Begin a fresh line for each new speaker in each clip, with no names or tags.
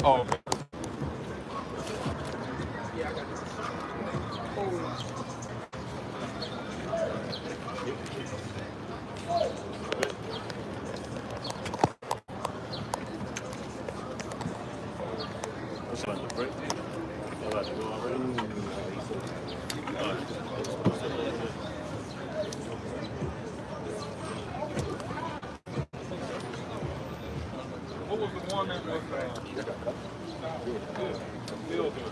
Oh, okay. What was the one that was filled with?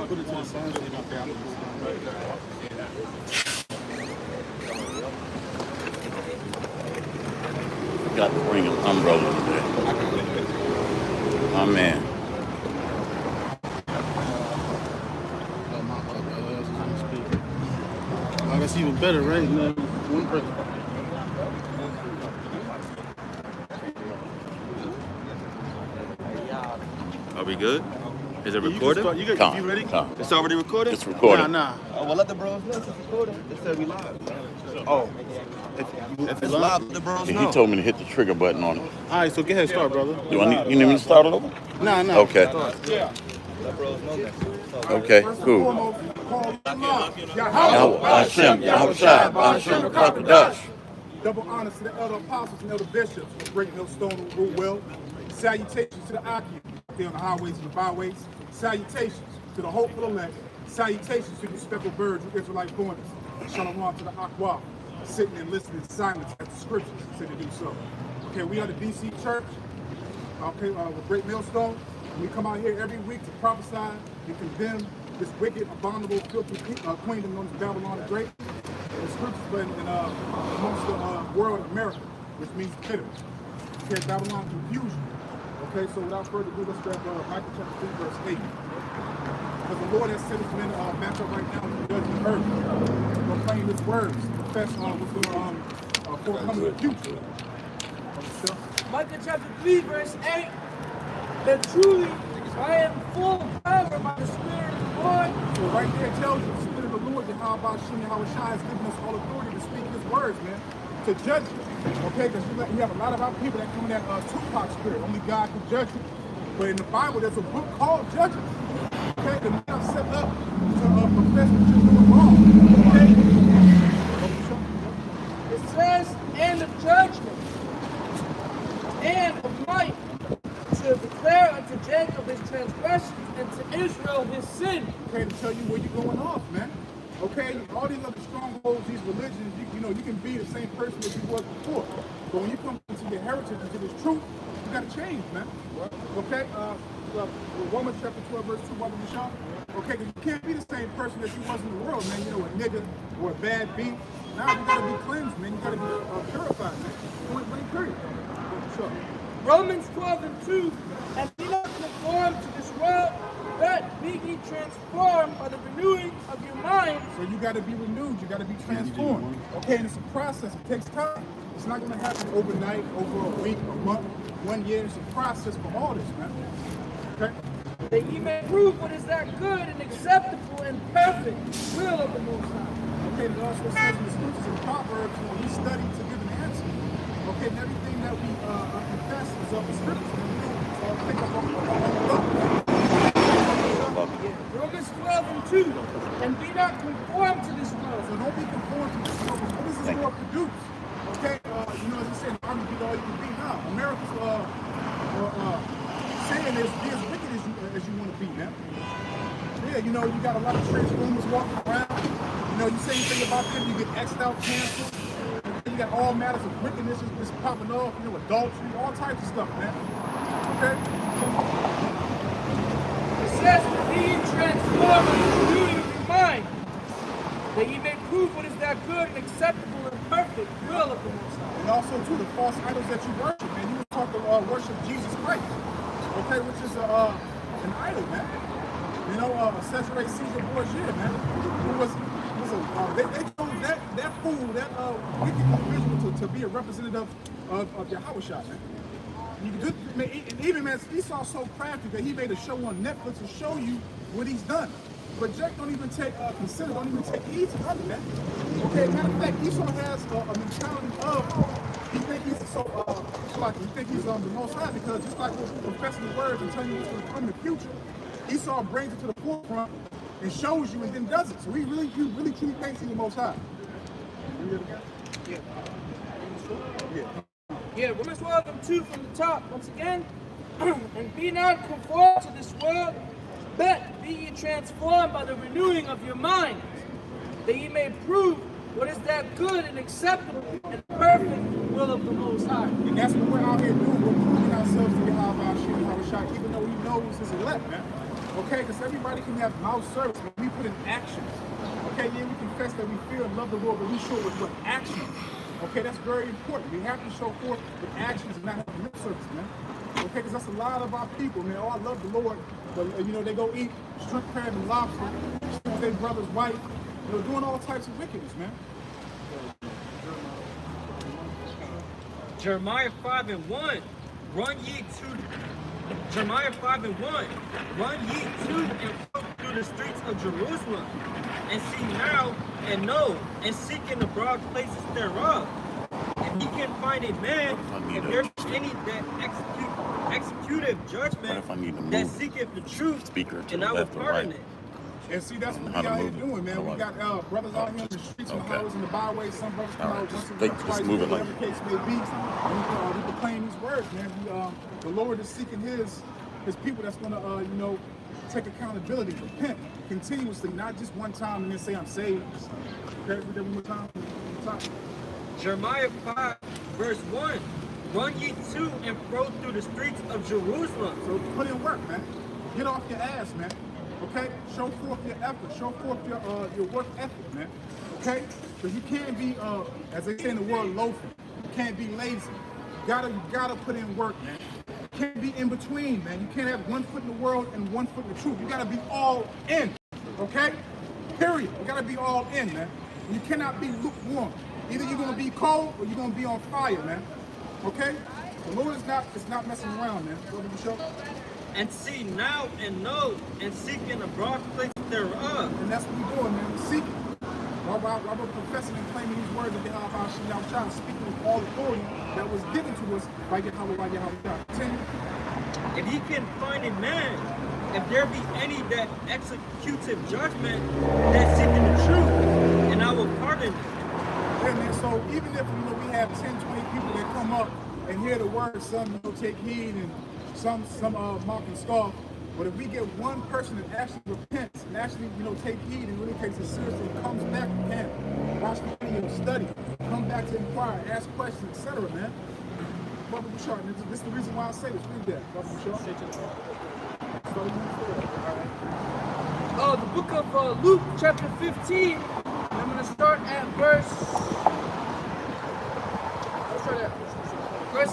Put it to the side so you don't grab it.
Got to bring an umbrella today. My man.
Oh, that's even better, right? Man, one person.
Are we good? Is it recorded?
You ready?
It's already recorded? It's recorded.
Nah.
Oh, well, let the bros know it's recorded. It said we live. Oh. If it's live, let the bros know.
He told me to hit the trigger button on it.
All right, so go ahead, start, brother.
You need me to start it over?
Nah.
Okay.
Yeah. Let bros know that.
Okay, cool.
Double honors to the elder apostles and elder bishops for breaking those stone and rule well. Salutations to the Achaeans there on the highways and the byways. Salutations to the hopeful elect. Salutations to the speckled birds with Israelite foreigners. Shalom to the Aqua, sitting and listening in silence as the scriptures say to do so. Okay, we are the DC Church. Okay, with Great Millstone. We come out here every week to prophesy and condemn this wicked, abominable, filthy queendom known as Babylon the Great. The scriptures but amongst the world of America, which means bitter. Okay, Babylon confusion. Okay, so without further ado, let's grab Micah chapter 3, verse 8. Because the Lord has set his men back up right now to judge the earth. Proclaim his words, confess what's going to forthcome in the future.
Micah chapter 3, verse 8. That truly I am full of power by the Spirit of the Lord.
So right there it tells you the Spirit of the Lord, Yahweh Shem Yahushua has given us all authority to speak his words, man. To judge you. Okay, because you have a lot of our people that come in that Tupac spirit. Only God can judge you. But in the Bible, there's a book called Judges. Okay, the men are set up to profess what you're doing wrong. Okay?
It says, and of judgment, and of might, to declare unto Jacob his transgressions, and to Israel his sin.
Okay, to tell you where you're going off, man. Okay, all these other strongholds, these religions, you can be the same person that you was before. But when you come into your heritage, into this truth, you got to change, man. Okay, Romans chapter 12, verse 2, Bible Mishah. Okay, because you can't be the same person that you was in the world, man. A nigga or a bad beat. Now you got to be cleansed, man. You got to be purified, man. Point blank, period. Sure.
Romans 12 and 2, and be not conformed to this world, but be ye transformed by the renewing of your mind.
So you got to be renewed. You got to be transformed. Okay, and it's a process. It takes time. It's not going to happen overnight, over a week, a month, 1 year. It's a process for all this, man. Okay?
That ye may prove what is that good and acceptable and perfect will of the Most High.
Okay, it also says in the scriptures in Proverbs, we study to give an answer. Okay, and everything that we confess is of the scriptures. So I'll pick up on
Romans 12 and 2, and be not conformed to this world.
So don't be conformed to this world. What does this world produce? Okay, as you said, the army be all you can be now. America's saying is be as wicked as you want to be, man. Yeah, you got a lot of transformers walking around. You say anything about them, you get X'd out, canceled. You got all matters of wickedness just popping off, adultery, all types of stuff, man. Okay?
It says, be ye transformed by the renewing of your mind, that ye may prove what is that good and acceptable and perfect will of the Most High.
And also, too, the false idols that you worship, man. You were taught to worship Jesus Christ, okay, which is an idol, man. You know, Cesare Caesar Borgia, man, who was they chose that fool, that wicked individual to be a representative of Yahushua, man. You could just, man, and even, man, Esau's so crafty that he made a show on Netflix to show you what he's done. But Jack don't even take don't even take heed to none of that. Okay, matter of fact, Esau has a mentality of he think he's he think he's the Most High, because just like we're professing the words and telling you what's going to come in the future, Esau brings it to the forefront and shows you and then does it. So he really truly thinks he's the Most High.
Yeah, Romans 12 and 2 from the top, once again. And be not conformed to this world, but be ye transformed by the renewing of your mind, that ye may prove what is that good and acceptable and perfect will of the Most High.
And that's what we're out here doing. We're proving ourselves to be Yahushua, even though he knows his elect, man. Okay, because everybody can have mouth service, but we put in actions. Okay, yeah, we confess that we fear and love the Lord, but we show it with what? Actions. Okay, that's very important. We have to show forth with actions and not have lip service, man. Okay, because that's a lot of our people, man. Oh, I love the Lord, but you know, they go eat shrimp, crab, and lobster, with their brother's wife, you know, doing all types of wickedness, man.
Jeremiah 5 and 1, run ye to Jeremiah 5 and 1, run ye to and go through the streets of Jerusalem, and see now and know, and seek in the broad places thereof. If ye can find a man, if there be any that executive judgment, that seeketh the truth, and I will pardon it.
And see, that's what we out here doing, man. We got brothers out here in the streets and the highways and the byways. Some brothers come out once or twice, whatever the case may be. And we proclaim these words, man. The Lord is seeking his people that's going to, you know, take accountability, repent continuously, not just one time and then say I'm saved. Okay, every one time.
Jeremiah 5 verse 1, run ye to and fro through the streets of Jerusalem.
So put in work, man. Get off your ass, man. Okay? Show forth your effort. Show forth your work ethic, man. Okay? Because you can't be, as they say in the world, loafing. You can't be lazy. You gotta put in work, man. You can't be in between, man. You can't have 1 foot in the world and 1 foot in the truth. You gotta be all in. Okay? Period. You gotta be all in, man. You cannot be lukewarm. Either you're gonna be cold or you're gonna be on fire, man. Okay? The Lord is not messing around, man. Go to the show.
And see now and know, and seek in the broad place thereof.
And that's what we're doing, man. We're seeking. While we're professing and claiming these words of Yahushua, speaking with all authority that was given to us by Yahushua. Continue.
If ye can find a man, if there be any that executive judgment, that seeketh the truth, and I will pardon it.
Yeah, man. So even if, you know, we have 10, 20 people that come up and hear the word, some, you know, take heed and some mock and scoff. But if we get one person that actually repents and actually, you know, take heed and really takes it seriously and comes back again, watch the video, study, come back to inquire, ask questions, etc., man. Brother Bouchard, this is the reason why I say this. Read that, Brother Bouchard.
The book of Luke, chapter 15. I'm going to start at verse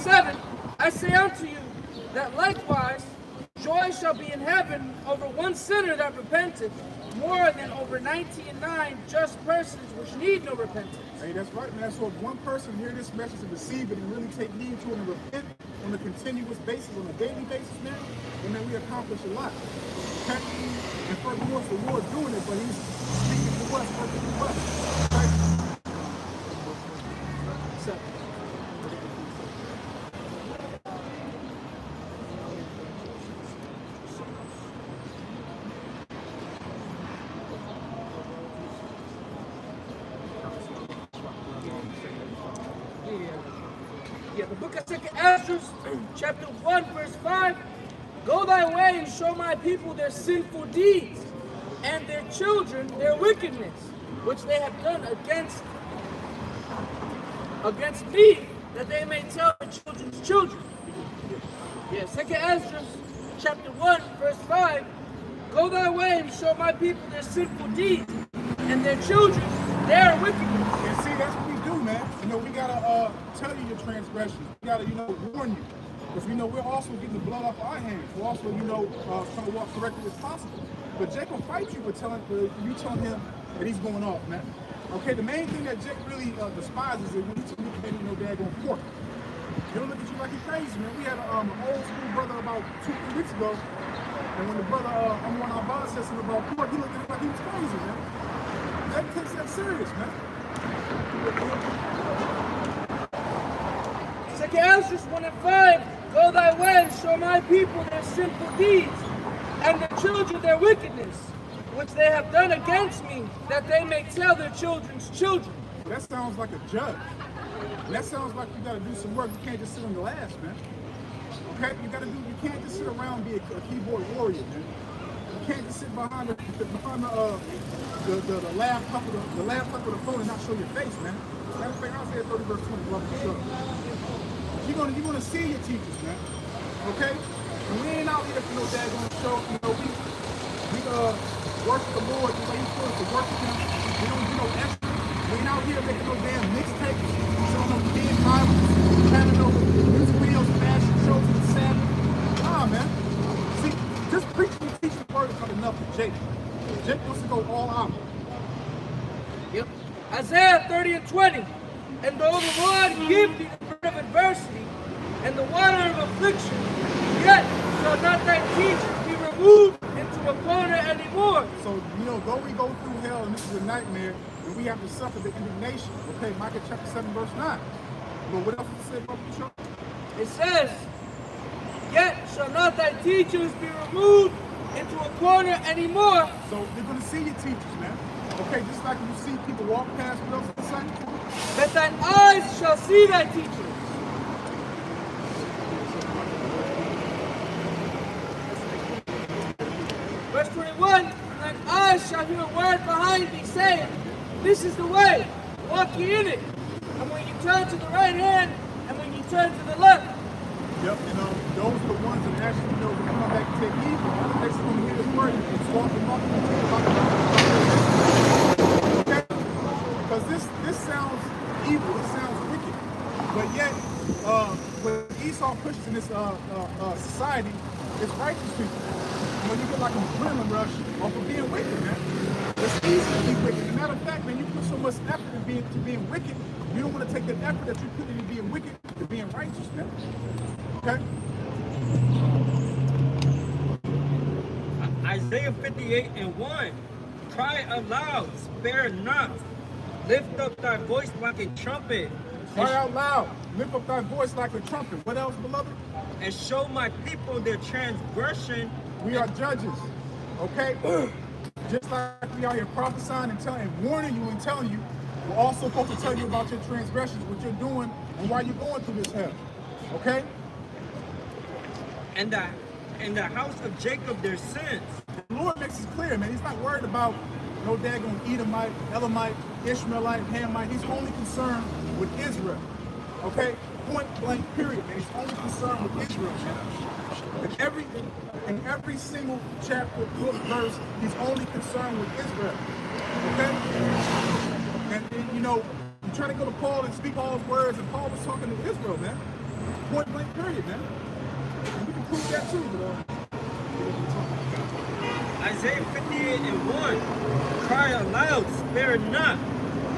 7. I say unto you that likewise joy shall be in heaven over one sinner that repenteth, more than over 99 just persons which need no repentance.
Hey, that's right, man. So if one person hear this message and receive it and really take heed to it and repent on a continuous basis, on a daily basis, man, then we accomplish a lot. Okay? And furthermore, it's the Lord doing it, but he's speaking to us, working through us. Okay?
The book of 2 Ezra, chapter 1, verse 5. Go thy way and show my people their sinful deeds, and their children their wickedness, which they have done against me, that they may tell their children's children. 2 Ezra, chapter 1, verse 5. Go thy way and show my people their sinful deeds, and their children their wickedness.
And see, that's what we do, man. You know, we gotta tell you your transgressions. We gotta, you know, warn you. Because we know we're also getting the blood off our hands. We're also, you know, trying to walk correctly as possible. But Jake will fight you for you telling him that he's going off, man. Okay, the main thing that Jake really despises is when you tell me that you know daggone pork. He'll look at you like you're crazy, man. We had an old school brother about 2-3 weeks ago, and when the brother on one of our bonds said something about pork, he looked at him like he was crazy, man. Jake takes that serious, man.
Second Ezra 1:5, go thy way and show my people their sinful deeds, and the children their wickedness, which they have done against me, that they may tell their children's children.
That sounds like a judge. And that sounds like you gotta do some work. You can't just sit on the ass, man. Okay? You can't just sit around and be a keyboard warrior, man. You can't just sit behind the laptop of the phone and not show your face, man. Matter of fact, Isaiah 30 verse 20, love to show. You're gonna see your teachers, man. Okay? And we ain't out here for no daggone show. You know, we worship the Lord the way He told us to worship Him. We don't do no extra. We ain't out here making no damn mixtapes, showing no kid Bibles, having no music videos, fashion shows on the Sabbath. Nah, man. See, just preaching and teaching the word is not enough for Jake. Jake wants to go all out.
Yep. Isaiah 30:20, and though the Lord give thee the bread of adversity and the water of affliction, yet shall not thy teachers be removed into a corner anymore.
So, you know, though we go through hell and this is a nightmare, and we have to suffer the indignation. Okay, Micah chapter 7, verse 9. But what else does it say about the church?
It says, yet shall not thy teachers be removed into a corner anymore.
So you're going to see your teachers, man. Okay, just like you see people walk past, what else does it say?
That thine eyes shall see thy teachers. Verse 21, thine eyes shall hear a word behind thee, saying, this is the way, walk ye in it. And when you turn to the right hand, and when you turn to the left.
Yep, and those are the ones that actually know to come back and take evil. All the next going to hear this word and swap them up and think about the okay? Because this sounds evil, it sounds wicked. But yet, what Esau pushes in this society is righteous people. When you get like an adrenaline rush off of being wicked, man. It's easy to be wicked. As a matter of fact, man, you put so much effort in being wicked, you don't want to take the effort that you put into being wicked to being righteous, man. Okay?
Isaiah 58:1, cry aloud, spare not, lift up thy voice like a trumpet.
Cry out loud, lift up thy voice like a trumpet. What else, beloved?
And show my people their transgression.
We are judges, okay? Just like we are here prophesying and warning you and telling you, we're also supposed to tell you about your transgressions, what you're doing, and why you're going through this hell, okay?
And the house of Jacob their sins.
The Lord makes it clear, man. He's not worried about no daggone Edomite, Elamite, Ishmaelite, Hamite. He's only concerned with Israel, okay? Point blank, period, man. He's only concerned with Israel, man. In every single chapter, book, verse, he's only concerned with Israel. Okay? And you know, you try to go to Paul and speak all his words, and Paul was talking to Israel, man. Point blank, period, man. And we can prove that too,
Isaiah 58:1, cry aloud, spare not,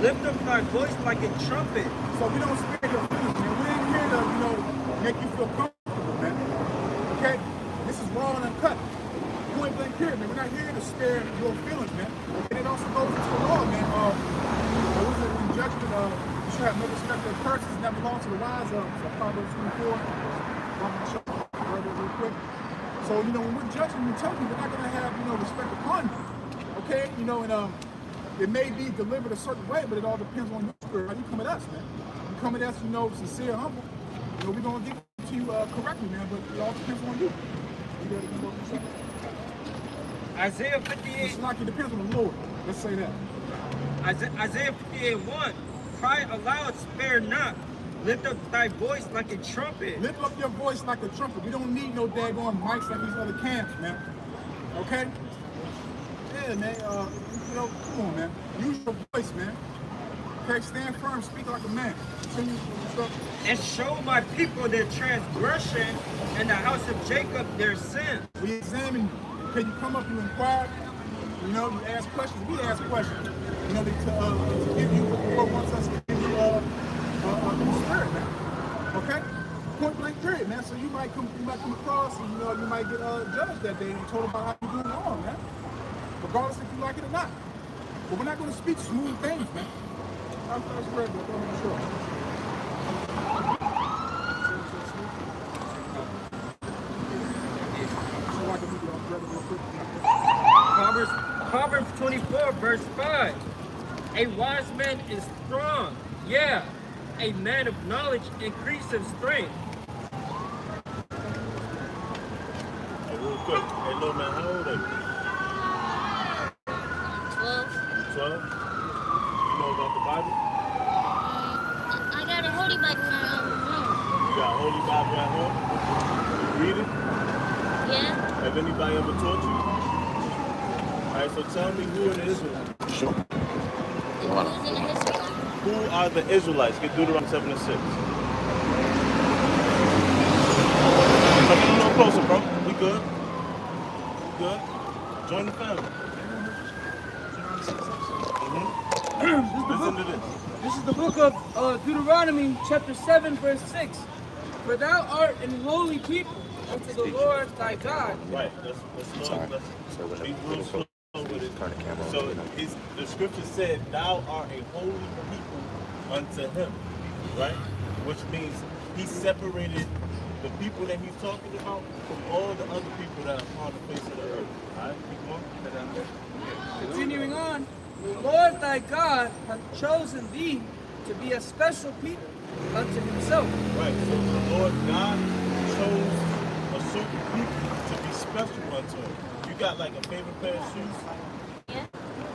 lift up thy voice like a trumpet.
So we don't spare your feelings, man. We ain't here to, you know, make you feel comfortable, man. Okay? This is raw and uncut. Point blank, period, man. We're not here to spare your feelings, man. And it also goes into the law, man. What was it in judgment? You should have no respect for persons and that belong to the wise of. So Proverbs 24. Real quick. So, you know, when we're judging and telling you, we're not going to have, you know, respect upon you. Okay? You know, and it may be delivered a certain way, but it all depends on your spirit. How you come at us, man. You come at us, you know, sincere, humble. You know, we're going to give it to you correctly, man, but it all depends on you.
Isaiah 58.
It's like it depends on the Lord. Let's say that.
Isaiah 58:1, cry aloud, spare not, lift up thy voice like a trumpet.
Lift up your voice like a trumpet. We don't need no daggone mics like these other camps, man. Okay? Yeah, man. You know, come on, man. Use your voice, man. Okay, stand firm, speak like a man. Continue to instruct.
And show my people their transgression, and the house of Jacob their sin.
We examine you. Okay, you come up, you inquire, you know, you ask questions. We ask questions, you know, to give you what the Lord wants us to give you the spirit, man. Okay? Point blank period, man. So you might come across and you might get judged that day and told about how you're doing wrong, man. Regardless if you like it or not. But we're not going to speak smooth things, man. I'm first grade, but go ahead and show.
Proverbs 24, verse 5. A wise man is strong. Yeah. A man of knowledge increases strength.
Hey, real quick. Hey, little man, how old are you?
12.
12? You know about the Bible?
I got a holy Bible in my room.
You got a holy Bible at home? You read it?
Yeah.
Have anybody ever taught you? Alright, so tell me who are the Israelites?
Sure.
Who's in the history?
Who are the Israelites? Get Deuteronomy 7 and 6. Come a little closer, bro. We good? We good? Join the family. Listen to this.
This is the book of Deuteronomy, chapter 7, verse 6. For thou art an holy people unto the Lord thy God.
Right. Let's be real slow with it. So the scripture said, thou art a holy people unto him. Right? Which means he separated the people that he's talking about from all the other people that are on the face of the earth. Alright, keep going.
Continuing on, the Lord thy God hath chosen thee to be a special people unto himself.
Right, so the Lord God chose a certain people to be special unto him. You got like a favorite pair of shoes?
Yeah.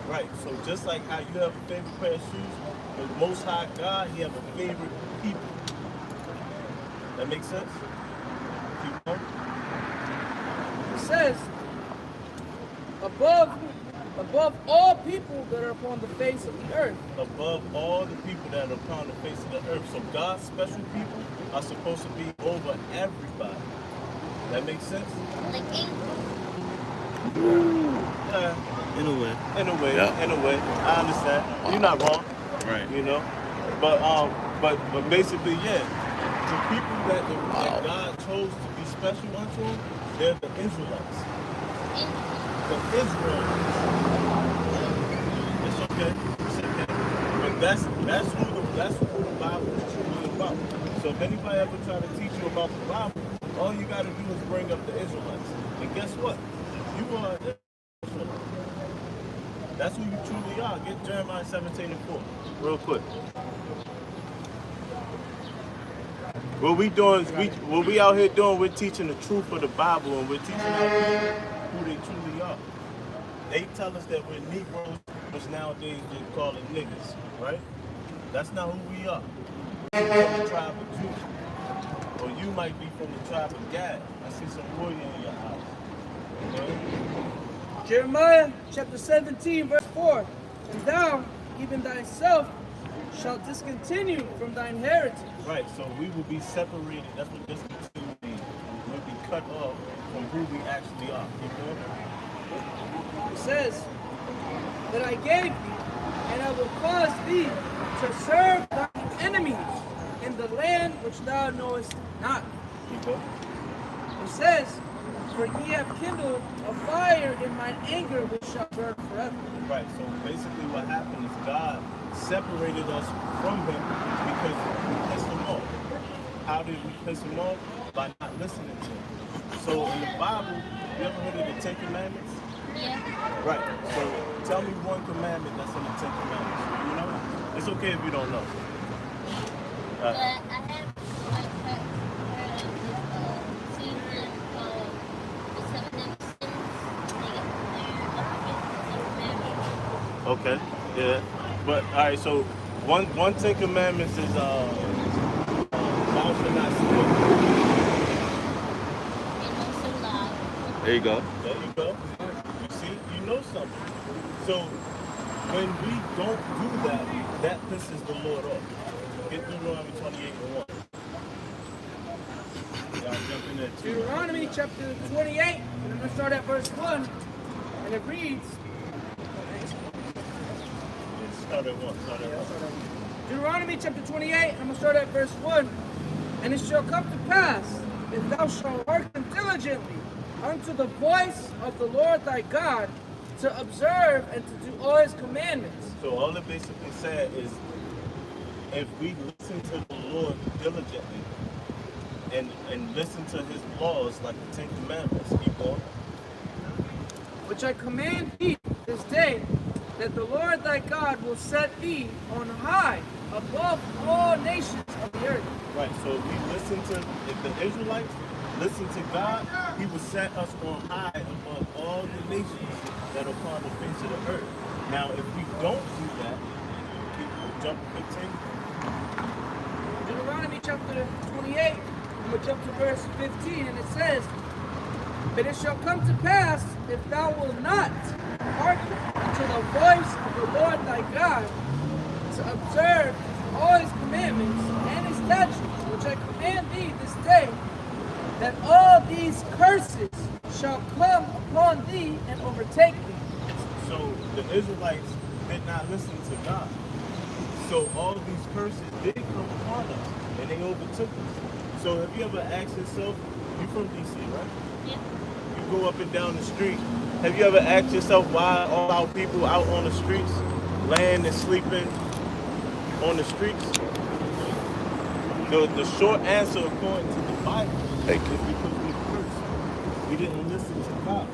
Right, so just like how you have a favorite pair of shoes, the Most High God, he have a favorite people. That makes sense? Keep going.
It says, above all people that are upon the face of the earth.
Above all the people that are upon the face of the earth. So God's special people are supposed to be over everybody. That makes sense?
Like angels.
In a way. In a way.
Yeah.
In a way. I understand. You're not wrong.
Right.
You know? But basically, yeah. The people that God chose to be special unto him, they're the Israelites. The Israelites. It's okay. It's okay. But that's who the Bible is truly about. So if anybody ever try to teach you about the Bible, all you gotta do is bring up the Israelites. And guess what? You are an Israelite. That's who you truly are. Get Jeremiah 17 and 4. Real quick. What we out here doing, we're teaching the truth of the Bible, and we're teaching our people who they truly are. They tell us that we're Negroes, which nowadays they call it niggas, right? That's not who we are. We're from the tribe of Judah. Or you might be from the tribe of Gad. I see some royal in your house. Okay?
Jeremiah chapter 17, verse 4. And thou, even thyself, shalt discontinue from thine heritage.
Right, so we will be separated. That's what discontinue means. We'll be cut off from who we actually are. Keep going.
It says that I gave thee, and I will cause thee to serve thine enemies in the land which thou knowest not.
Keep going.
It says, for ye have kindled a fire in mine anger which shall burn forever.
Right, so basically what happened is God separated us from him because we pissed him off. How did we piss him off? By not listening to him. So in the Bible, you ever heard of the Ten Commandments?
Yeah.
Right, so tell me one commandment that's in the Ten Commandments. You know? It's okay if you don't know.
But I have heard of season the 7 emissions.
Okay, yeah. But all right, so one Ten Commandments is thou shalt not steal.
And also lie.
There you go.
There you go. You see, you know something. So when we don't do that, that pisses the Lord off. Get Deuteronomy 28:1. Y'all jump in there too.
Deuteronomy chapter 28, and I'm going to start at verse 1, and it reads,
Start at 1.
Deuteronomy chapter 28, and I'm going to start at verse 1, and it shall come to pass, if thou shalt hearken diligently unto the voice of the Lord thy God, to observe and to do all his commandments.
So all it basically said is, if we listen to the Lord diligently and listen to his laws like the 10 Commandments, keep on.
Which I command thee this day, that the Lord thy God will set thee on high above all nations of the earth.
Right, so if the Israelites listen to God, he will set us on high above all the nations that are upon the face of the earth. Now, if we don't do that, people jump 15.
Deuteronomy chapter 28, I'm going to jump to verse 15, and it says, but it shall come to pass, if thou wilt not hearken unto the voice of the Lord thy God, to observe all his commandments and his statutes, which I command thee this day, that all these curses shall come upon thee and overtake thee.
So the Israelites did not listen to God. So all these curses did come upon us, and they overtook us. So have you ever asked yourself, you're from DC, right?
Yeah.
You go up and down the street. Have you ever asked yourself why all our people out on the streets, laying and sleeping on the streets? The short answer, according to the Bible, is because we cursed. We didn't listen to God.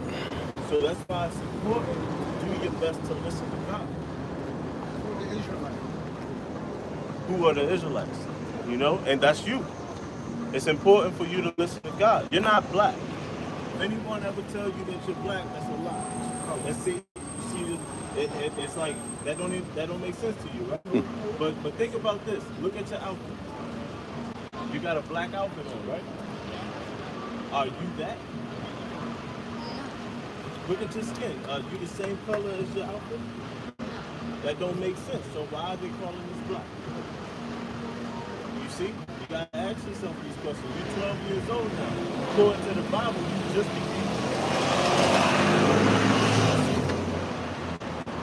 So that's why it's important to do your best to listen to God. Who are the Israelites? You know, and that's you. It's important for you to listen to God. You're not black. If anyone ever tells you that you're black, that's a lie. And see, it's like that don't make sense to you, right? But think about this. Look at your outfit. You got a black outfit on, right? Are you that? Look at your skin. Are you the same color as your outfit? That don't make sense. So why are they calling this black? You see? You gotta ask yourself these questions. You're 12 years old now. According to the Bible, you just became.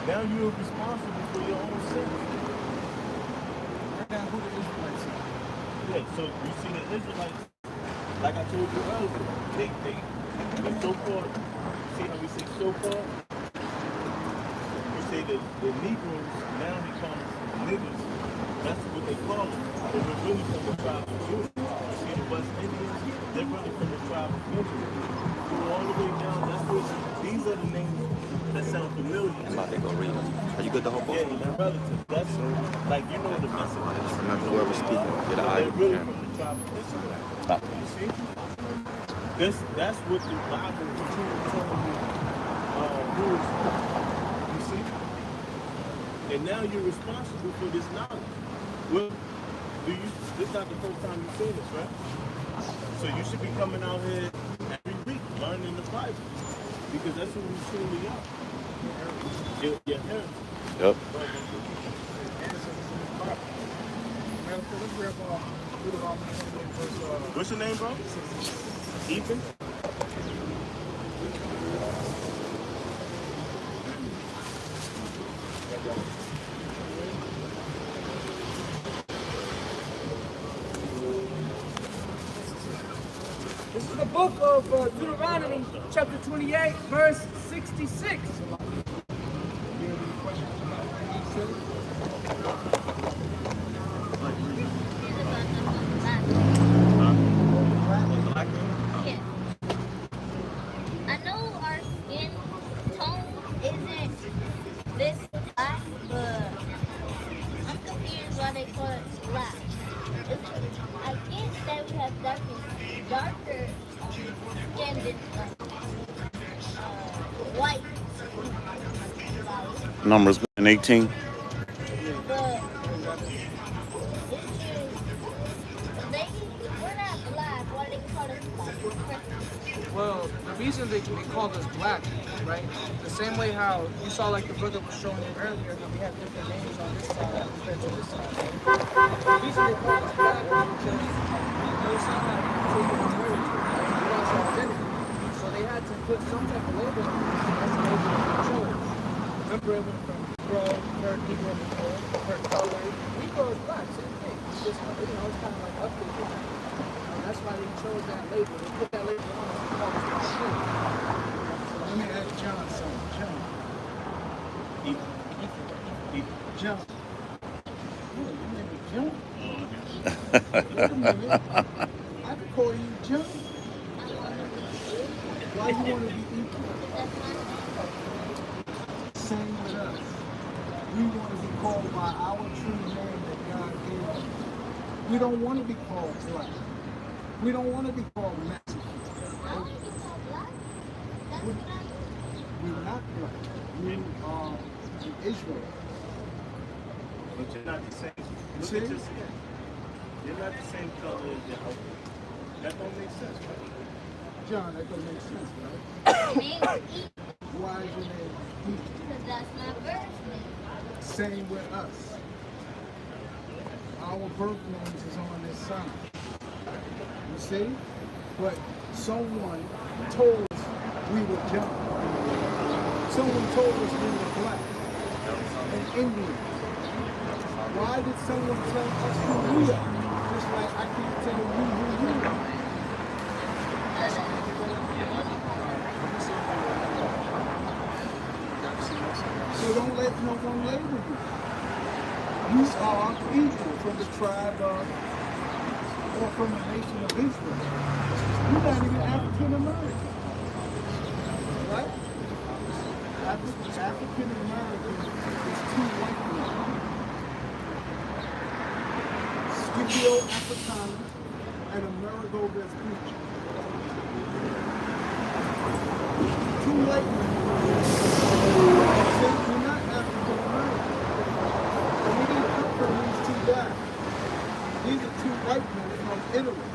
Now you're responsible for your own sins.
Now, who the Israelites are?
Yeah, so you see the Israelites, like I told you earlier, they so-called, see how we say so-called? You say the Negroes, now they call them niggas. That's what they call them. But they're really from the tribe of Judah. You see the West Indians, they're really from the tribe of Judah. Go all the way down, these are the names that sound familiar.
I'm about to go read them. Are you good to hold both?
Yeah, they're relative. That's like, you know the message.
Remember whoever's speaking. Get an eye.
They're really from the tribe of Israel.
Stop.
You see? That's what the Bible is truly telling you who is who. You see? And now you're responsible for this knowledge. Well, this is not the first time you've seen this, right? So you should be coming out here every week learning the Bible. Because that's who we truly are. Your heritage.
Yep.
What's your name, bro? Ethan?
This is the book of Deuteronomy, chapter 28, verse 66.
Yeah. I know our skin tone isn't this black, but I'm confused why they call it black. I get that we have darker skin than white.
Numbers 18.
But it's just, we're not black. Why
Well, the reason they called us black, right? The same way how you saw, like the brother was showing you earlier, that we have different names on this side compared to this side, right? The reason they called us black is because they somehow taken our heritage, right? We lost our identity. So they had to put some type of label on us. That's the label that they chose. Remember, it went from Negro, third Negro before, third color. Negro is black, same thing. It's just, it's kind of like updated. That's why they chose that label. They put that label on us because it's not true.
So let me ask John something. John. Oh, your name is John? Wait a minute. I could call you John. Why you want to be equal? Same with us. We want to be called by our true name that God gave us. We don't want to be called black. We don't want to be called Mexican. We're not black. We are Israel.
But you're not the same. Look at your skin. You're not the same color as your outfit. That don't make sense, right?
John, that don't make sense, right? Why is your name Ethan?
Because that's my birth name.
Same with us. Our birth names is on this side. You see? But someone told us we were John. Someone told us we were black and Indian. Why did someone tell us who we are? Just like I can't tell you who you are. So don't let no one label you. You are equal from the tribe of, or from the nation of Israel. You're not even African American. Right? African American is two white people. Scipio Africana and Amerigo Vespucci. Two white men. We're not African American. And we didn't come from these two guys. These are two white men from Italy.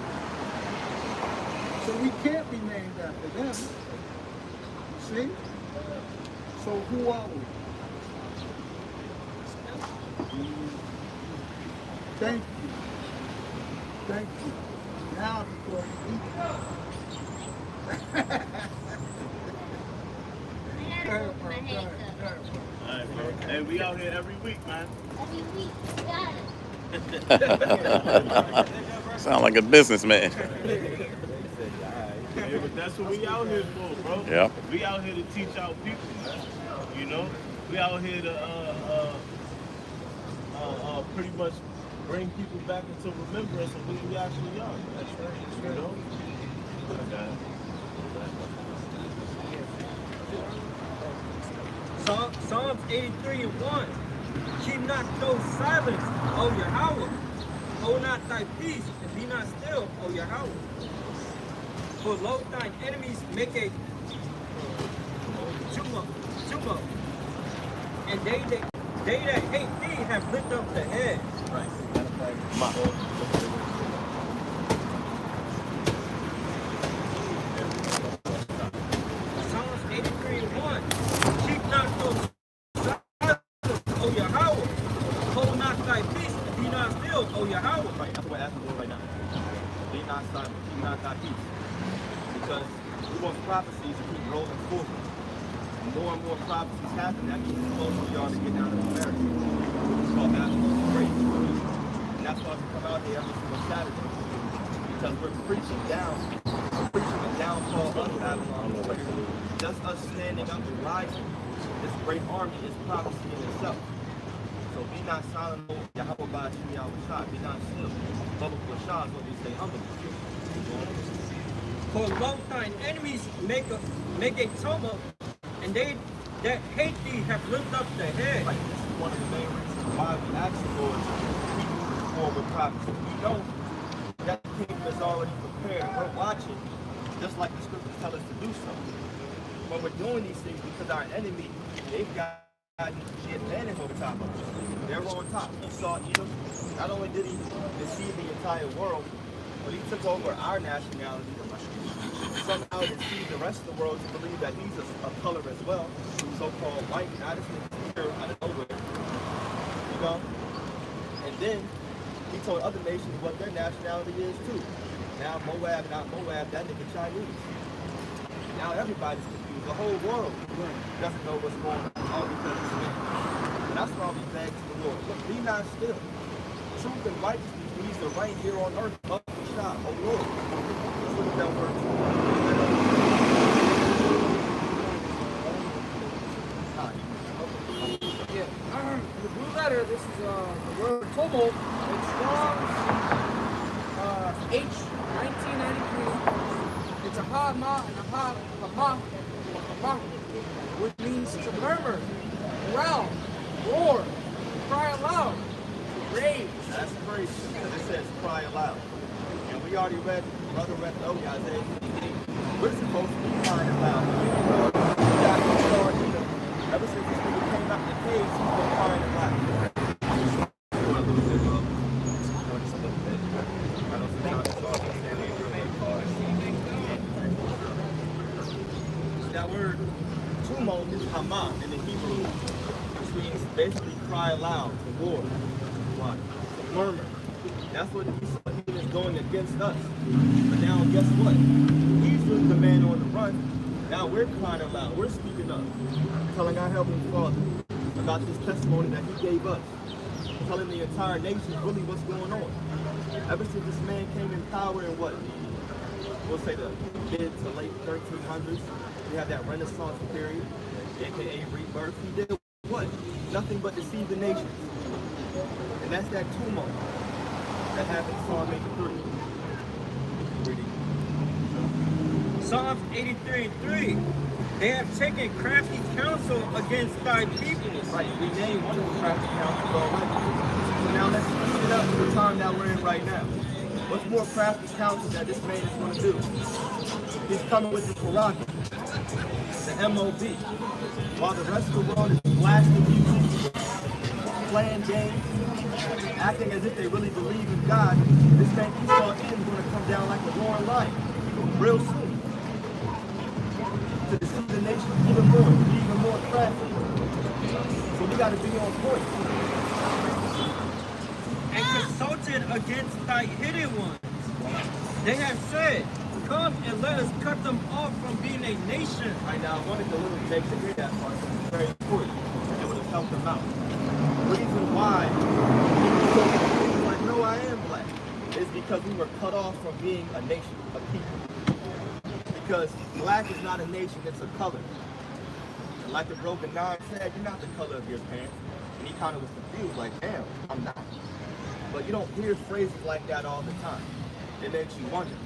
So we can't be named after them. See? So who are we? Thank you. Thank you. Now I can call you Ethan.
Alright, bro. Hey, we out here every week, man.
Every week, got it.
Sound like a businessman.
Yeah, but that's what we out here for, bro.
Yeah.
We out here to teach our people, man. You know, we out here to pretty much bring people back into remembrance of who we actually are. That's right. You know.
Psalms 83:1. Keep not those silence, O Yahweh. Hold not thy peace, and be not still, O Yahweh. For lo, thine enemies make a tumult, and they that hate thee have lift up the head.
Right.
Psalms 83:1. Keep not those silence, O Yahweh. Hold not thy peace, and be not still, O Yahweh.
Right, that's what we're asking for right now. Be not silent, keep not thy peace. Because we want prophecies to keep rolling forward. More and more prophecies happen, that means it's closer we are to get down to America. It's called Babylon's Great. And that's why we come out here every single Saturday. Because we're preaching the downfall of Babylon. Just us standing up and rising, this great army is prophecy in itself. So be not silent, O Yahweh by Yahweh. Be not still. Bubble Shah is what we say humbly.
For lo, thine enemies make a tumult, and they that hate thee have lifted up the head.
Like, this is one of the main reasons why we ask the Lord to keep moving forward with prophecy. We know that the kingdom is already prepared. We're watching, just like the scriptures tell us to do so. But we're doing these things because our enemy, they've got the advantage over top of us. They're on top. He saw Edom. Not only did he deceive the entire world, when he took over our nationality, somehow deceived the rest of the world to believe that he's a color as well, so-called white. Now this nigga's here out of nowhere, you know? And then he told other nations what their nationality is too. Now Moab, not Moab, that nigga Chinese. Now everybody's confused. The whole world doesn't know what's going on, all because of sin. And that's why we beg to the Lord. Look, be not still. Truth and righteousness needs to reign here on earth. Up and shine. Oh Lord. Let's look at that word.
Yeah. The blue letter, this is the word tumult. It's Strong's H 1993. It's a ha-ma and a ha-ma, which means to murmur, growl, roar, cry aloud, rage.
That's crazy, because it says cry aloud. And we already read, brother read the Isaiah 58. We're supposed to be crying aloud. We got to start, ever since this nigga came out the cage, he's been crying aloud. That word tumult is hama in the Hebrew, which means basically cry aloud, to roar, to murmur. That's what he is going against us. But now guess what? He's the man on the run. Now we're crying aloud. We're speaking up, telling our Heavenly Father about this testimony that he gave us, telling the entire nation really what's going on. Ever since this man came in power in what? We'll say the mid to late 1300s. We have that Renaissance period, aka rebirth. He did what? Nothing but deceive the nations. And that's that tumult that happened in Psalm 83.
Psalms 83:3. They have taken crafty counsel against thy people.
Right, we named one of the crafty counsels already. So now let's speed it up to the time that we're in right now. What's more crafty counsel that this man is going to do? He's coming with the prerogative, the MOB, while the rest of the world is blasting music, playing games, acting as if they really believe in God. This man Esau is going to come down like a roaring lion real soon to deceive the nation even more, to be even more crafty. So we got to be on point.
And consulted against thy hidden ones. They have said, come and let us cut them off from being a nation.
Right now, I wanted the little Jake to hear that part. It's very important. It would have helped them out. The reason why he's like, no, I am black, is because we were cut off from being a nation, a people. Because black is not a nation, it's a color. And like the broken nine said, you're not the color of your pants. And he kind of was confused, like, damn, I'm not. But you don't hear phrases like that all the time. It makes you wonder.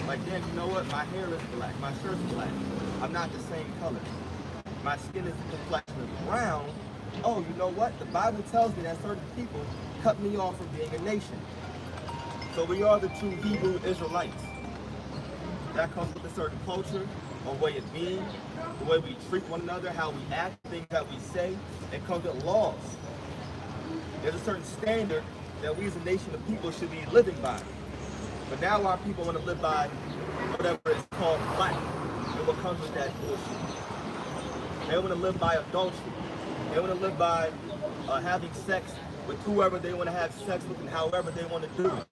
Like, damn, you know what? My hair is black. My shirt's black. I'm not the same color. My skin is the complexion of brown. Oh, you know what? The Bible tells me that certain people cut me off from being a nation. So we are the true Hebrew Israelites. That comes with a certain culture, a way of being, the way we treat one another, how we act, things that we say. It comes with laws. There's a certain standard that we as a nation of people should be living by. But now our people want to live by whatever is called black. And what comes with that bullshit. They want to live by adultery. They want to live by having sex with whoever they want to have sex with and however they want to do it.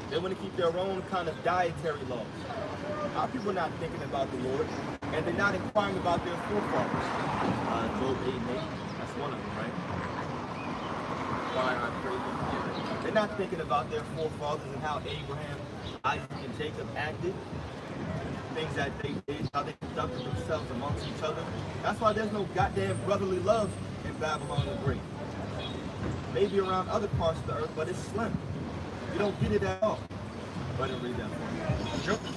They want to keep their own kind of dietary laws. Our people are not thinking about the Lord, and they're not inquiring about their forefathers. Job 8 and 8, that's one of them, right? Why I pray them. They're not thinking about their forefathers and how Abraham, Isaac, and Jacob acted, things that they did, how they conducted themselves amongst each other. That's why there's no goddamn brotherly love in Babylon the Great. Maybe around other parts of the earth, but it's slim. You don't get it at all. Go ahead and read that for me.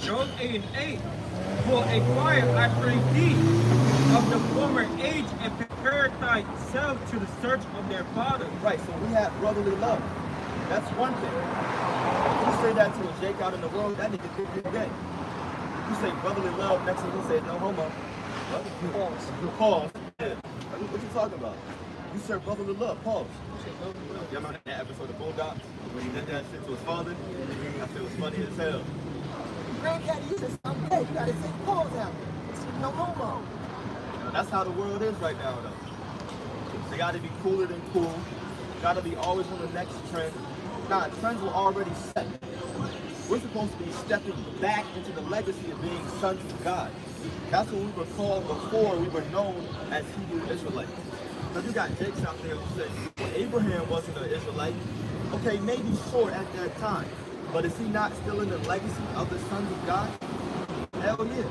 Job 8 and 8. For inquire after thee of the former age and prepare thyself to the search of their fathers.
Right, so we have brotherly love. That's one thing. If you say that to a Jake out in the world, that nigga think you're gay. You say brotherly love, next thing you say no homo. What? Pause. Yeah. What you talking about? You serve brotherly love. Pause. You remember that episode of Bulldogs when he did that shit to his father? I feel it was funny as hell.
Granddaddy, you just I'm dead. You gotta say pause out. No homo.
That's how the world is right now, though. They gotta be cooler than cool. Gotta be always on the next trend. Nah, trends were already set. We're supposed to be stepping back into the legacy of being sons of God. That's what we were called before we were known as Hebrew Israelites. So you got Jakes out there who say, well, Abraham wasn't an Israelite. Okay, maybe short at that time. But is he not still in the legacy of the sons of God? Hell yeah.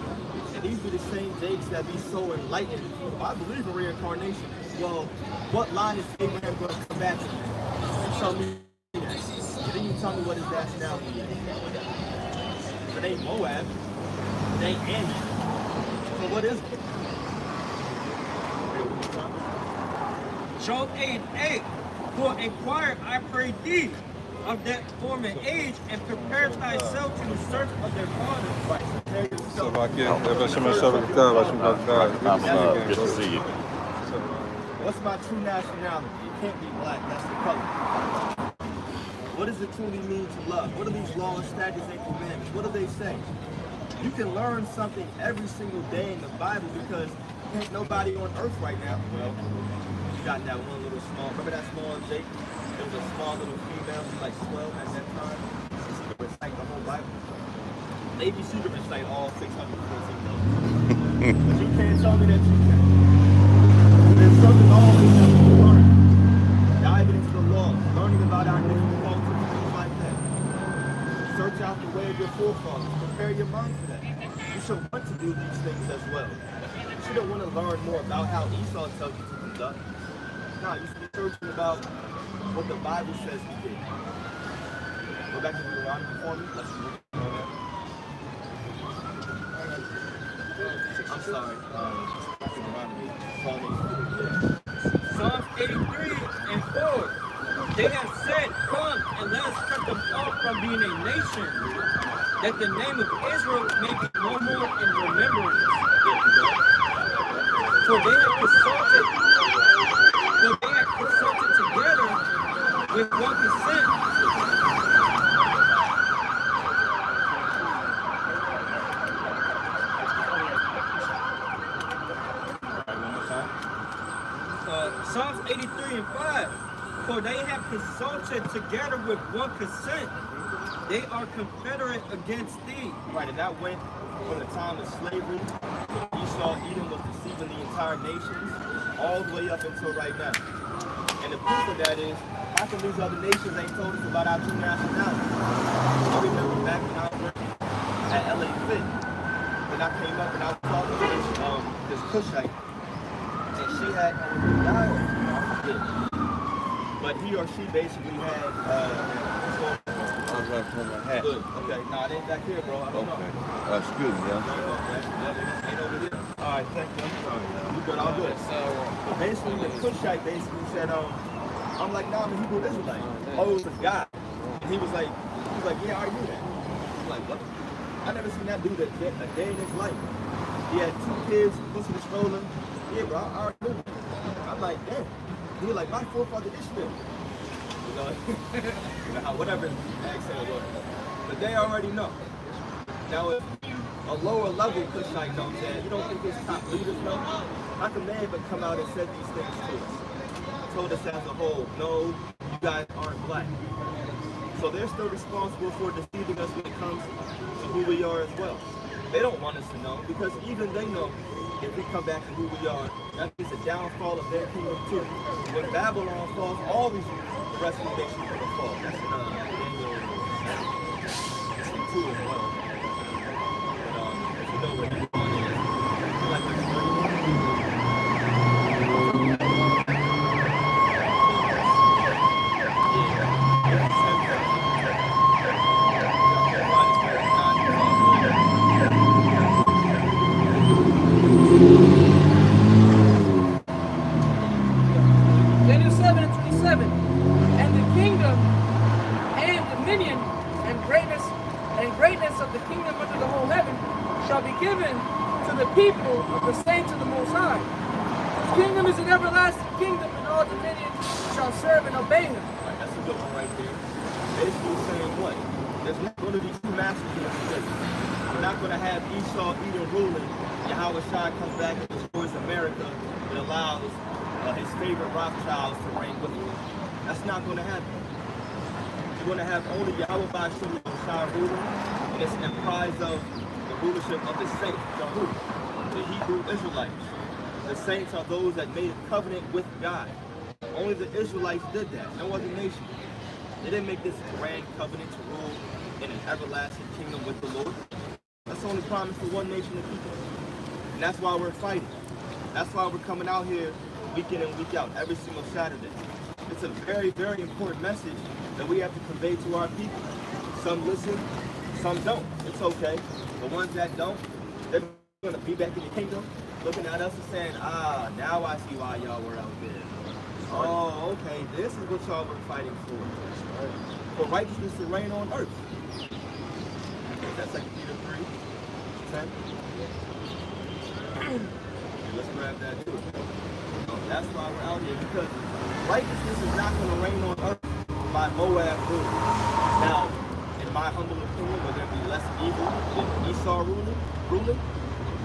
And these be the same Jakes that be so enlightened. I believe in reincarnation. Well, what line is Abraham going to come back to? And tell me that. And then you tell me what his nationality is. It ain't Moab. It ain't Ammon. So what is it?
Job 8:8. For inquire, I pray thee, of that former age, and prepare thyself to the search of their fathers.
Good to see you.
What's my true nationality? It can't be black, that's the color. What does it truly mean to love? What are these laws, statutes, and commandments? What do they say? You can learn something every single day in the Bible because there's nobody on earth right now. Well, you got that one little small, remember that small Jake? There was a small little female, she was like 12 at that time. She could recite the whole Bible. Maybe she could recite all 614 notes. But you can't tell me that you can. There's something always that we learn. Diving into the law, learning about our different cultures, things like that. Search out the way of your forefathers. Prepare your mind for that. You should want to do these things as well. You shouldn't want to learn more about how Esau tells you to conduct. No, you should be searching about what the Bible says we did. Go back to Deuteronomy for me. Let's move on that. I'm sorry.
Psalms 83:4. They have said, come and let us cut them off from being a nation, that the name of Israel may be no more in remembrance. For they have consulted together with one consent. Psalms 83:5. For they have consulted together with one consent. They are confederate against thee.
Right, and that went from the time of slavery. Esau, Edom was deceiving the entire nations, all the way up until right now. And the proof of that is, how come these other nations ain't told us about our true nationality? I remember back when I was working at LA Fit, when I came up and I was talking to this Cushite, and she had but he or she basically had good. Okay, nah, it ain't back here, bro. I don't know.
That's good, yeah.
Ain't over there. Alright, thank you. You good, all good. But basically the Cushite basically said, I'm like, nah, I'm a Hebrew Israelite. Oh, it was a guy. And he was like, yeah, I already knew that. I'm like, what? I never seen that dude a day in his life. He had 2 kids, pushing the stroller. Yeah, bro, I already knew that. I'm like, damn. He was like, my forefather Ishmael. You know, how whatever his accent was. But they already know. Now, if a lower level Cushite knows that, you don't think his top leaders know? How come they even come out and said these things to us? Told us as a whole, no, you guys aren't black. So they're still responsible for deceiving us when it comes to who we are as well. They don't want us to know, because even they know if we come back to who we are, that means the downfall of their kingdom too. When Babylon falls, all these rest of the nations are going to fall. That's in Daniel 2 as well. But if you know what Babylon is, like the
Daniel 7:27. And the kingdom and dominion and greatness of the kingdom under the whole heaven shall be given to the people of the saints of the Most High, whose kingdom is an everlasting kingdom, and all dominions shall serve and obey him.
Right, that's a good one right there. Basically saying what? There's not going to be two masters in the state. We're not going to have Esau, Edom ruling. Yahweh Shai comes back and destroys America and allows his favorite Rothschilds to reign with him. That's not going to happen. You're going to have only Yahweh Shai ruling, and it's comprised of the rulership of the saints, the Hebrew Israelites. The saints are those that made a covenant with God. Only the Israelites did that, no other nation. They didn't make this grand covenant to rule in an everlasting kingdom with the Lord. That's only promised to one nation of people. And that's why we're fighting. That's why we're coming out here week in and week out, every single Saturday. It's a very, very important message that we have to convey to our people. Some listen, some don't. It's okay. The ones that don't, they're going to be back in the kingdom, looking at us and saying, now I see why y'all were out there. Oh, okay, this is what y'all were fighting for righteousness to reign on earth. That's 2 Peter 3:10. Let's grab that too. That's why we're out here, because righteousness is not going to reign on earth by Moab rule. Now, in my humble opinion, will there be less evil than Esau ruling?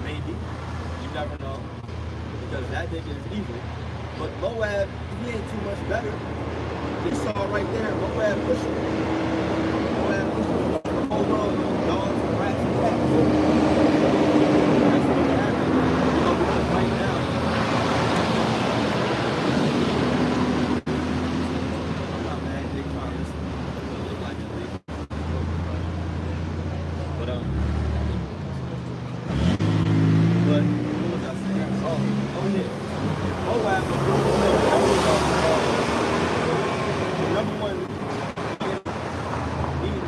Maybe. You never know. Because that nigga is evil. But Moab, he ain't too much better. Esau right there, Moab pushing. Moab pushing the whole world with dogs and rats and cats. That's what's happening. You know, because right now, I'm not mad, they trying to listen. They like it. But what was I saying? Oh yeah. Moab was the number one eating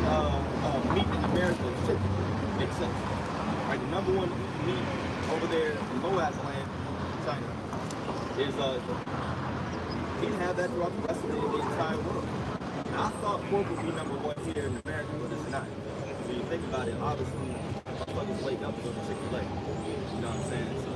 meat in America is chicken. Makes sense. Right, the number one meat over there in Moab land, China, is he didn't have that throughout the rest of the entire world. Now, I thought pork would be number one here in America, but it's not. So you think about it, obviously, motherfuckers wake up and go to Chick-fil-A. You know what I'm saying? So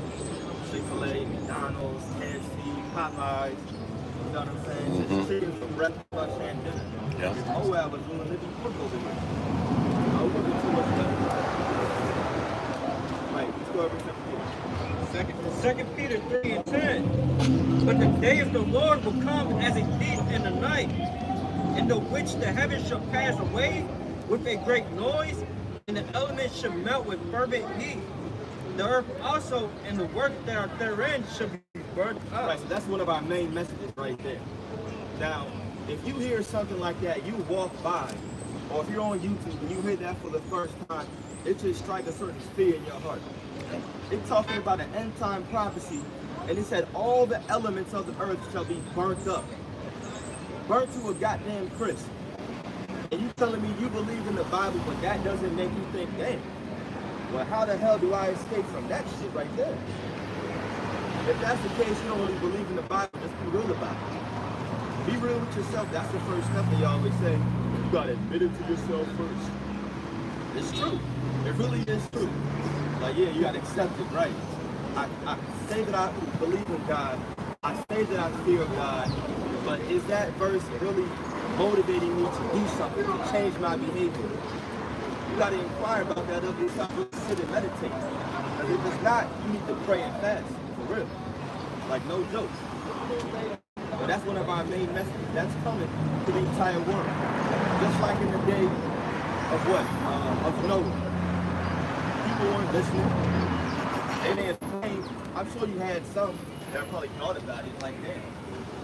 Chick-fil-A, McDonald's, KFC, Popeyes, you know what I'm saying? Just chicken for breakfast, lunch, and dinner.
Yeah.
Moab was doing living pork over here. I wasn't too much better. Right, let's go over to
Second Peter 3:10. But the day of the Lord will come as a thief in the night, in the which the heavens shall pass away with a great noise, and the elements shall melt with fervent heat. The earth also and the works that are therein shall be burnt up.
Right, so that's one of our main messages right there. Now, if you hear something like that, you walk by, or if you're on YouTube and you hear that for the first time, it should strike a certain fear in your heart. It's talking about an end time prophecy, and it said all the elements of the earth shall be burnt up. Burnt to a goddamn crisp. And you telling me you believe in the Bible, but that doesn't make you think, damn, well, how the hell do I escape from that shit right there? If that's the case, you don't really believe in the Bible, just be real about it. Be real with yourself. That's the first step they always say. You gotta admit it to yourself first. It's true. It really is true. Like, yeah, you gotta accept it, right? I say that I believe in God. I say that I fear God. But is that verse really motivating me to do something, to change my behavior? You gotta inquire about that other time, sit and meditate. Because if it's not, you need to pray and fast, for real. Like, no joke. But that's one of our main messages. That's coming to the entire world. Just like in the day of what? Of Noah. People weren't listening. They didn't claim. I'm sure you had some that probably thought about it like, damn,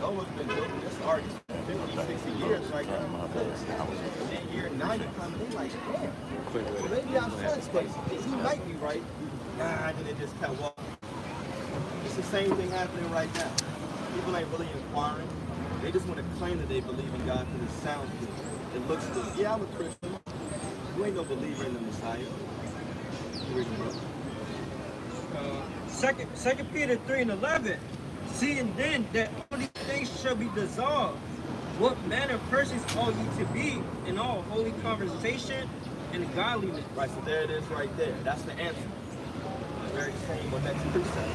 Noah's been building this ark 50, 60 years right now. And then year 90 coming, they like, damn, well, maybe I'm son's case. He might be right. Nah, and then it just kept walking. It's the same thing happening right now. People ain't really inquiring. They just want to claim that they believe in God because it sounds good. It looks good. Yeah, I'm a Christian. You ain't no believer in the Messiah.
Second Peter 3:11. Seeing then that all these things shall be dissolved, what manner of persons ought ye to be in all holy conversation and godliness?
Right, so there it is right there. That's the answer. The very same or next precept.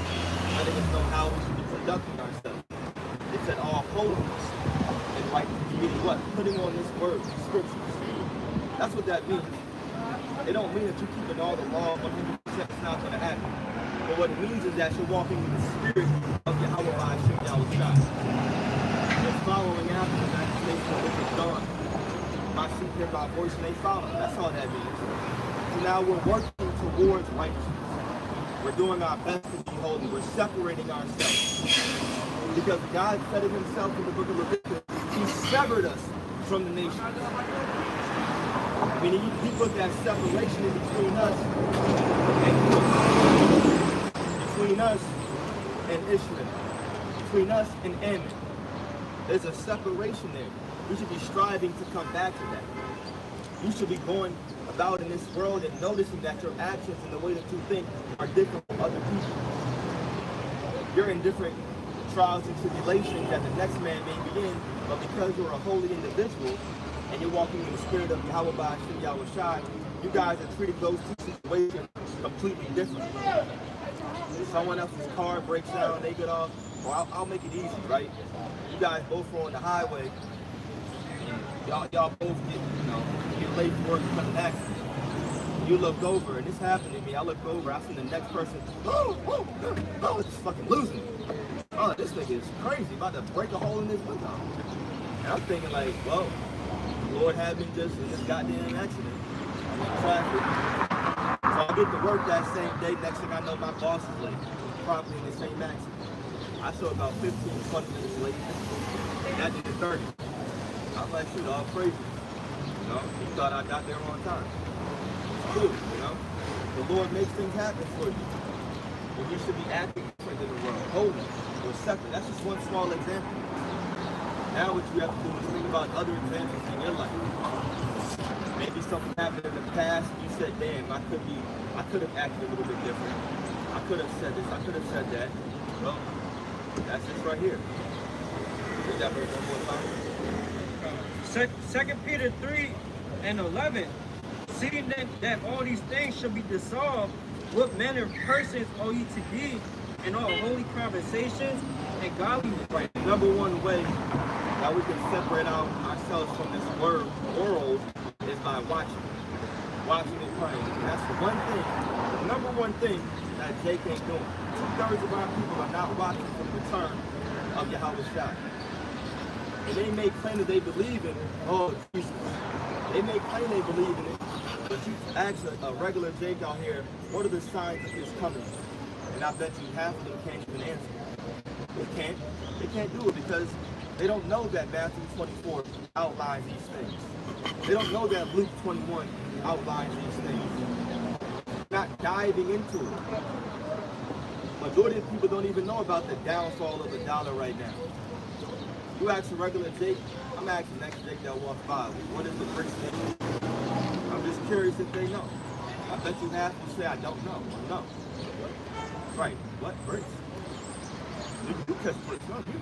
Letting us know how we should be conducting ourselves. It said all holiness and right, meaning what? Putting on this word, scriptures. That's what that means. It don't mean that you're keeping all the law 100%. It's not going to happen. But what it means is that you're walking in the spirit of Yahweh by Hashem Yahushua. You're following after the manifestation of which is done. My sheep hear my voice and they follow. That's all that means. So now we're working towards righteousness. We're doing our best to be holy. We're separating ourselves. Because God said it himself in the book of Leviticus, he severed us from the nation. I mean, he put that separation in between us and Israel, between us and Ammon. There's a separation there. We should be striving to come back to that. You should be going about in this world and noticing that your actions and the way that you think are different from other people. You're in different trials and tribulations that the next man may be in, but because you're a holy individual and you're walking in the spirit of Yahweh by Hashem Yahushua, you guys are treating those two situations completely different. If someone else's car breaks down, they get off, well, I'll make it easy, right? You guys both are on the highway, and y'all both get late for work because of an accident. You look over, and this happened to me. I look over, I see the next person, oh, it's fucking losing me. Oh, this nigga is crazy, about to break a hole in this window. And I'm thinking like, well, the Lord had me just in this goddamn accident. I'm in traffic. So I get to work that same day. Next thing I know, my boss is late. Probably in the same accident. I show about 15, 20 minutes late. And that did 30. I'm like, shoot, all crazy. You know, he thought I got there on time. It's cool, you know. The Lord makes things happen for you. And you should be acting different in the world. Holy or separate. That's just one small example. Now what you have to do is think about other examples in your life. Maybe something happened in the past and you said, damn, I could have acted a little bit different. I could have said this, I could have said that. Well, that's this right here. Read that verse one more time.
2 Peter 3:11. Seeing that all these things shall be dissolved, what manner of persons ought ye to be in all holy conversations and godliness?
Right. Number one way that we can separate ourselves from this world is by watching and praying. And that's the one thing, the number one thing that Jake ain't doing. 2/3 of our people are not watching for the return of Yahweh Shai. And they may claim that they believe in, Jesus. They may claim they believe in it, but you ask a regular Jake out here, what are the signs of his coming? And I bet you half of them can't even answer. They can't do it because they don't know that Matthew 24 outlines these things. They don't know that Luke 21 outlines these things. Not diving into it. Majority of people don't even know about the downfall of the dollar right now. You ask a regular Jake, I'm asking the next Jake that walks by, what is the BRICS name? I'm just curious if they know. I bet you half will say, I don't know. No. Right. What? BRICS? You catch BRICS, no, you.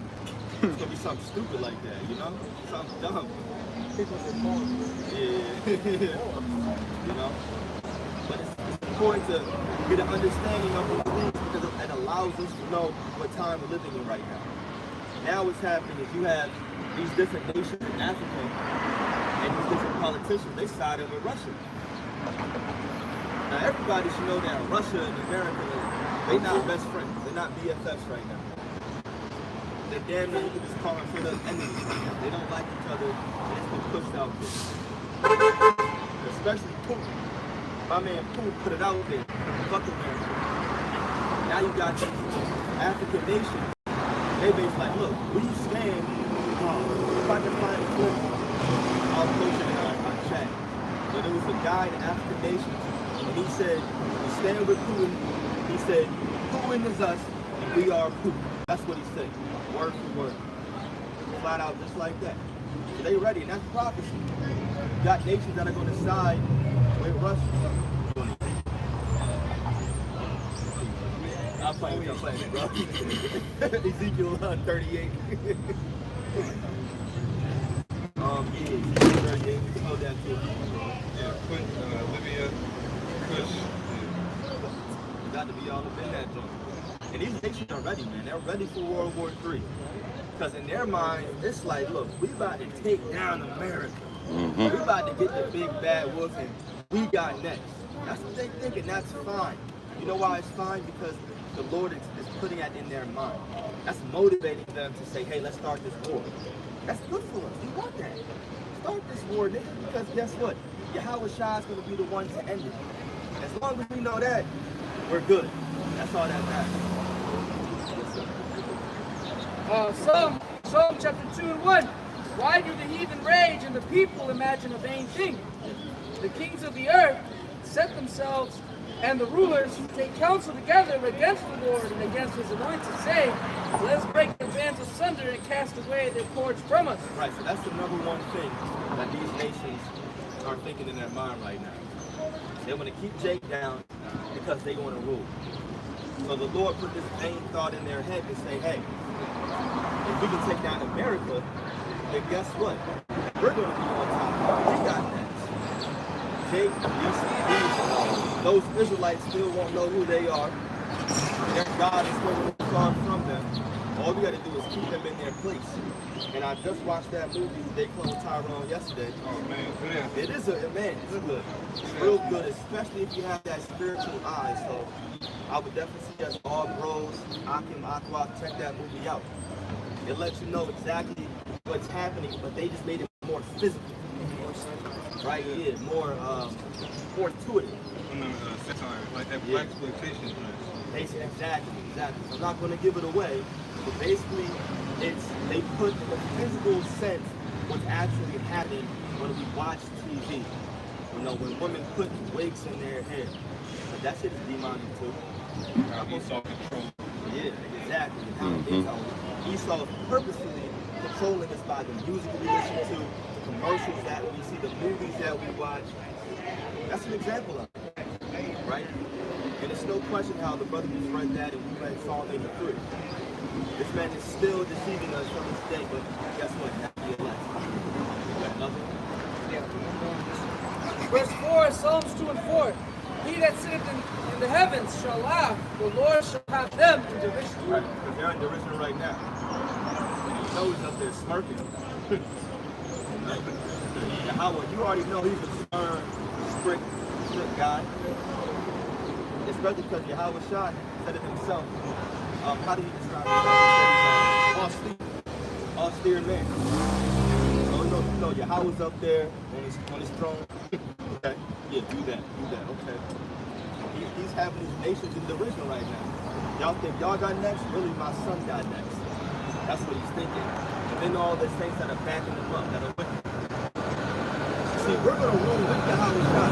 It's gonna be something stupid like that, you know? Something dumb. Yeah. You know? But it's important to get an understanding of these things because it allows us to know what time we're living in right now. Now what's happening is you have these different nations in Africa and these different politicians, they sided with Russia. Now everybody should know that Russia and America, they're not best friends. They're not BFFs right now. They're damn near, you can just call them for the enemies right now. They don't like each other, and it's been pushed out there. Especially Putin. My man Putin put it out there. Fuck America. Now you got these African nations. They basically like, look, we stand, if I can find a clip, I'll post it in our chat. But there was a guy in the African nations, and he said, we stand with Putin. He said, Putin is us, and we are Putin. That's what he said, word for word. Flat out, just like that. So they ready, and that's prophecy. You got nations that are going to side with Russia. I'm playing with your plan, bro. Ezekiel 38. Ezekiel 38. We can hold that too.
Yeah, put Libya, Kush.
You got to be all up in that joint. And these nations are ready, man. They're ready for World War III. Because in their mind, it's like, look, we about to take down America. We about to get the big bad wolf and we got next. That's what they think, and that's fine. You know why it's fine? Because the Lord is putting that in their mind. That's motivating them to say, hey, let's start this war. That's good for us. We want that. Start this war, nigga, because guess what? Yahweh Shai is going to be the one to end it. As long as we know that, we're good. That's all that matters.
Psalm chapter 2 and 1. Why do the heathen rage and the people imagine a vain thing? The kings of the earth set themselves, and the rulers take counsel together against the Lord and against his anointed, saying, let's break the bands asunder and cast away their cords from us.
Right, so that's the number one thing that these nations are thinking in their mind right now. They want to keep Jake down because they want to rule. So the Lord put this vain thought in their head to say, hey, if we can take down America, then guess what? We're going to be on top. We got that. Jake, those Israelites still won't know who they are. Their God is still going to be far from them. All we got to do is keep them in their place. And I just watched that movie, They Clone Tyrone, yesterday. Oh, man. It is it's good. It's real good, especially if you have that spiritual eye. So I would definitely suggest all bros, Akim, Aqua, check that movie out. It lets you know exactly what's happening, but they just made it more physical. Right? Yeah, more intuitive.
Like that black exploitation.
Exactly. So I'm not going to give it away, but basically, they put in a physical sense what's actually happening when we watch TV. You know, when women put wigs in their hair, but that shit is demonic too. Esau control. Yeah, exactly. Esau is purposely controlling us by the music we listen to, the commercials that we see, the movies that we watch. That's an example of it, right? And it's no question how the brother just read that and we read Psalm 83. This man is still deceiving us from this day, but guess what? That's the elect. You got another one?
Verse 4, Psalms 2 and 4. He that sitteth in the heavens shall laugh, the Lord shall have them in derision.
Right, because they're in derision right now. And you know he's up there smirking. Yahweh, you already know he's a stern, strict guy. Especially because Yahweh Shai said it himself. How do you describe himself? Austere man. So no, Yahweh's up there on his throne. Okay. Yeah, do that. Okay. He's having his nations in derision right now. Y'all think y'all got next? Really, my son got next. That's what he's thinking. And then all the saints that are backing him up, that are with him. See, we're going to rule with Yahweh Shai.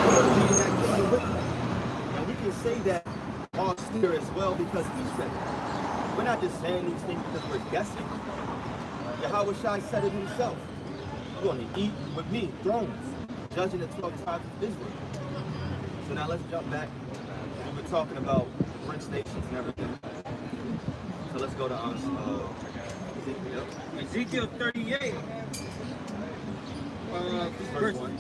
We're going to be in that kingdom with him. And we can say that austere as well because he said it. We're not just saying these things because we're guessing. Yahweh Shai said it himself. You're going to eat with me, thrones, judging the 12 tribes of Israel. So now let's jump back. We were talking about French nations and everything. So let's go to Ezekiel.
Ezekiel 38. Verse 1.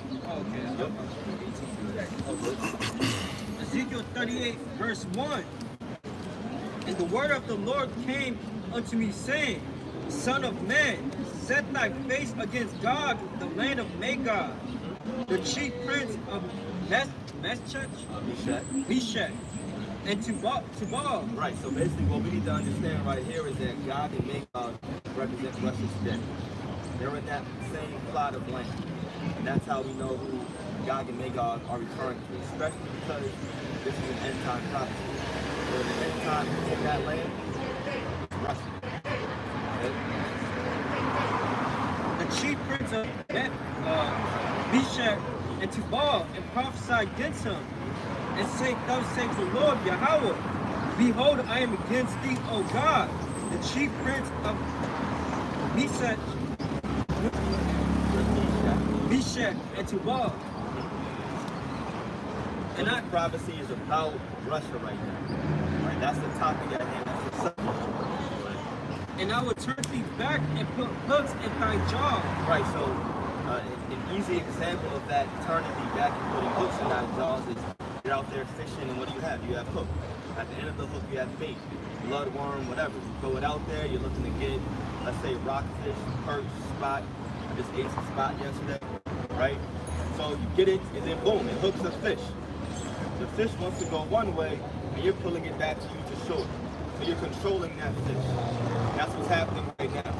Ezekiel 38, verse 1. And the word of the Lord came unto me, saying, Son of man, set thy face against Gog, the land of Magog, the chief prince of Meshech, and Tubal.
Right, so basically what we need to understand right here is that Gog and Magog represent Russia today. They're in that same plot of land. And that's how we know who Gog and Magog are referring to, especially because this is an end-time prophecy. So in the end time in that land, it's Russia. Okay?
The chief prince of Meshech and Tubal, and prophesy against him, and say, thus saith the Lord Yahweh, behold, I am against thee, O God, the chief prince of Meshech and Tubal.
And that prophecy is about Russia right now. Right? That's the topic at hand. That's the subject.
And I will turn thee back and put hooks in thy jaw.
Right, so an easy example of that turning thee back and putting hooks in thy jaws is you're out there fishing and what do you have? You have hooks. At the end of the hook, you have bait, bloodworm, whatever. You throw it out there, you're looking to get, let's say, rockfish, perch, spot. I just ate some spot yesterday, right? So you get it, and then boom, it hooks a fish. The fish wants to go one way, and you're pulling it back to you to shore. So you're controlling that fish. That's what's happening right now.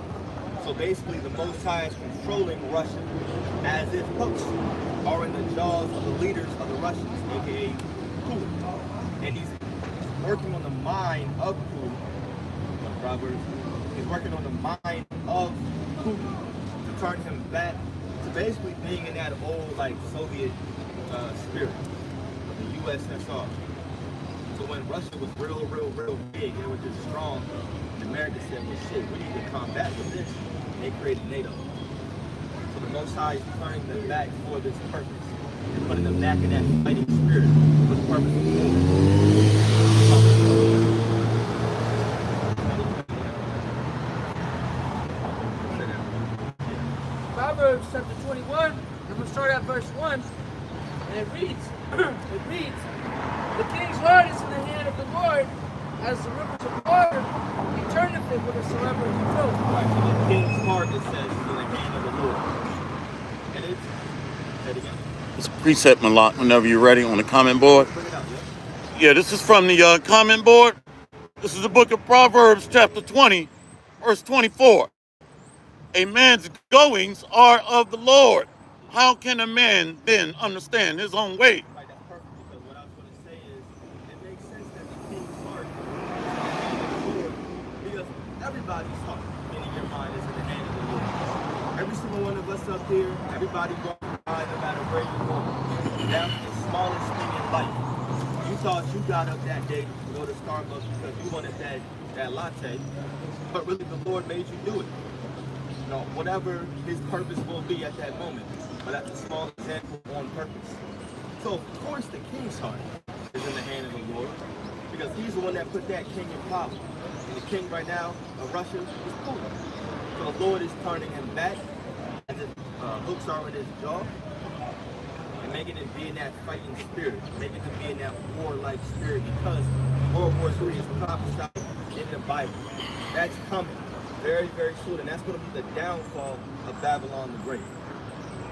So basically, the Most High is controlling Russia as if hooks are in the jaws of the leaders of the Russians, aka Putin. And he's working on the mind of Putin. Proverbs. He's working on the mind of Putin to turn him back to basically being in that old like Soviet spirit of the USSR. So when Russia was real big, they were just strong, and America said, well shit, we need to combat with this. And they created NATO. So the Most High is turning them back for this purpose, and putting them back in that fighting spirit for the purpose of war.
Proverbs chapter 21, and we'll start at verse 1, and it reads, the king's heart is in the hand of the Lord, as the rivers of water, he turneth it whithersoever he will.
Right, so the king's heart, it says, is in the hand of the Lord. And it's, say it again.
It's a preset, Malak, whenever you're ready on the comment board.
Bring it out,
Yeah, this is from the comment board. This is the book of Proverbs, chapter 20, verse 24. A man's goings are of the Lord. How can a man then understand his own way?
Right, that's perfect, because what I was going to say is, it makes sense that the king's heart is in the hand of the Lord, because everybody's heart, meaning your mind, is in the hand of the Lord. Every single one of us up here, everybody walking by, no matter where you're going, that's the smallest thing in life. You thought you got up that day to go to Starbucks because you wanted that latte, but really the Lord made you do it. You know, whatever his purpose will be at that moment. But that's a small example on purpose. So, of course, the king's heart is in the hand of the Lord, because he's the one that put that king in power. And the king right now of Russia is Putin. So the Lord is turning him back, as if hooks are in his jaw, and making him be in that fighting spirit, making him be in that warlike spirit, because World War III is prophesied in the Bible. That's coming very, very soon, and that's going to be the downfall of Babylon the Great.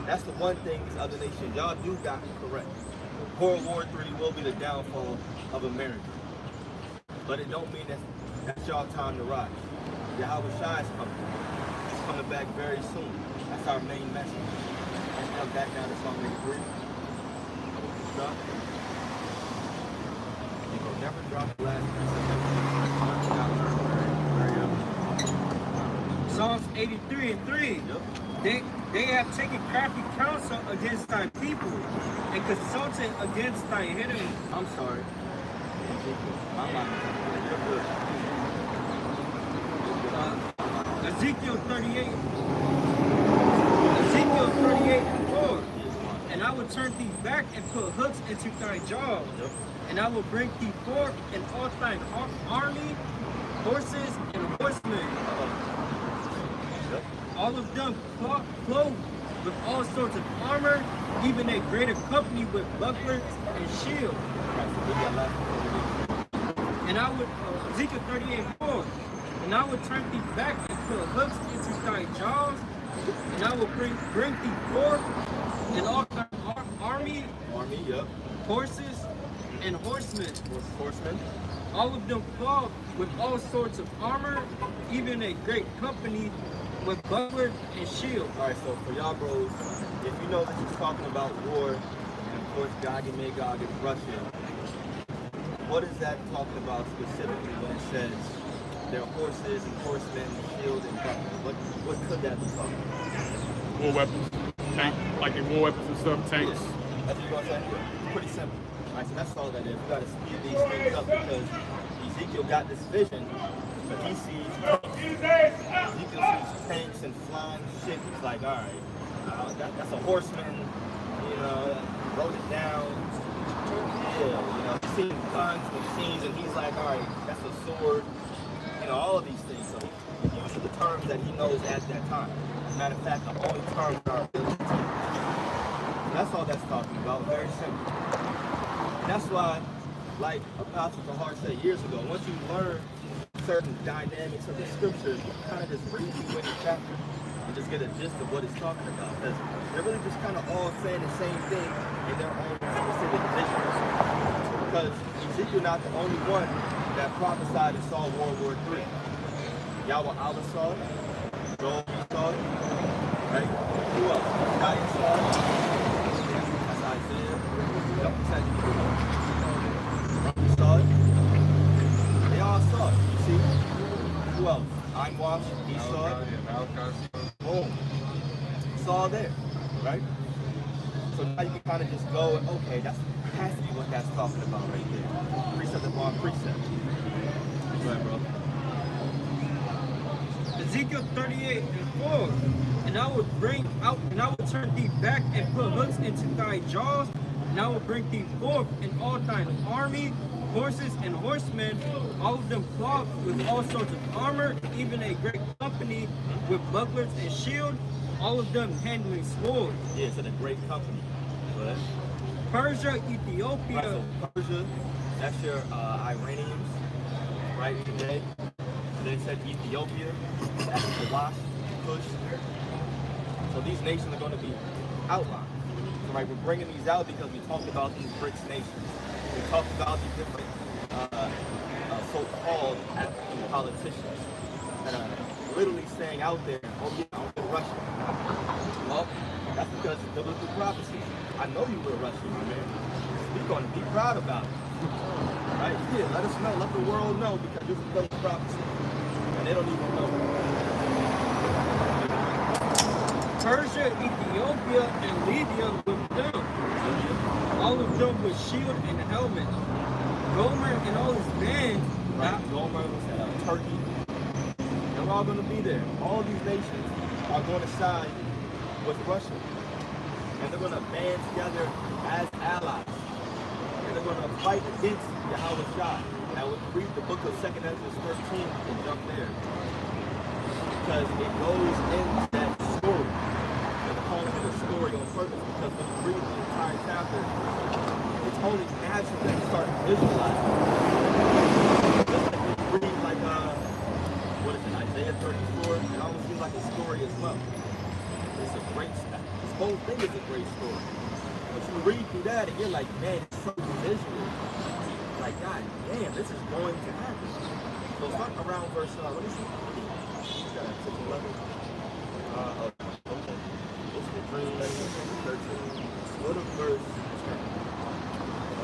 That's the one thing these other nations, y'all do got me correct. World War III will be the downfall of America. But it don't mean that's y'all time to rise. Yahweh Shai is coming. He's coming back very soon. That's our main message. Let's come back down to Psalm 83. Stop. You will never drop the last piece.
Psalms 83 and 3.
Yep.
They have taken crafty counsel against thy people and consulted against thy enemies.
I'm sorry. I'm not. You're good.
Ezekiel 38 and 4. And I will turn thee back and put hooks into thy jaws.
Yep.
And I will bring thee forth in all thine army, horses, and horsemen.
Yep.
All of them clothed with all sorts of armor, even a greater company with bucklers and shields. And I would, Ezekiel 38 and 4, and I would turn thee back and put hooks into thy jaws, and I will bring thee forth in all thy army,
Yep.
horses, and horsemen.
Horsemen.
All of them clothed with all sorts of armor, even a great company with buckler and shield.
Alright, so for y'all bros, if you know this is talking about war, and of course Gog and Magog is Russia, what is that talking about specifically when it says their horses and horsemen, shield and buckler? What could that be talking about?
War weapons, tank, like the war weapons and stuff, tanks.
Yeah. That's what you're gonna say? Yeah. Pretty simple. Alright, so that's all that is. We gotta speed these things up because Ezekiel got this vision, but he sees Ezekiel sees tanks and flying shit. He's like, all right, that's a horseman, you know, wrote it down. Yeah, you know, he's seen guns, machines, and he's like, all right, that's a sword. You know, all of these things. So he uses the terms that he knows at that time. As a matter of fact, the only terms that are ability to use. That's all that's talking about. Very simple. And that's why like Apostle Kahar said years ago, once you learn certain dynamics of the scripture, you kind of just read through any chapter and just get a gist of what it's talking about. Because they're really just kind of all saying the same thing in their own specific visions. Because Ezekiel not the only one that prophesied and saw World War III. Yahweh Allah saw it, Joel saw it, right? Who else? Isaiah saw it. That's Isaiah. Yep, he saw it. They all saw it, you see? Who else? I'm washed, he saw it. Boom. It's all there, right? So now you can kind of just go and, okay, that has to be what that's talking about right there. Precept upon precept. Go ahead, bro.
Ezekiel 38 and 4. And I will bring out, and I will turn thee back and put hooks into thy jaws, and I will bring thee forth in all thine army, horses and horsemen, all of them clothed with all sorts of armor, even a great company with bucklers and shield, all of them handling swords.
Yeah, it's in a great company. Go ahead.
Persia, Ethiopia.
Right, so Persia, that's your Iranians, right, today. And then it said Ethiopia, that's the Wash, Kush. So these nations are going to be outlined. So, right, we're bringing these out because we talked about these BRICS nations. We talked about these different so-called African politicians that are literally saying out there, oh yeah, I'm with Russia. Well, that's because of biblical prophecy. I know you were Russian, my man. We're going to be proud about it. Right? Yeah, let us know, let the world know, because this is biblical prophecy. And they don't even know.
Persia, Ethiopia, and Libya with them. All of them with shield and helmet. Gomer and all his bands.
Right, Gomer, Turkey. They're all going to be there. All these nations are going to side with Russia. And they're going to band together as allies. And they're going to fight against Yahweh Shai. Now, when you read the book of 2nd Ezra 13, you can jump there. Because it goes into that story. And they're calling it a story on purpose. Because when you read the entire chapter, it's only natural that you start visualizing. Just like when you read, like, what is it, Isaiah 34? It almost seems like a story as well. It's a great stuff. This whole thing is a great story. But you read through that and you're like, man, it's so visual. Like, God damn, this is going to happen. So start around verse, what is it? 6-11. Okay. It's the dream, 13. Go to verse,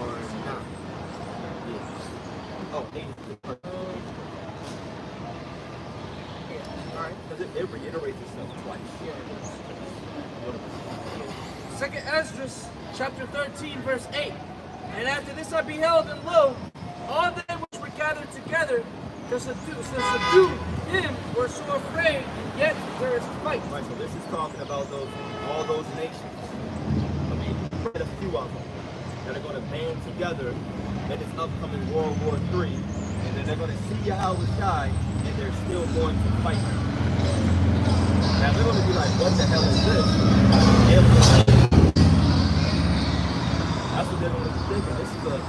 or 9. Yeah. Oh, 8. Alright, because it reiterates itself twice.
Second Ezra, chapter 13, verse 8. And after this I beheld, and lo, all they which were gathered together to subdue him were so afraid, and yet there is fight.
Right, so this is talking about all those nations. I mean, quite a few of them that are going to band together in this upcoming World War III, and then they're going to see Yahweh Shai, and they're still going to fight. Now they're going to be like, what the hell is this? That's what they're going to be thinking. This is a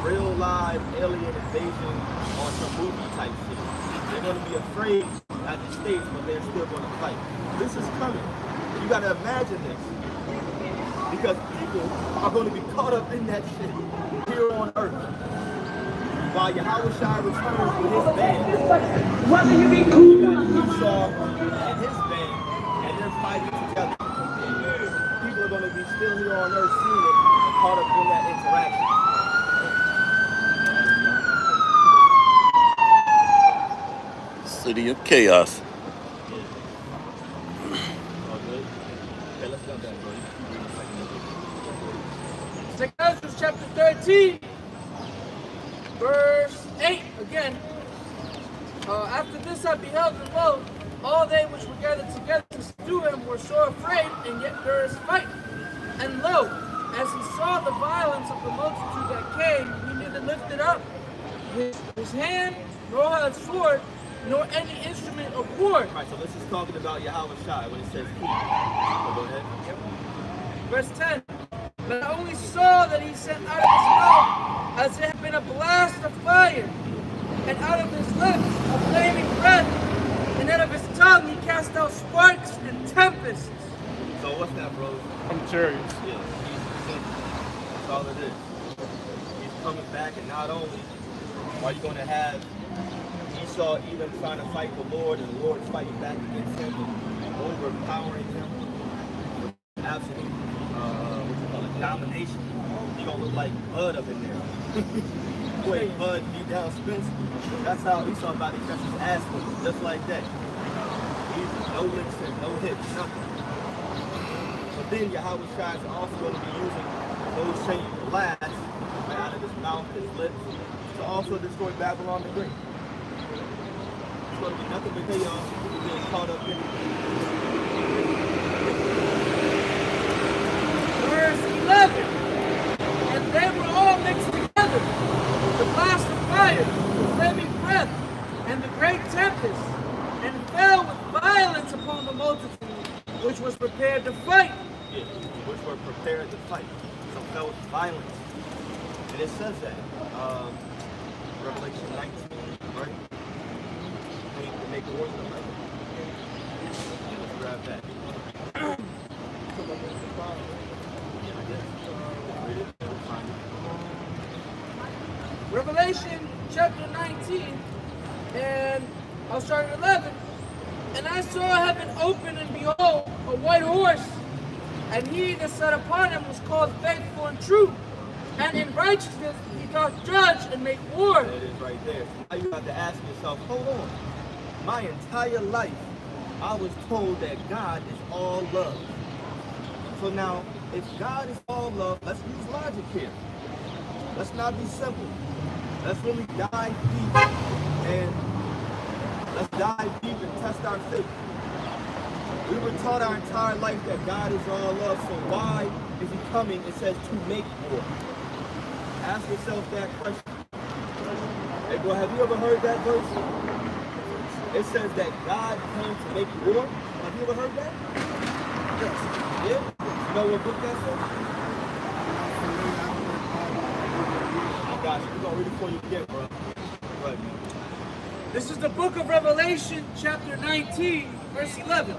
real live alien invasion on some movie type shit. They're going to be afraid at the States, but they're still going to fight. This is coming. You got to imagine this. Because people are going to be caught up in that shit here on earth. While Yahweh Shai returns with his band.
Whether you be cool.
You got Esau and his band, and they're fighting together. People are going to be still here on earth seeing it and caught up in that interaction.
City of chaos.
Second Ezra chapter 13, verse 8 again. After this I beheld, and lo, all they which were gathered together to subdue him were so afraid, and yet there is fight. And lo, as he saw the violence of the multitude that came, he neither lifted up his hand, nor had sword, nor any instrument of war.
Right, so this is talking about Yahweh Shai when it says he. So go ahead.
Verse 10. But I only saw that he sent out of his mouth as it had been a blast of fire, and out of his lips a flaming breath, and out of his tongue he cast out sparks and tempests.
So what's that, bro?
I'm curious.
Yeah, that's all it is. He's coming back, and not only are you going to have Esau even trying to fight the Lord, and the Lord fighting back against him, and overpowering him with absolute, domination. You're going to look like Bud up in there. Wait, Bud beat down Spence. That's how Esau about to catch his ass with him, just like that. Easy, no licks and no hits, nothing. But then Yahweh Shai is also going to be using those same blasts right out of his mouth, his lips, to also destroy Babylon the Great. It's going to be nothing but chaos being caught up in it.
Verse 11. And they were all mixed together, the blast of fire, the flaming breath, and the great tempest, and fell with violence upon the multitude, which was prepared to fight.
Yeah, which were prepared to fight. So fell with violence. And it says that. Revelation 19, right? To make wars with them, right? Yeah, let's grab that. Yeah, I guess. Read it. We'll find it.
Revelation chapter 19, and I'll start at 11. And I saw heaven open, and behold, a white horse, and he that sat upon him was called Faithful and True, and in righteousness he doth judge and make war.
That is right there. Now you have to ask yourself, hold on. My entire life, I was told that God is all love. So now, if God is all love, let's use logic here. Let's not be simple. Let's really dive deep and let's dive deep and test our faith. We were taught our entire life that God is all love, so why is he coming? It says to make war. Ask yourself that question. Hey bro, have you ever heard that verse? It says that God came to make war. Have you ever heard that? Yes. Yeah? You know what book that says? I got you. We're going to read it for you again, bro. Go ahead, man.
This is the book of Revelation, chapter 19, verse 11.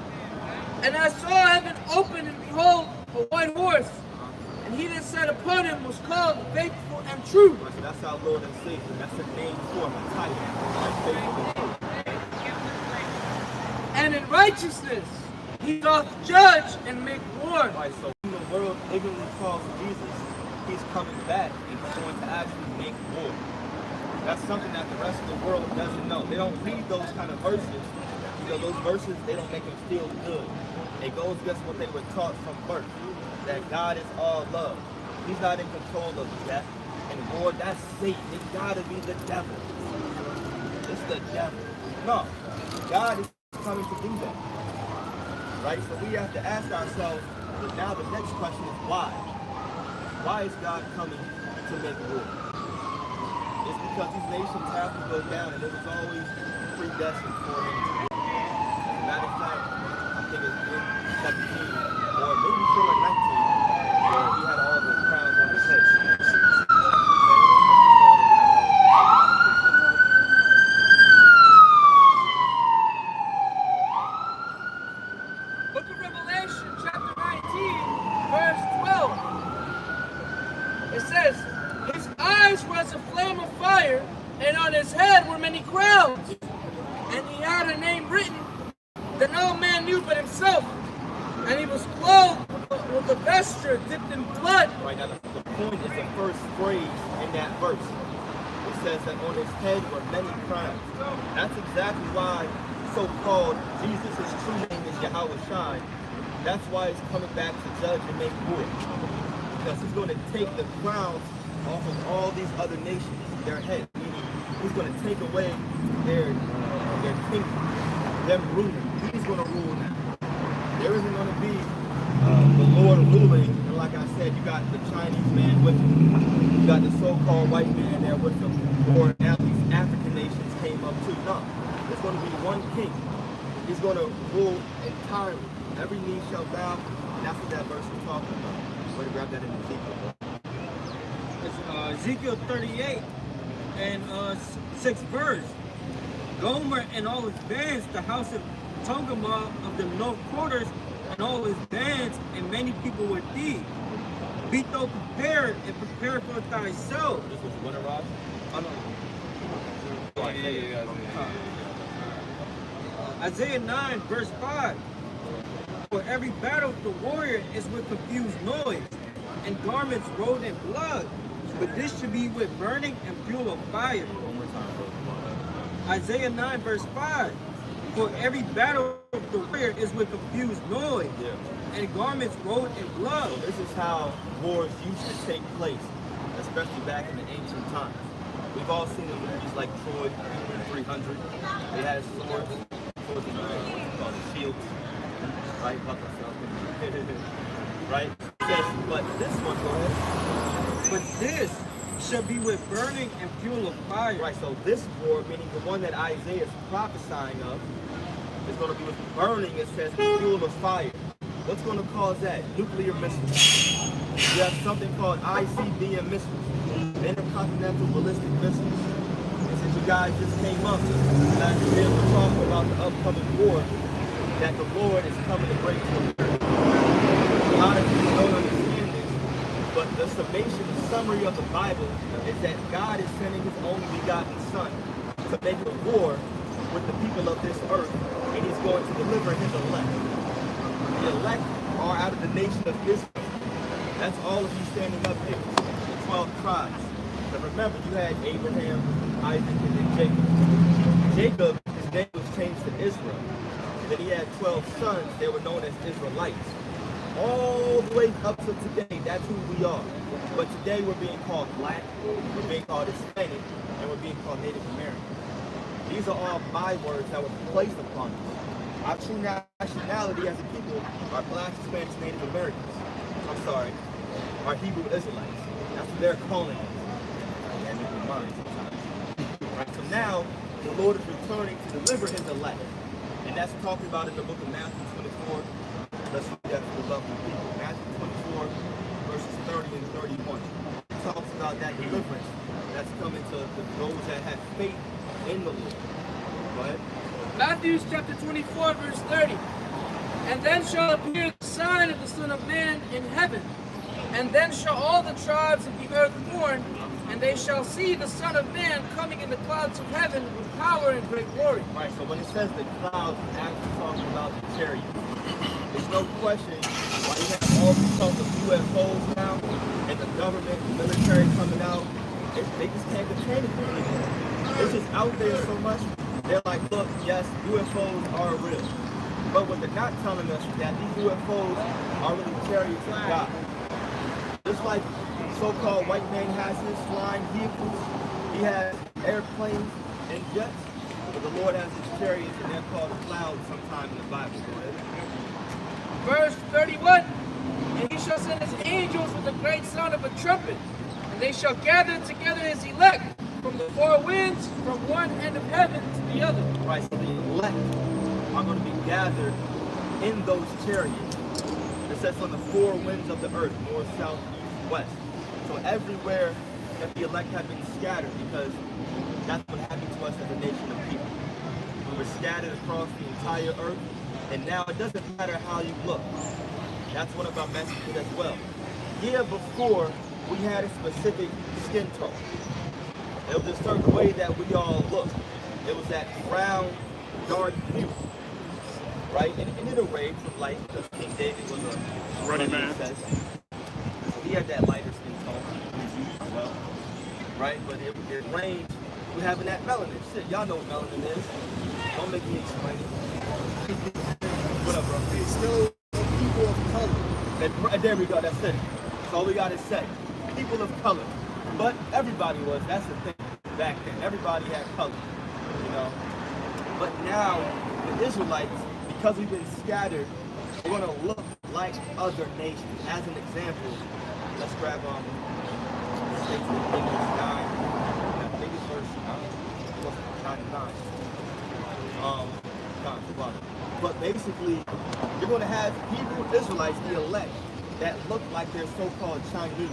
And I saw heaven open, and behold, a white horse, and he that sat upon him was called Faithful and True.
So that's our Lord and Savior. That's the name for him, a title. Like Faithful and True.
And in righteousness he doth judge and make war.
Right, so when the world ignorantly calls Jesus, he's coming back and he's going to actually make war. That's something that the rest of the world doesn't know. They don't read those kind of verses. You know, those verses, they don't make them feel good. It goes against what they were taught from birth, that God is all love. He's not in control of death and war. That's Satan. It's got to be the devil. It's the devil. No, God is coming to do that. Right? So we have to ask ourselves, now the next question is why? Why is God coming to make war? It's because these nations have to go down, and it was always predestined for him to do. As a matter of fact, I think it's in 17, or maybe still in 19, where he had all the crowns on his head.
Book of Revelation, chapter 19, verse 12. It says, his eyes were as a flame of fire, and on his head were many crowns. And he had a name written that no man knew but himself. And he was clothed with a vesture dipped in blood.
Right now, the point is the first phrase in that verse. It says that on his head were many crowns. That's exactly why so-called Jesus, his true name is Yahweh Shai. That's why he's coming back to judge and make war. Because he's going to take the crowns off of all these other nations, their heads. Meaning, he's going to take away their kingdom, them ruling. He's going to rule now. There isn't going to be the Lord ruling. And like I said, you got the Chinese man with him. You got the so-called white man there with him. Or at least African nations came up too. No. There's going to be one king. He's going to rule entirely. Every knee shall bow, and that's what that verse is talking about. We're going to grab that in Ezekiel.
Ezekiel 38 and 6th verse. Gomer and all his bands, the house of Togarmah of the north quarters, and all his bands, and many people with thee. Be thou prepared and prepare for thyself.
This was what arrived? Oh, no.
Isaiah 9 verse 5. For every battle of the warrior is with confused noise, and garments rolled in blood, but this should be with burning and fuel of fire.
One more time, bro.
Isaiah 9 verse 5. For every battle of the warrior is with confused noise, and garments rolled in blood.
So this is how wars used to take place, especially back in the ancient times. We've all seen the movies like Troy 300. They had swords and shields, right? Right? It says, but this one, go ahead.
But this shall be with burning and fuel of fire.
Right, so this war, meaning the one that Isaiah is prophesying of, is going to be with burning, it says, fuel of fire. What's going to cause that? Nuclear missiles. You have something called ICBM missiles, intercontinental ballistic missiles. And since you guys just came up, last year we're talking about the upcoming war, that the Lord is coming to bring to America. A lot of people don't understand this, but the summation, the summary of the Bible is that God is sending his only begotten Son to make a war with the people of this earth, and he's going to deliver his elect. The elect are out of the nation of Israel. That's all of you standing up here, the 12 tribes. But remember, you had Abraham, Isaac, and then Jacob. Jacob, his name was changed to Israel. Then he had 12 sons. They were known as Israelites. All the way up to today, that's who we are. But today we're being called Black, we're being called Hispanic, and we're being called Native American. These are all bywords that were placed upon us. Our true nationality as a people are Black, Hispanics, Native Americans. I'm sorry, are Hebrew Israelites. That's what they're calling us. And in your mind sometimes. Right, so now, the Lord is returning to deliver his elect. And that's talked about in the book of Matthew 24. Let's read that for the love of the people. Matthew 24, verses 30 and 31. It talks about that deliverance that's coming to those that have faith in the Lord. Go ahead.
Matthew chapter 24, verse 30. And then shall appear the sign of the Son of Man in heaven. And then shall all the tribes of the earth mourn, and they shall see the Son of Man coming in the clouds of heaven with power and great glory.
Right, so when it says the clouds, it's actually talking about the chariot. There's no question why you have all these talk of UFOs now, and the government, the military coming out, they just can't contain it anymore. It's just out there so much. They're like, look, yes, UFOs are real. But what they're not telling us is that these UFOs are really chariots of God. Just like so-called white man has his flying vehicles, he has airplanes and jets, but the Lord has his chariots, and they're called clouds sometime in the Bible.
Verse 31. And he shall send his angels with a great sound of a trumpet, and they shall gather together his elect from the four winds, from one end of heaven to the other.
Right, so the elect are going to be gathered in those chariots. It says from the four winds of the earth, north, south, east, west. So everywhere that the elect have been scattered, because that's what happened to us as a nation of people. We were scattered across the entire earth, and now it doesn't matter how you look. That's one of our messages as well. Yeah, before we had a specific skin tone. It was a certain way that we all looked. It was that brown, dark hue. Right? And it arranged from light because King David was a
Ready, man.
So he had that lighter skin tone as well. Right? But it ranged with having that melanin. Shit, y'all know what melanin is. Don't make me explain it. What up, bro?
It's still people of color.
And there we go, that's it. That's all we gotta say. People of color. But everybody was, that's the thing back then. Everybody had color, you know. But now, the Israelites, because we've been scattered, we're gonna look like other nations. As an example, let's grab States of English 9. I think it's verse 9 and 9. But basically, you're gonna have Hebrew Israelites, the elect, that look like they're so-called Chinese.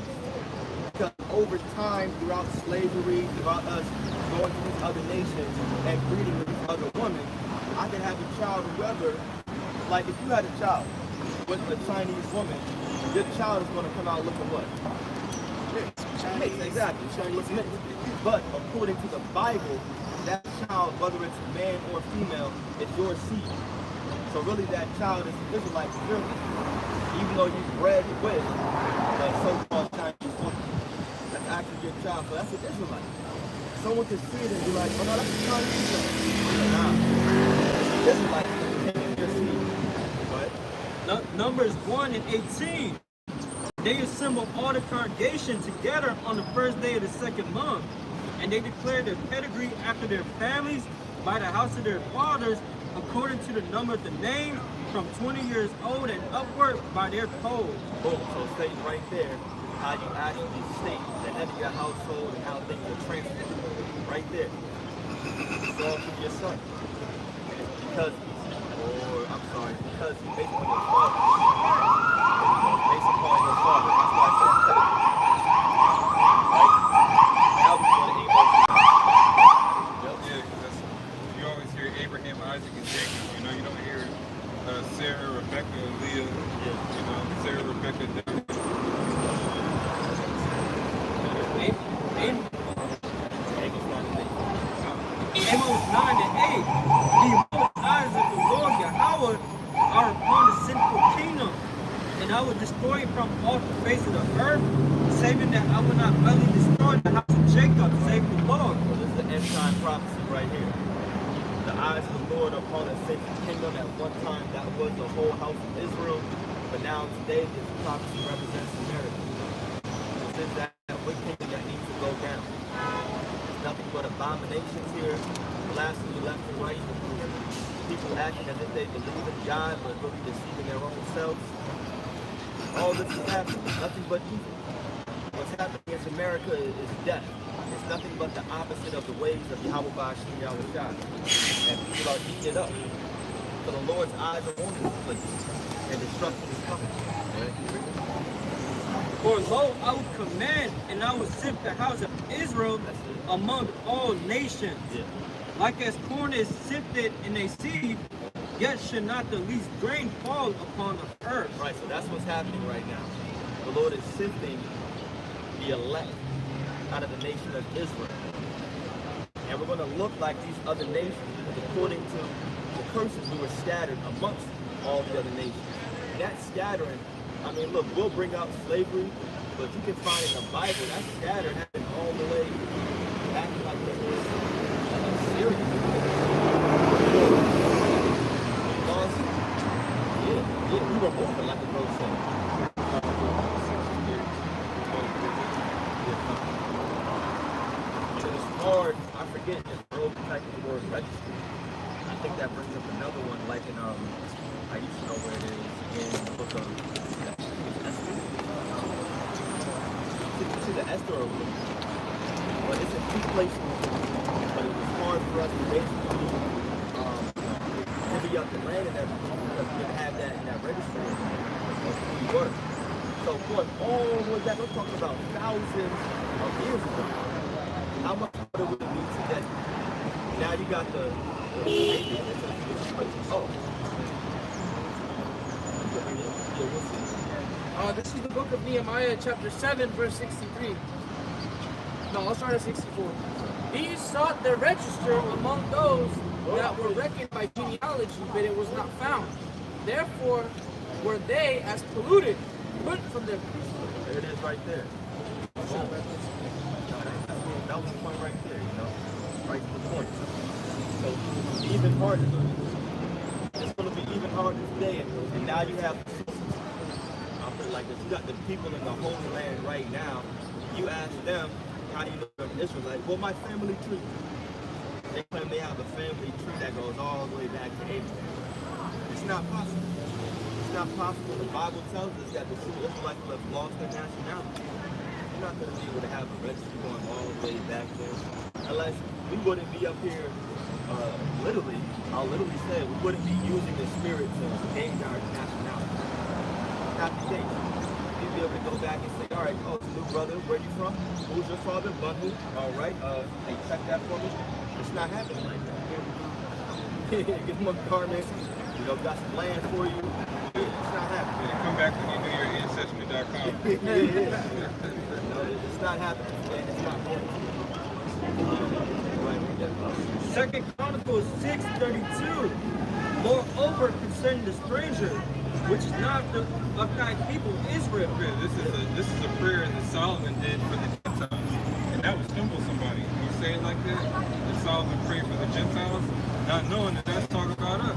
Because over time, throughout slavery, throughout us going to these other nations and breeding with these other women, I can have a child, whoever, like if you had a child with a Chinese woman, your child is going to come out looking what? Mixed, exactly. It's going to look mixed. But according to the Bible, that child, whether it's man or female, is your seed. So really that child is an Israelite, really. Even though you bred with the so-called Chinese woman. That's actually your child, so that's an Israelite. Someone can see it and be like, oh no, that's a Chinese woman. Nah. Israelite is your seed. But
Numbers 1 and 18. They assembled all the congregation together on the first day of the second month, and they declared their pedigree after their families by the house of their fathers, according to the number of the name, from 20 years old and upward by their polls.
Boom. So it states right there how you actually state the head of your household and how things are transferred. Right there. It's all from your son. Because he's based on your father. Based upon your father. That's why I said that. Right? Now we go to Abraham. Yep.
Yeah, because you always hear Abraham, Isaac, and Jacob. You know, you don't hear Sarah, Rebecca, and Leah. Yeah. You know, Sarah, Rebecca, David.
Amos 9 and 8. The eyes of the Lord Yahweh are upon the sinful kingdom, and I will destroy it from off the face of the earth, saving that I will not utterly destroy the house of Jacob, save the Lord.
So this is the end time prophecy right here. The eyes of the Lord are upon the sinful kingdom. At one time that was the whole house of Israel, but now today this prophecy represents America. This is that wicked kingdom that needs to go down. There's nothing but abominations here, blasphemy left and right. People acting as if they believe in God, but really deceiving their own selves. All this is happening, nothing but evil. What's happening in America is death. It's nothing but the opposite of the ways of Yahweh Bashim Yahweh Shai. And people are eating it up. So the Lord's eyes are on this place, and destruction is coming.
For lo, I will command, and I will sift the house of Israel among all nations.
Yeah.
Like as corn is sifted in a sieve, yet should not the least grain fall upon the earth.
Right, so that's what's happening right now. The Lord is sifting the elect out of the nation of Israel. And we're going to look like these other nations, because according to the curses, we were scattered amongst all the other nations. And that scattering, I mean, look, we'll bring out slavery, but you can find in the Bible that scattering happened all the way back to like Syria. Yeah, we were moving like a road center. It's hard, I forget if road type of the word registry. I think that brings up another one, like in I used to know where it is in the book of Esther. See the Esther book. But it's in two places. But it was hard for us to basically divvy up the land and everything because we didn't have that in that registry of who we were. So going all the way back, we're talking about thousands of years ago. How much harder would it be today? Now you got the
this is the book of Nehemiah, chapter 7, verse 63. No, I'll start at 64. These sought their register among those that were reckoned by genealogy, but it was not found. Therefore were they, as polluted, put from their priesthood.
There it is right there. That was the point right there, you know? Right to the point. So even harder. It's going to be even harder today. And now you have, I'll put it like this, you got the people in the Holy Land right now. You ask them, how do you know you're an Israelite? Well, my family tree. They claim they have a family tree that goes all the way back to Abraham. It's not possible. It's not possible. The Bible tells us that the true Israelites will have lost their nationality. You're not going to be able to have a registry going all the way back there. Unless we wouldn't be up here, literally, I'll literally say, we wouldn't be using the spirit to gain our nationality. Not the case. You'd be able to go back and say, all right, oh, it's a new brother, where you from? Who's your father? But who? All right. Hey, check that for me. It's not happening like that. Get them a garment. You know, got some land for you. It's not happening.
Yeah, come back when you do your ancestry.com.
No, it's not happening. It's not happening.
Second Chronicles 6:32. Moreover, concerning the stranger, which is not of thy people Israel.
Yeah, this is a prayer that Solomon did for the Gentiles, and that would stumble somebody. You say it like that, that Solomon prayed for the Gentiles, not knowing that that's talking about us.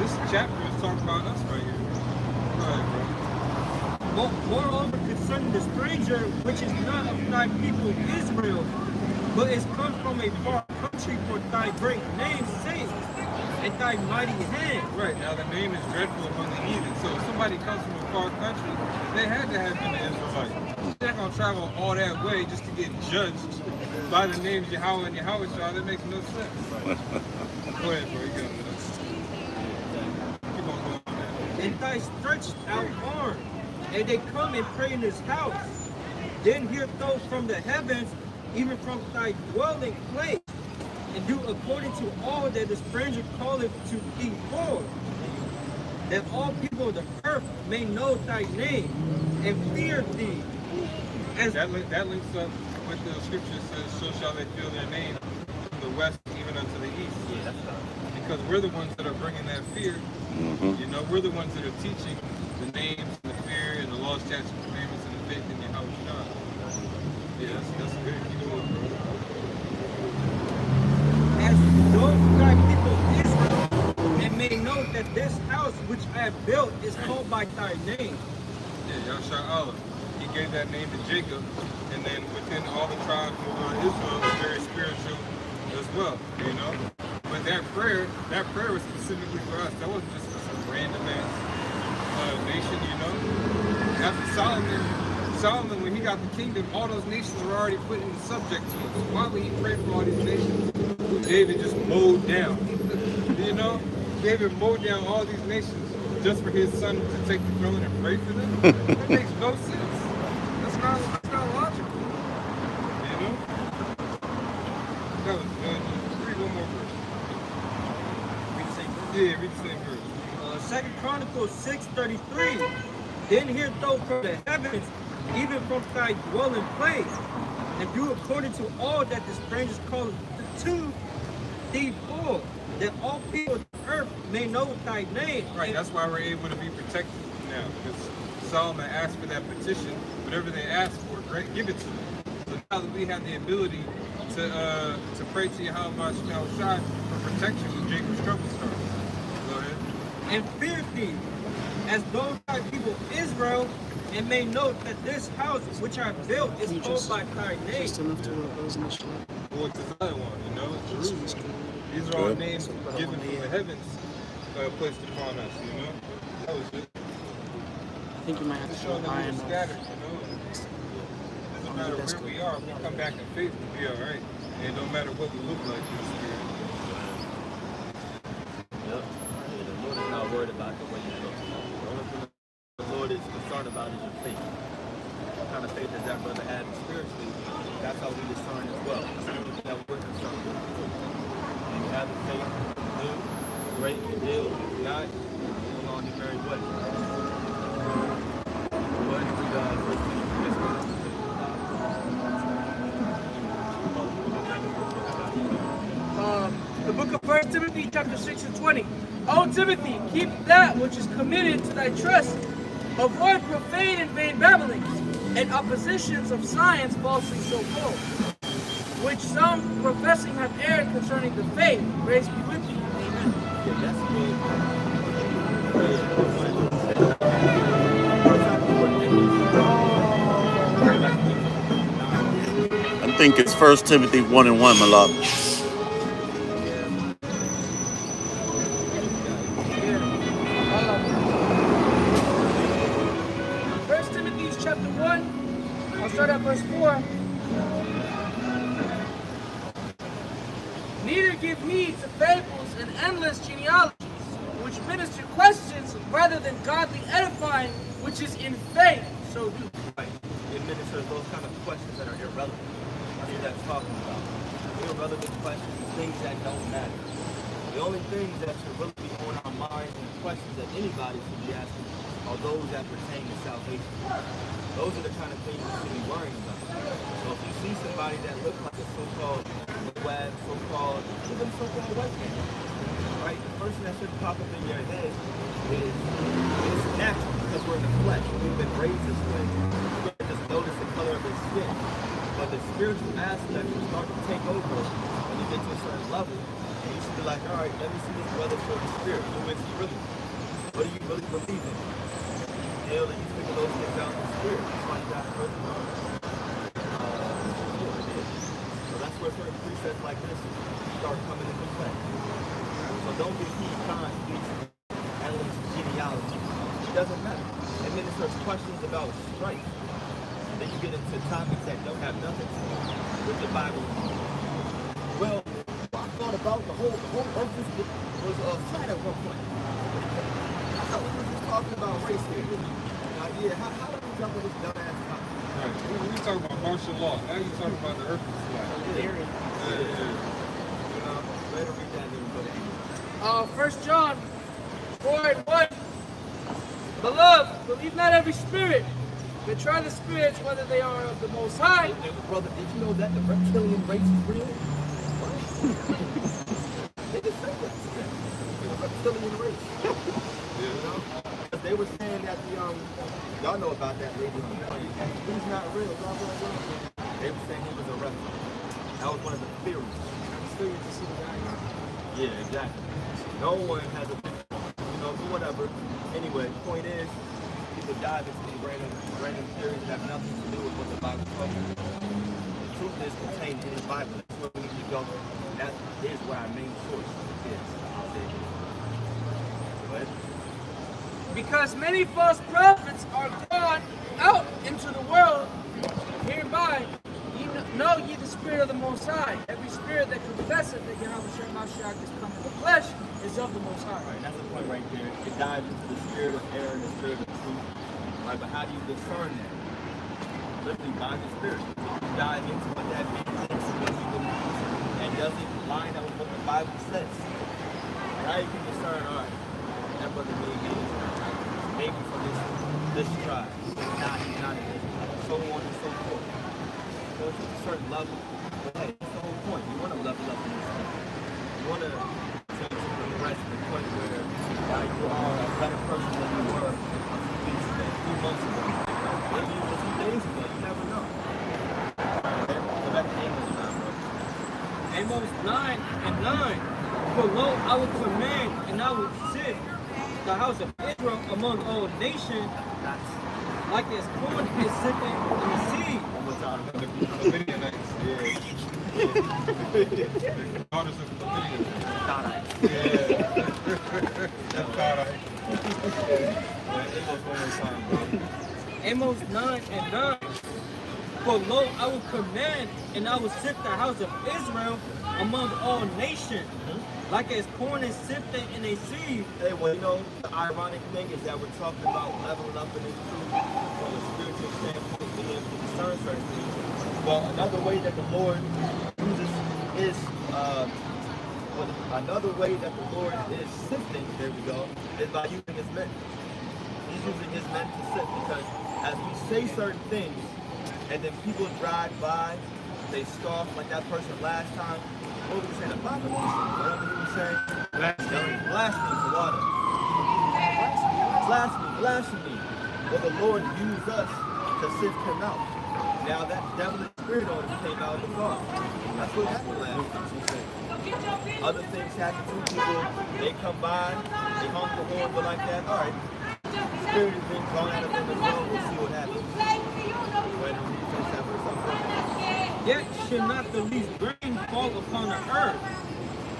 This chapter is talking about us right here. Go ahead, bro.
Moreover, concerning the stranger, which is not of thy people Israel, but is come from a far country for thy great name's sake, and thy mighty hand.
Right, now the name is dreadful among the heathen. So if somebody comes from a far country, they had to have been an Israelite. They're not going to travel all that way just to get judged by the names Yahweh and Yahweh Shah. That makes no sense. Go ahead, bro. You got it. Keep on going.
And thy stretched out arm, and they come and pray in his house. Then hear thou from the heavens, even from thy dwelling place, and do according to all that the stranger calleth to thee for, that all people of the earth may know thy name and fear thee. As
that links up with the scripture says, so shall they feel their name from the west even unto the east. Because we're the ones that are bringing that fear. You know, we're the ones that are teaching the names and the fear and the law, statutes, commandments, and the faith in Yahweh Shah. Yeah, that's good. Keep going, bro.
as those thy people Israel, and may know that this house which I have built is called by thy name.
Yeah, Yahshua Allah. He gave that name to Jacob, and then within all the tribes of Israel, was very spiritual as well, you know? But that prayer was specifically for us. That wasn't just for some random ass nation, you know? After Solomon, when he got the kingdom, all those nations were already put in subject to him. So why would he pray for all these nations who David just mowed down? You know? David mowed down all these nations just for his son to take the throne and pray for them? That makes no sense. That's not logical. You know? That was good. Read one more verse.
Read the same verse.
Yeah, read the same verse.
2 Chronicles 6:33. Then hear thou from the heavens, even from thy dwelling place, and do according to all that the strangers call to thee for, that all people of the earth may know thy name.
Right, that's why we're able to be protected now, because Solomon asked for that petition. Whatever they asked for, great, give it to them. So now that we have the ability to pray to Yahweh Shai for protection when Jacob's trouble starts. Go ahead.
And fear thee, as those thy people Israel, and may know that this house which I built is called by thy name.
Or to the other one, you know, Jerusalem. These are all names given from the heavens placed upon us, you know. That was it.
I think you might have to show
them we're scattered, you know. Doesn't matter where we are, if we come back in faith, we'll be all right. And it don't matter what we look like in the spirit.
Yep. Yeah, the Lord is not worried about the way you look. The only thing the Lord is concerned about is your faith. What kind of faith does that brother have spiritually? That's how we discern as well. That's the only thing that we're concerned with. And you have the faith, do, great, you do. If not, moving on your merry way. But we got first thing this one.
The book of 1 Timothy chapter 6 and 20. O Timothy, keep that which is committed to thy trust. Avoid profane and vain babblings, and oppositions of science falsely so called, which some professing have erred concerning the faith. Grace be with you. Amen.
Yeah, that's good.
I think it's 1 Timothy 1 and 1, my love.
Start at verse 4. Neither give heed to fables and endless genealogies, which minister questions rather than godly edifying, which is in faith. So do.
Right. It ministers those kind of talking about. Irrelevant questions, things that don't matter. The only things that should really be on our minds and questions that anybody should be asking are those that pertain to salvation. Those are the kind of things you should be worrying about. So if you see somebody that looks like a so-called web, even so-called white man, right? The first thing that should pop up in your head is it's natural because we're in the flesh. We've been raised this way. You're going to just notice the color of his skin. But the spiritual aspect will start to take over when you get to a certain level. And you should be like, all right, let me see this brother show the spirit. Who is he really? What do you really believe in? Hell, and you figure those things out in the spirit. That's why you got to first know. So that's where certain precepts like this start coming into play. So don't get key cons to these analysts' genealogy. It doesn't matter. And then it starts questions about strife. And then you get into topics that don't have nothing to do with the Bible. Well, I thought about the whole earth was flat at one point. I thought we were just talking about race here. Yeah, how do we jump with this dumbass topic?
Right. We talking about martial law. Now you talking about the earth is flat.
Yeah. You know, better read that than go to
1 John 4:1. Beloved, believe not every spirit, but try the spirits whether they are of the Most High.
Brother, did you know that the reptilian race is real? They just say that. The reptilian race. You know? They were saying that y'all know about that lady on the plane. He's not real, blah, blah, blah. They were saying he was a reptile. That was one of the theories.
Still get to see the guy.
Yeah, exactly. No one has a picture, but whatever. Anyway, the point is, people dive into these random theories that have nothing to do with what the Bible talks about. The truth is contained in the Bible. That's where we need to go. That is where our main source is. Go ahead.
Because many false prophets are gone out into the world, hereby know ye the Spirit of the Most High. Every spirit that confesseth that Yahweh Mashiach is come in the flesh is of the Most High.
Right, that's the point right there. It dives into the spirit of error and the spirit of truth. Right, but how do you discern that? Literally by the Spirit. You dive into what that man thinks and what he believes, and does it line up with what the Bible says. Now you can discern, all right, that brother maybe from this tribe, he's not in this, so on and so forth. So it's a certain level, but hey, that's the whole point. You want to level up in this thing. You want to progress to the point where you are a better person than you were a few months ago. Maybe even a few days ago, you never know. Okay? Go back to Amos 9, bro.
Amos 9:9. For lo, I will command and I will sit the house of Israel among all nations, like as corn is sifted in the sea.
One more time.
The Midianites. The daughters of the Midianites.
Amos 9:9. For lo, I will command and I will sift the house of Israel among all nations, like as corn is sifted in a sieve.
Hey, well, the ironic thing is that we're talking about leveling up in this truth from a spiritual standpoint, being able to discern certain things. Well, another way that the Lord uses is, another way that the Lord is sifting, there we go, is by using his men. He's using his men to sift because as we say certain things, and then people drive by, they scoff like that person last time. What was he saying? Abomination. Whatever he was saying. Blasphemy for water. Blasphemy. Well, the Lord used us to sift him out. Now that devilish spirit on him came out of the car. That's what happened last time. Other things happen to people. They come by, they honk the horn, but like that. All right. Spirit has been gone out of them as well. We'll see what happens.
Yet should not the least rain fall upon the earth.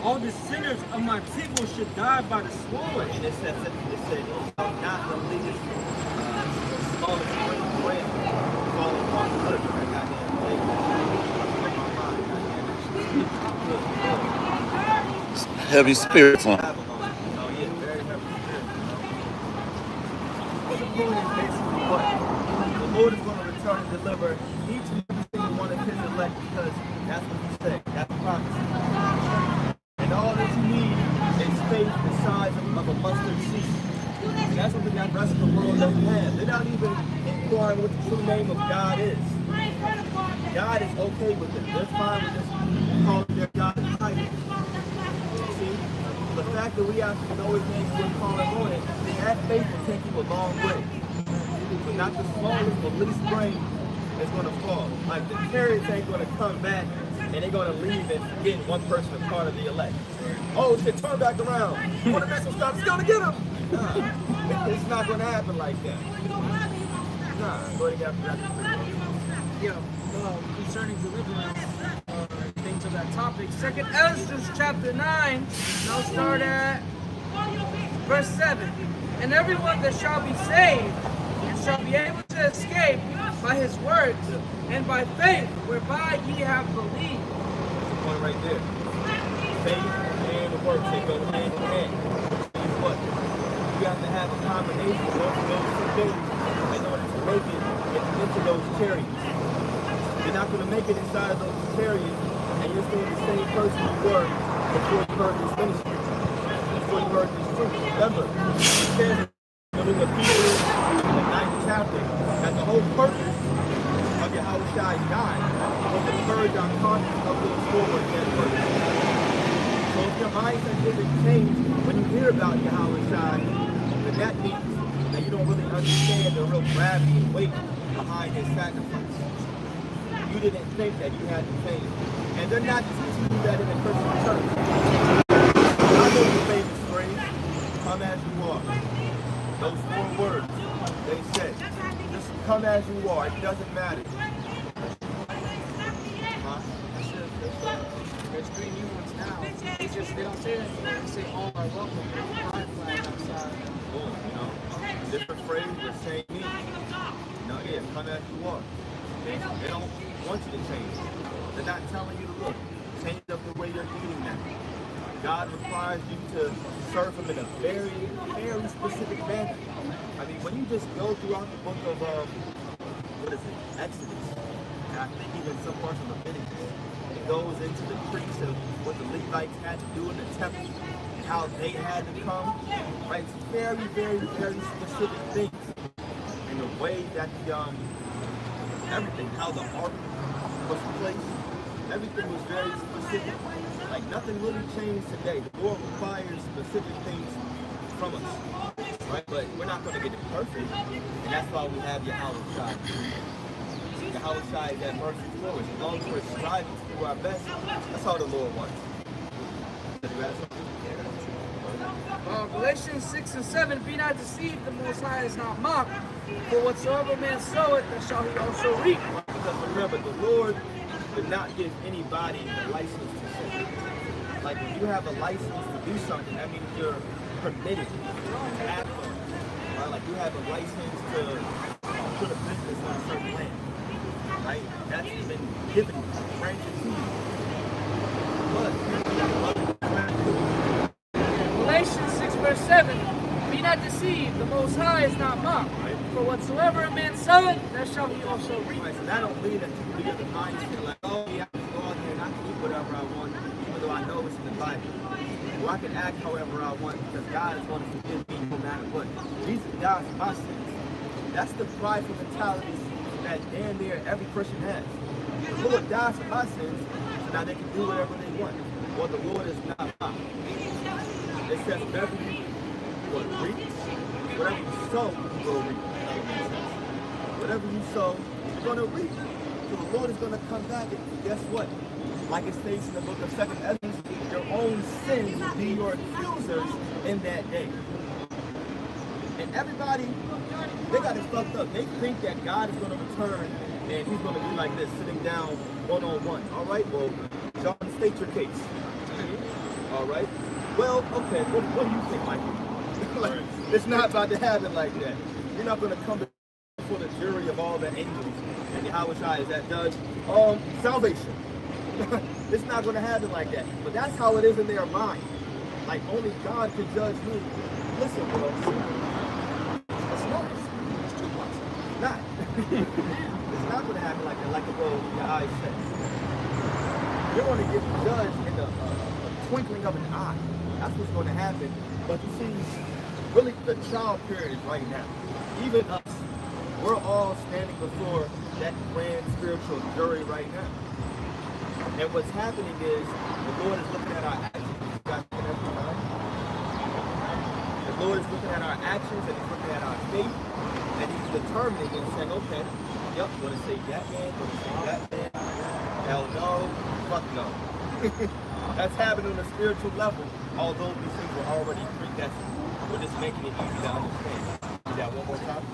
All the sinners of my people should die by the sword.
And it said not the least smallest rain fall upon the earth.
Heavy spirits on.
Oh yeah, very heavy spirits. But the point is basically what? The Lord is going to return and deliver each and every single one of his elect elect because that's what he said. That's prophecy. And all that you need is faith the size of a mustard seed. And that's something that the rest of the world doesn't have. They're not even inquiring what the true name of God is. God is okay with it. They're fine with just calling their God a title. See? The fact that we have to know his name and we're calling on it, that faith will take you a long way. But not the smallest or least grain is going to fall. Like the chariots ain't going to come back and they're going to leave and forget one person a part of the elect. Oh shit, turn back around. When the missile stops, it's going to get him. Nah, it's not going to happen like that. Nah, go ahead and
Yeah, concerning deliverance, things of that topic. 2nd Ezra chapter 9, now start at verse 7. And everyone that shall be saved and shall be able to escape by his works and by faith whereby ye have believed.
That's the point right there. Faith and works, they go hand in hand. Which means what? You have to have a combination of both of those two things in order to make it into those chariots. You're not going to make it inside of those chariots and you're still the same person you were before you heard this ministry, before you heard this truth. Remember, it says in the book of Hebrews, the 9th chapter, that the whole purpose of Yahweh's dying was to purge our conscience of those forward dead works. So if your mindset isn't changed when you hear about Yahweh's then that means that you don't really understand the real gravity and weight behind his sacrifice. You didn't think that you had to change. And they're not teaching you that in the Christian church. I know your favorite phrase, come as you are. Those 4 words, they said, just come as you are, it doesn't matter.
There's 3 new ones now. They don't say anything. They say all are welcome. Pride flag outside.
Boom, you know, different phrase, but same meaning. You know, yeah, come as you are. They don't want you to change. They're not telling you to look. Change up the way you're eating now. God requires you to serve him in a very, very specific manner. I mean, when you just go throughout the book of, Exodus, and I think even some parts of Leviticus, it goes into the priests of what the Levites had to do in the temple and how they had to come. Right? It's very, very, very specific things. And the way that everything, how the ark was placed, everything was very specific. Like nothing really changed today. The Lord requires specific things from us, right? But we're not going to get it perfect, and that's why we have Yahweh. Yahweh is that mercy for us. As long as we're striving to do our best, that's all the Lord wants.
Galatians 6 and 7, be not deceived, the Most High is not mocked. For whatsoever man soweth, that shall he also reap.
Because remember, the Lord did not give anybody a license to sin. Like when you have a license to do something, that means you're permitted to act on it. Right? Like you have a license to put a business on a certain land. Right? That's been given, granted to you.
Galatians 6 verse 7, be not deceived, the Most High is not mocked. For whatsoever a man soweth, that shall he also reap.
Right, so that don't mean that you can get the mindset like, oh yeah, I can go out there and I can eat whatever I want, even though I know it's in the Bible. Or I can act however I want because God is going to forgive me no matter what. Jesus died for my sins. That's the prideful mentality that damn near every Christian has. The Lord died for my sins, so now they can do whatever they want. Well, the Lord is not mocked. It says whatever you reap, whatever you sow, you will reap. Whatever you sow, you're going to reap. So the Lord is going to come back and guess what? Like it states in the book of 2nd Ezra, your own sins will be your accusers in that day. And everybody, they got it fucked up. They think that God is going to return and he's going to be like this, sitting down one-on-one. All right, well, John, state your case. All right. Well, okay, what do you think, Michael? Like, it's not about to happen like that. You're not going to come before the jury of all the angels and Yahweh is that judge. Salvation. It's not going to happen like that. But that's how it is in their mind. Like, only God can judge me. Listen, bro. It's not. It's not. not going to happen like that, like the world your eyes say. You're going to get judged in the twinkling of an eye. That's what's going to happen. But you see, really the trial period is right now. Even us, we're all standing before that grand spiritual jury right now. And what's happening is the Lord is looking at our actions. The Lord is looking at our actions and he's looking at our faith. And he's determining and saying, okay, yep, want to say that man, want to say that man. Hell no, fuck no. That's happening on a spiritual level, although these things were already predestined. We're just making it easy to understand. Do that one more time.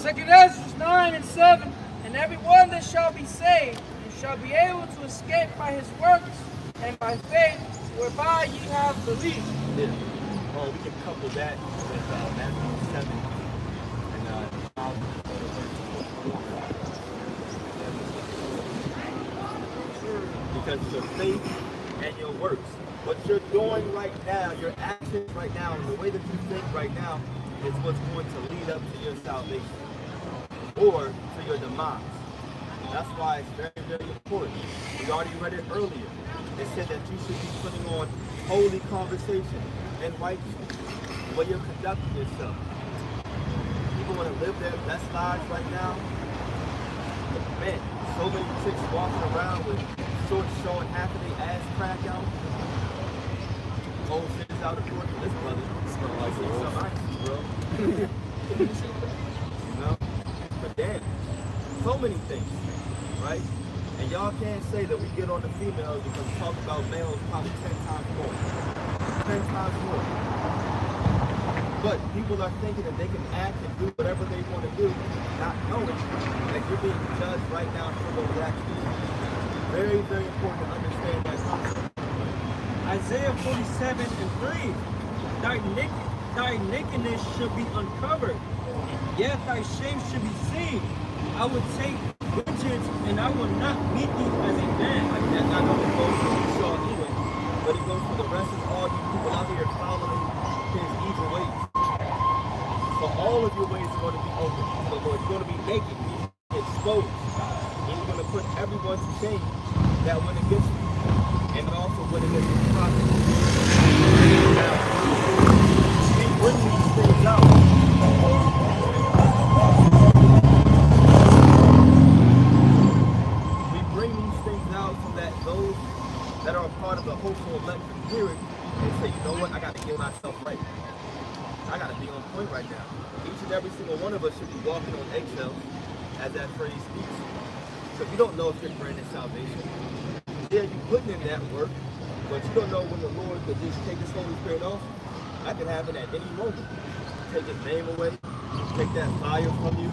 2 Ezra 9 and 7, and every one that shall be saved, and shall be able to escape by his works, and by faith, whereby ye have believed.
Yeah. Oh, we can couple that with Matthew 7 and because it's your faith and your works. What you're doing right now, your actions right now, and the way that you think right now is what's going to lead up to your salvation or to your demise. That's why it's very, very important. We already read it earlier. It said that you should be putting on holy conversation and righteousness, the way you're conducting yourself. People want to live their best lives right now. Man, so many chicks walking around with shorts showing half of their ass crack out. Whole shit is out of court for this brother. Smell like some ice, bro. You know? But damn, so many things, right? And y'all can't say that we get on the females because we talk about males probably 10 times more. 10 times more. But people are thinking that they can act and do whatever they want to do, not knowing that you're being judged right now for those actions. Very, very important to understand that concept.
Isaiah 47 and 3. Thy nakedness should be uncovered, yet thy shame should be seen. I will take vengeance, and I will not meet thee as a man.
Like that not only goes for Esau either, but it goes for the rest of all you people out here following his evil ways. So all of your ways are going to be open to the Lord. You're going to be naked, exposed. And you're going to put everyone to shame that went against you. And also went against the prophet. And bring these things out. We bring these things out so that those that are a part of the hopeful elect can hear it and say, you know what, I got to get myself right. I got to be on point right now. Each and every single one of us should be walking on eggshells, as that phrase speaks. So you don't know if you're granted salvation. Yeah, you're putting in that work, but you don't know when the Lord could just take his Holy Spirit off. That could happen at any moment. Take his name away, take that fire from you.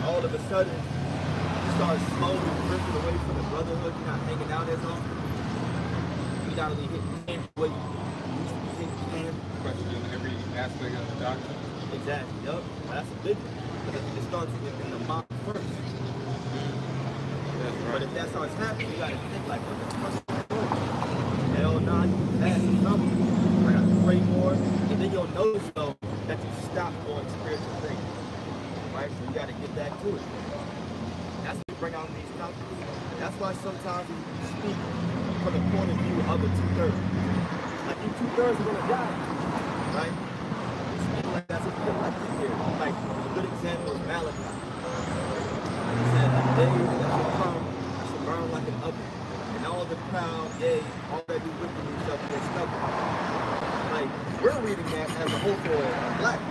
All of a sudden, you start slowly drifting away from the brotherhood. You're not hanging out as often. You're not really hitting camp the way you used to be hitting camp.
Question every aspect of the doctrine.
Exactly, yup. That's a big one. But it starts in the mind first. But if that starts happening, you gotta think like, what the fuck is that doing? Hell nah, you pass something. I gotta pray more. And then you'll notice though that you stop doing spiritual things. Right? So you gotta get back to it. That's what we bring out these topics. That's why sometimes we speak from the point of view of the 2/3. Like you 2/3 are gonna die. Right? We speak like that's what we elected here. Like a good example is Malachi. He said, the day that shall come, I shall burn like an oven, and all the proud, yea, all that do wickedly shall be stubborn. Like, we're reading that as a whole for black,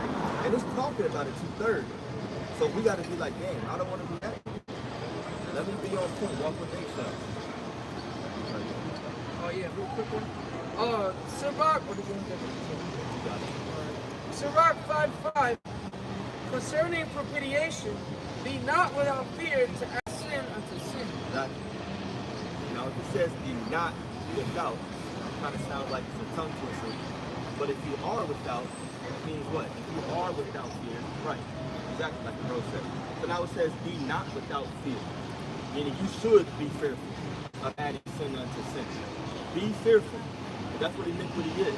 and it's talking about it 2/3. So we got to be like, dang, I don't want to be that. Let me be on point, walk with themselves.
Oh yeah, real quick one. Sirach, what are you going to do? Sirach 5:5. Concerning propitiation, be not without fear to add sin unto sin.
Exactly. Now, if it says be not without, it kind of sounds like it's a tongue twister. But if you are without, it means what? If you are without fear, right? Exactly like the bro said. So now it says be not without fear, meaning you should be fearful of adding sin unto sin. Be fearful. That's what iniquity is.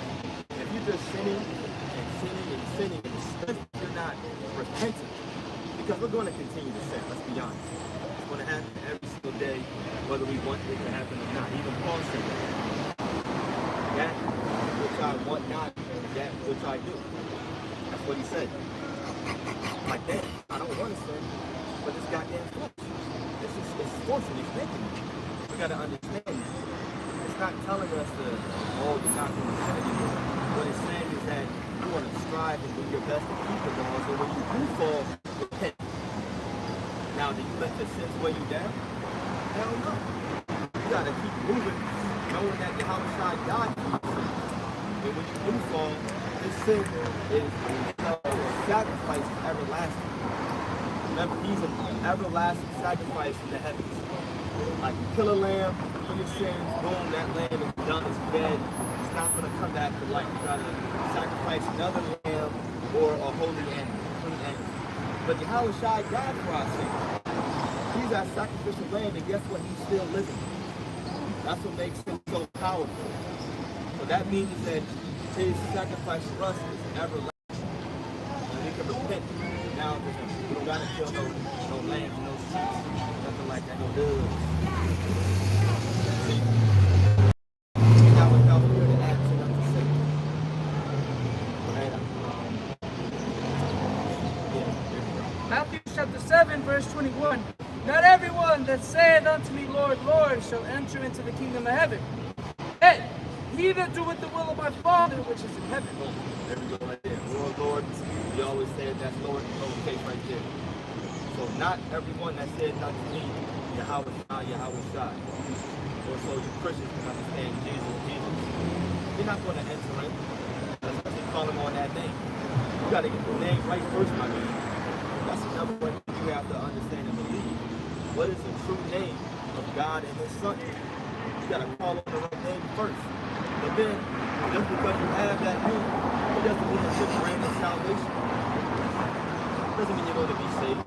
If you're just sinning and sinning and sinning, and especially if you're not repentant, Because we're going to continue to sin, let's be honest. It's going to happen every single day, whether we want it to happen or not. Even Paul said that. That which I want not, that which I do. That's what he said. Like that, I don't want to sin, but this goddamn flesh. It's forcing, it's making me. We got to understand that. It's not telling us to, oh, you're not going to sin anymore. What it's saying is that you want to strive and do your best to keep the law, so when you do fall, repent. Now, do you let the sins weigh you down? Hell no. You got to keep moving, knowing that Yahweh died for your sin. And when you do fall, this sin is a sacrifice everlasting. Remember, he's an everlasting sacrifice in the heavens. Like you kill a lamb for your sins, boom, that lamb is done, it's dead. It's not going to come back to life. You got to sacrifice another lamb or a holy animal, clean animal. But Yahweh died for our sins. He's our sacrificial lamb, and guess what? He's still living. That's what makes him so powerful. So that means that his sacrifice for us is everlasting. And we can repent now to him. We don't got to kill no lambs, no sheep, nothing like that, no doves. See? He's not without fear to add sin unto sin.
Matthew chapter 7, verse 21. Not everyone that saith unto me, Lord, Lord, shall enter into the kingdom of heaven. Hey, he that doeth the will of my Father which is in heaven.
There we go right there. Lord, Lord. We always say that's Lord in lowercase right there. So not everyone that said unto me, Yahweh Shai. Or so you Christians can understand Jesus. You're not going to enter in. Especially call him on that name. You got to get the name right first, my man. That's another way you have to understand and believe. What is the true name of God and his Son? You got to call on the right name first. But then, just because you have that name, it doesn't mean it's just random salvation. It doesn't mean you're going to be saved.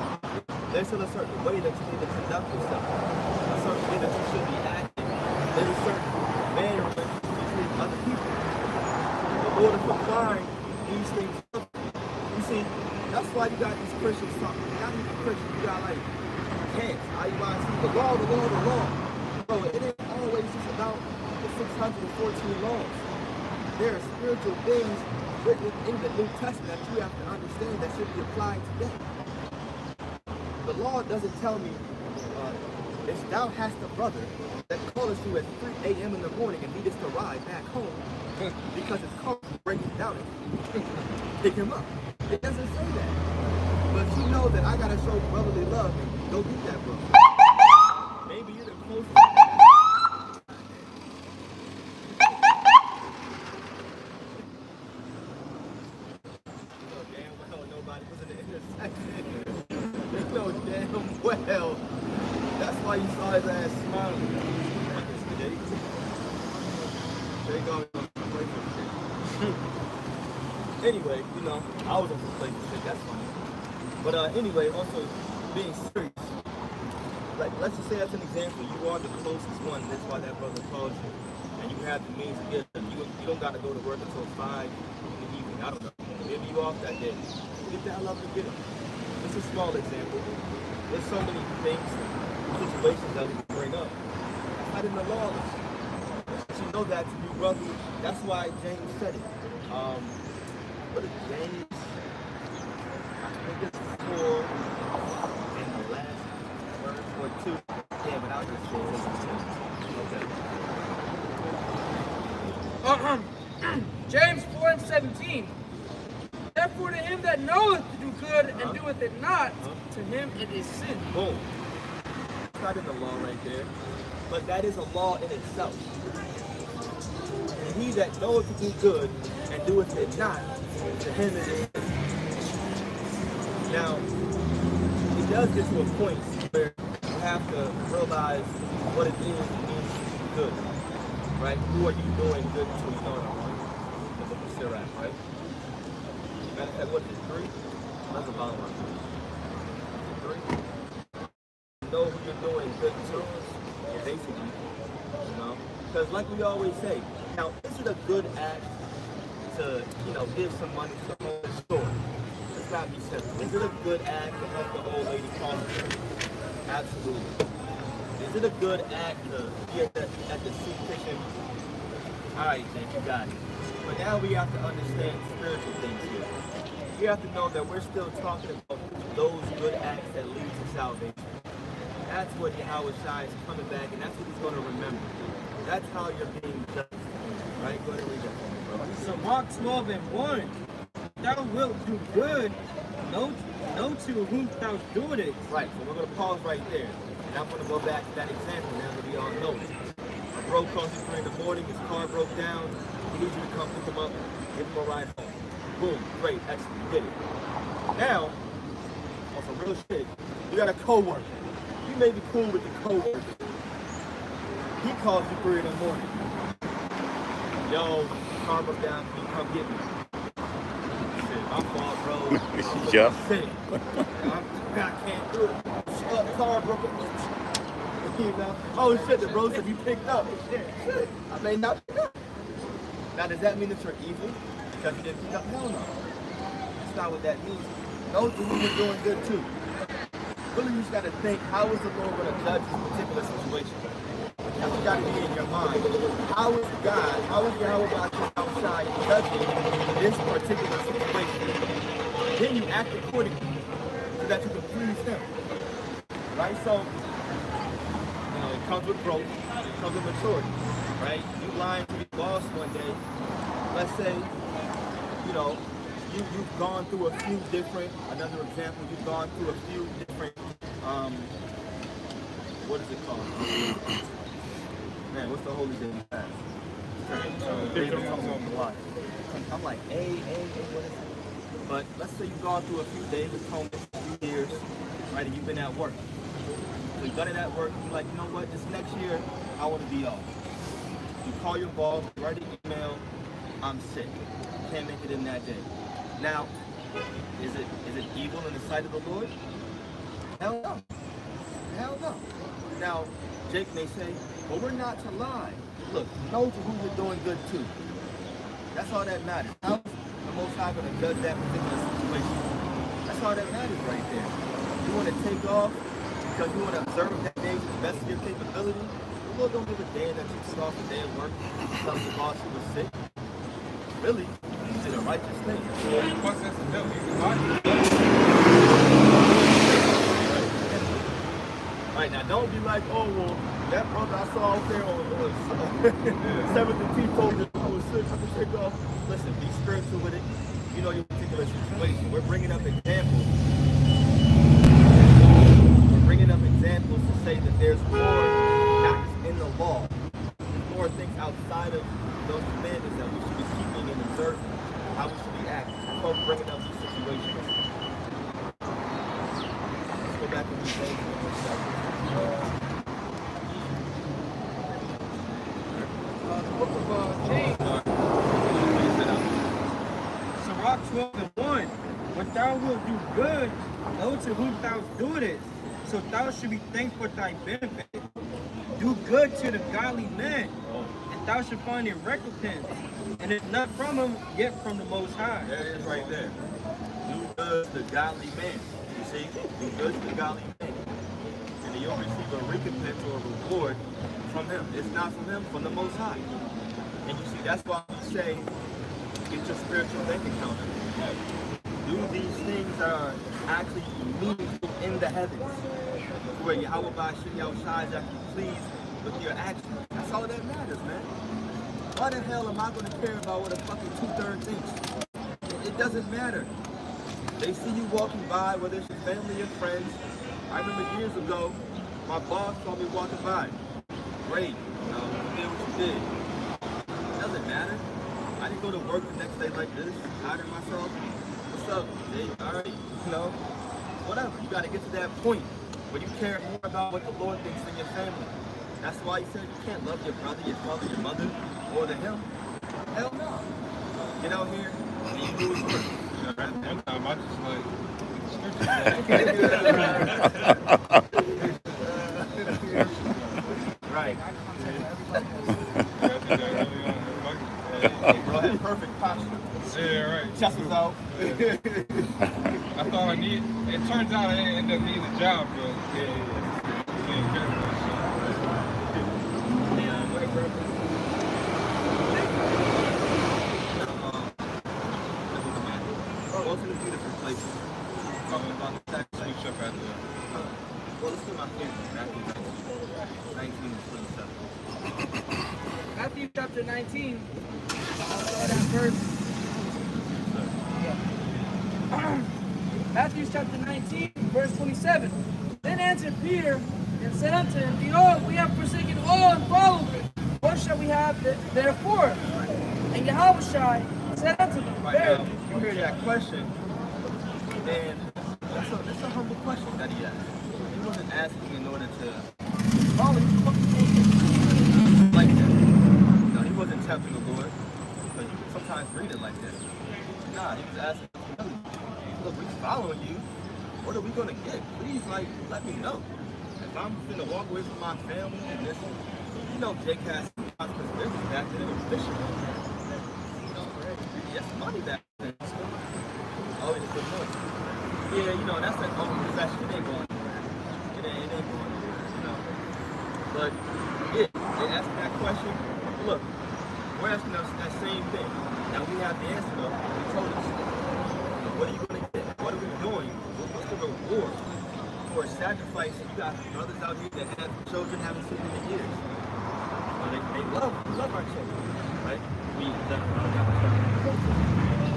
There's still a certain way that you need to conduct yourself. A certain way that you should be acting. There's a certain manner in which you treat other people. The Lord is requiring these things. You see, that's why you got these Christians talking. You got these Christians, you got like camps, IUIC, the law. Bro, it ain't always just about the 614 laws. There are spiritual things written in the New Testament that you have to understand that should be applied today. The law doesn't tell me if thou hast a brother that calleth you at 3 a.m. in the morning and needest to ride back home because his car is breaking down and pick him up. It doesn't say that. But you know that I gotta show brotherly love and go get that brother. Maybe you're the closest. Well, that's why you saw his ass smiling. There you go. Anyway, you know, I was on some playful shit, that's funny. But anyway, also being serious. Like, let's just say that's an example. You are the closest one, that's why that brother calls you. And you have the means to get them. You don't got to go to work until 5 in the evening. I don't know. Maybe you off that day. Get that love to get them. It's a small example. There's so many things, situations that we can bring up. I didn't know all this. But you know that to be brother. That's why James said it. What is James? I think it's 4 in the last verse or 2. Yeah, but I'll just say it.
Okay. James 4:17. Therefore, to him that knoweth to do good and doeth it not, to him it is sin.
Boom. It's not in the law right there, but that is a law in itself. And he that knoweth to do good and doeth it not, to him it is sin. Now, it does get to a point where you have to realize what it means to do good, right? Who are you doing good to? You know what I want? The book of Sirach, right? Matter of fact, what is it, 3? That's a bottom line. 3. Know who you're doing good to, basically, you know? Because like we always say, now, is it a good act to, you know, give some money to the store? It's gotta be simple. Is it a good act to help the old lady cross? Absolutely. Is it a good act to be at the soup kitchen? All right, Jake, you got it. But now we have to understand spiritual things here. We have to know that we're still talking about those good acts that lead to salvation. That's what Yahweh Shai is coming back, and that's what he's going to remember. That's how you're being judged. Right? Go ahead and read that for me, bro.
So Mark 12:1, thou wilt do good, know to whom thou doest it.
Right, so we're going to pause right there. And I'm going to go back to that example now that we all know it. A bro calls you 3 in the morning, his car broke down, he needs you to come pick him up, give him a ride home. Boom, great, excellent, you did it. Now, on some real shit, you got a coworker. You may be cool with the coworker. He calls you 3 in the morning. Yo, car broke down, can you come get me? Shit, my fault, bro.
Yep.
Sick. I can't do it. Car broke up. You know? Oh shit, the bro said you picked up. Shit, I may not pick up. Now, does that mean that you're evil because you didn't pick up? Hell no. That's not what that means. Know that you were doing good too. Really, you just got to think, how is the Lord going to judge this particular situation? That's got to be in your mind. How is God, how is Yahweh outside judging this particular situation? Then you act accordingly so that you can please Him. Right? So, you know, it comes with growth, it comes with maturity. Right? You lying to your boss one day. Let's say, you know, you've gone through a few different, another example, you've gone through a few different, what is it called? Man, what's the holy day we have? I'm like, what is it? But let's say you've gone through a few days of home, a few years, right, and you've been at work. So you've done it at work, you're like, you know what, this next year, I want to be off. You call your boss, write an email, I'm sick, can't make it in that day. Now, is it evil in the sight of the Lord? Hell no. Hell no. Now, Jake may say, well, we're not to lie. Look, know to who you're doing good to. That's all that matters. How is the Most High going to judge that particular situation? That's all that matters right there. You want to take off because you want to observe that day to the best of your capability? The Lord don't give a damn that you took off the day of work and tell the boss you were sick. Really? You did a righteous thing. Right, now don't be like, oh, well, that brother I saw out there on 7th and T told me I was sick, I can take off. Listen, be spiritual with it. You know your particular situation. We're bringing up examples. We're bringing up examples to say that there's more, not just in the law, there's more things outside of those commandments that we should be keeping and observing, how we should be acting. So bringing up these situations. Let's go back to these things for a second.
Book of James.
Sirach 12:1, when thou wilt do good, know to whom thou doest, so thou should be thankful for thy benefit. Do good to the godly man, and thou should find a recompense. And it's not from him, yet from the Most High.
There it is right there. Do good to the godly man. You see? Do good to the godly man. And then you'll receive a recompense or a reward from him. It's not from him, from the Most High. And you see, that's why we say, get your spiritual bank account. Do these things that are actually meaningful in the heavens, where Yahweh Shai is actually pleased with your actions. That's all that matters, man. Why the hell am I going to care about what a fucking 2/3 thinks? It doesn't matter. They see you walking by, whether it's your family or friends. I remember years ago, my boss saw me walking by. Great, you know, you did what you did. It doesn't matter. I didn't go to work the next day like this, hiding myself. What's up, Jay? All right, you know, whatever. You got to get to that point where you care more about what the Lord thinks than your family. That's why he said you can't love your brother, your father, your mother, more than him. Hell no. Get out here and you do his work.
One time I just like,
right. Hey, bro, had perfect posture.
Yeah, right.
Chest was out.
That's all I need. It turns out I end up needing a job, but
Go to the beautiful places. Talking about the tax switch up at the. Well, let's do my favorite, Matthew 19 to 27.
Matthew chapter 19. I'll start at verse. Matthew chapter 19, verse 27. Then answered Peter and said unto him, Behold, we have forsaken all and followed thee. What shall we have therefore? And Yahushua said unto them,
Right now, you hear that question, and that's a humble question that he asked. He wasn't asking in order to follow like that. No, he wasn't tempting the Lord, but you can sometimes read it like that. Nah, he was asking, look, we're following you. What are we gonna get? Please, like, let me know. If I'm gonna walk away from my family and this, you know, Jake has some business back then, it was fishing. Yes, money back then. Oh, it's good money. Yeah, you know, that's an open profession. It ain't going anywhere. It ain't going anywhere, you know. But, yeah, they asking that question. Look, we're asking us that same thing. Now we have the answer, though. He told us. What are you going to get? What are we doing? What's the reward for a sacrifice? You got brothers out here that have children haven't seen in years. They love our children, right?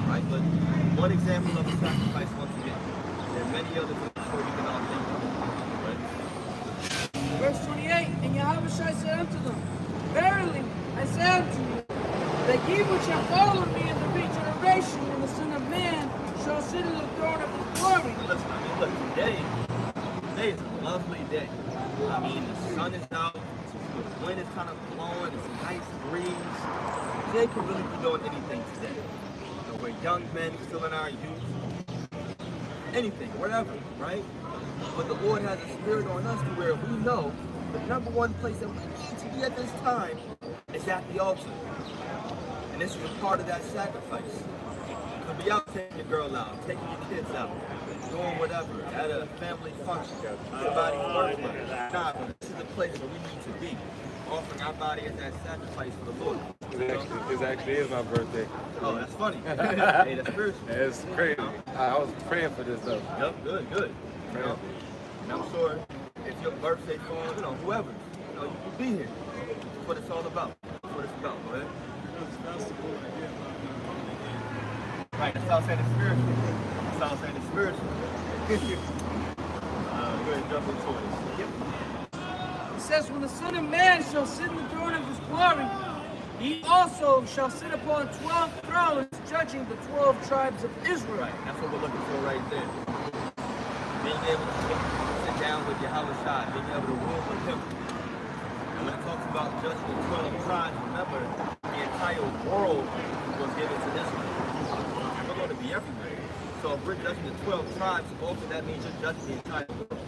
Right? But one example of a sacrifice once again. There are many others I'm sure we can all think of. Right?
Verse 28, and Yahushua said unto them, Verily I say unto you, that ye which have followed me in the regeneration when the Son of Man shall sit in the throne of his glory.
Listen, I mean, look, today is a lovely day. I mean, the sun is out, the wind is kind of blowing, it's a nice breeze. They could really be doing anything today. You know, we're young men still in our youth. Anything, whatever, right? But the Lord has a spirit on us to where we know the number one place that we need to be at this time is at the altar. And this is a part of that sacrifice. You could be out taking your girl out, taking your kids out, doing whatever, at a family function, somebody's birthday. Nah, but this is the place where we need to be, offering our body as that sacrifice for the Lord.
it actually is my birthday.
Oh, that's funny. Hey, that's spiritual.
It's crazy. I was praying for this though.
Yep, good. You know? And I'm sure if your birthday falls, you know, whoever, you know, you'll be here. That's what it's all about. That's what it's about, right? Right, that's all I'm saying it's spiritual. That's all I'm saying it's spiritual. Go ahead, jump into it. Yep.
It says, when the Son of Man shall sit in the throne of his glory, he also shall sit upon 12 thrones, judging the 12 tribes of Israel.
Right, that's what we're looking for right there. Being able to sit down with Yahushua, being able to rule with him. And when it talks about judging the 12 tribes, remember, the entire world was given to Israel. We're going to be everywhere. So if we're judging the 12 tribes, also that means you're judging the entire world.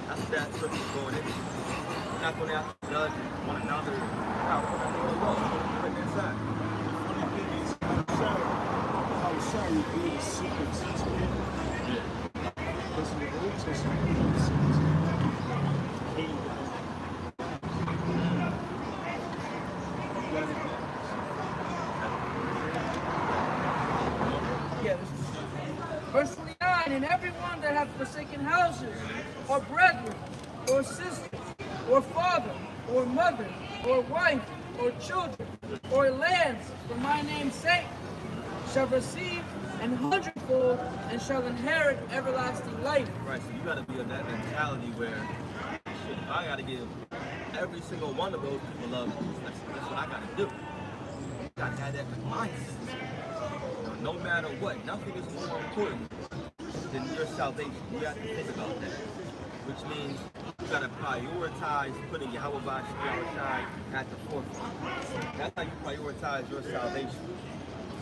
That's what that scripture is going into. We're not going to have to judge one another. No, we're not going to go. We're in inside.
The funny thing is, how shy reveals secrets to him. Because in the Old Testament, he says, King
Verse 29, and everyone that hath forsaken houses, or brethren, or sisters, or father, or mother, or wife, or children, or lands, for my name's sake, shall receive an hundredfold, and shall inherit everlasting life.
Right, so you got to be of that mentality where, shit, if I got to give every single one of those people love, that's what I got to do. You got to have that mindset. No matter what, nothing is more important than your salvation. You have to think about that. Which means you got to prioritize putting Yahweh Shai at the forefront. That's how you prioritize your salvation.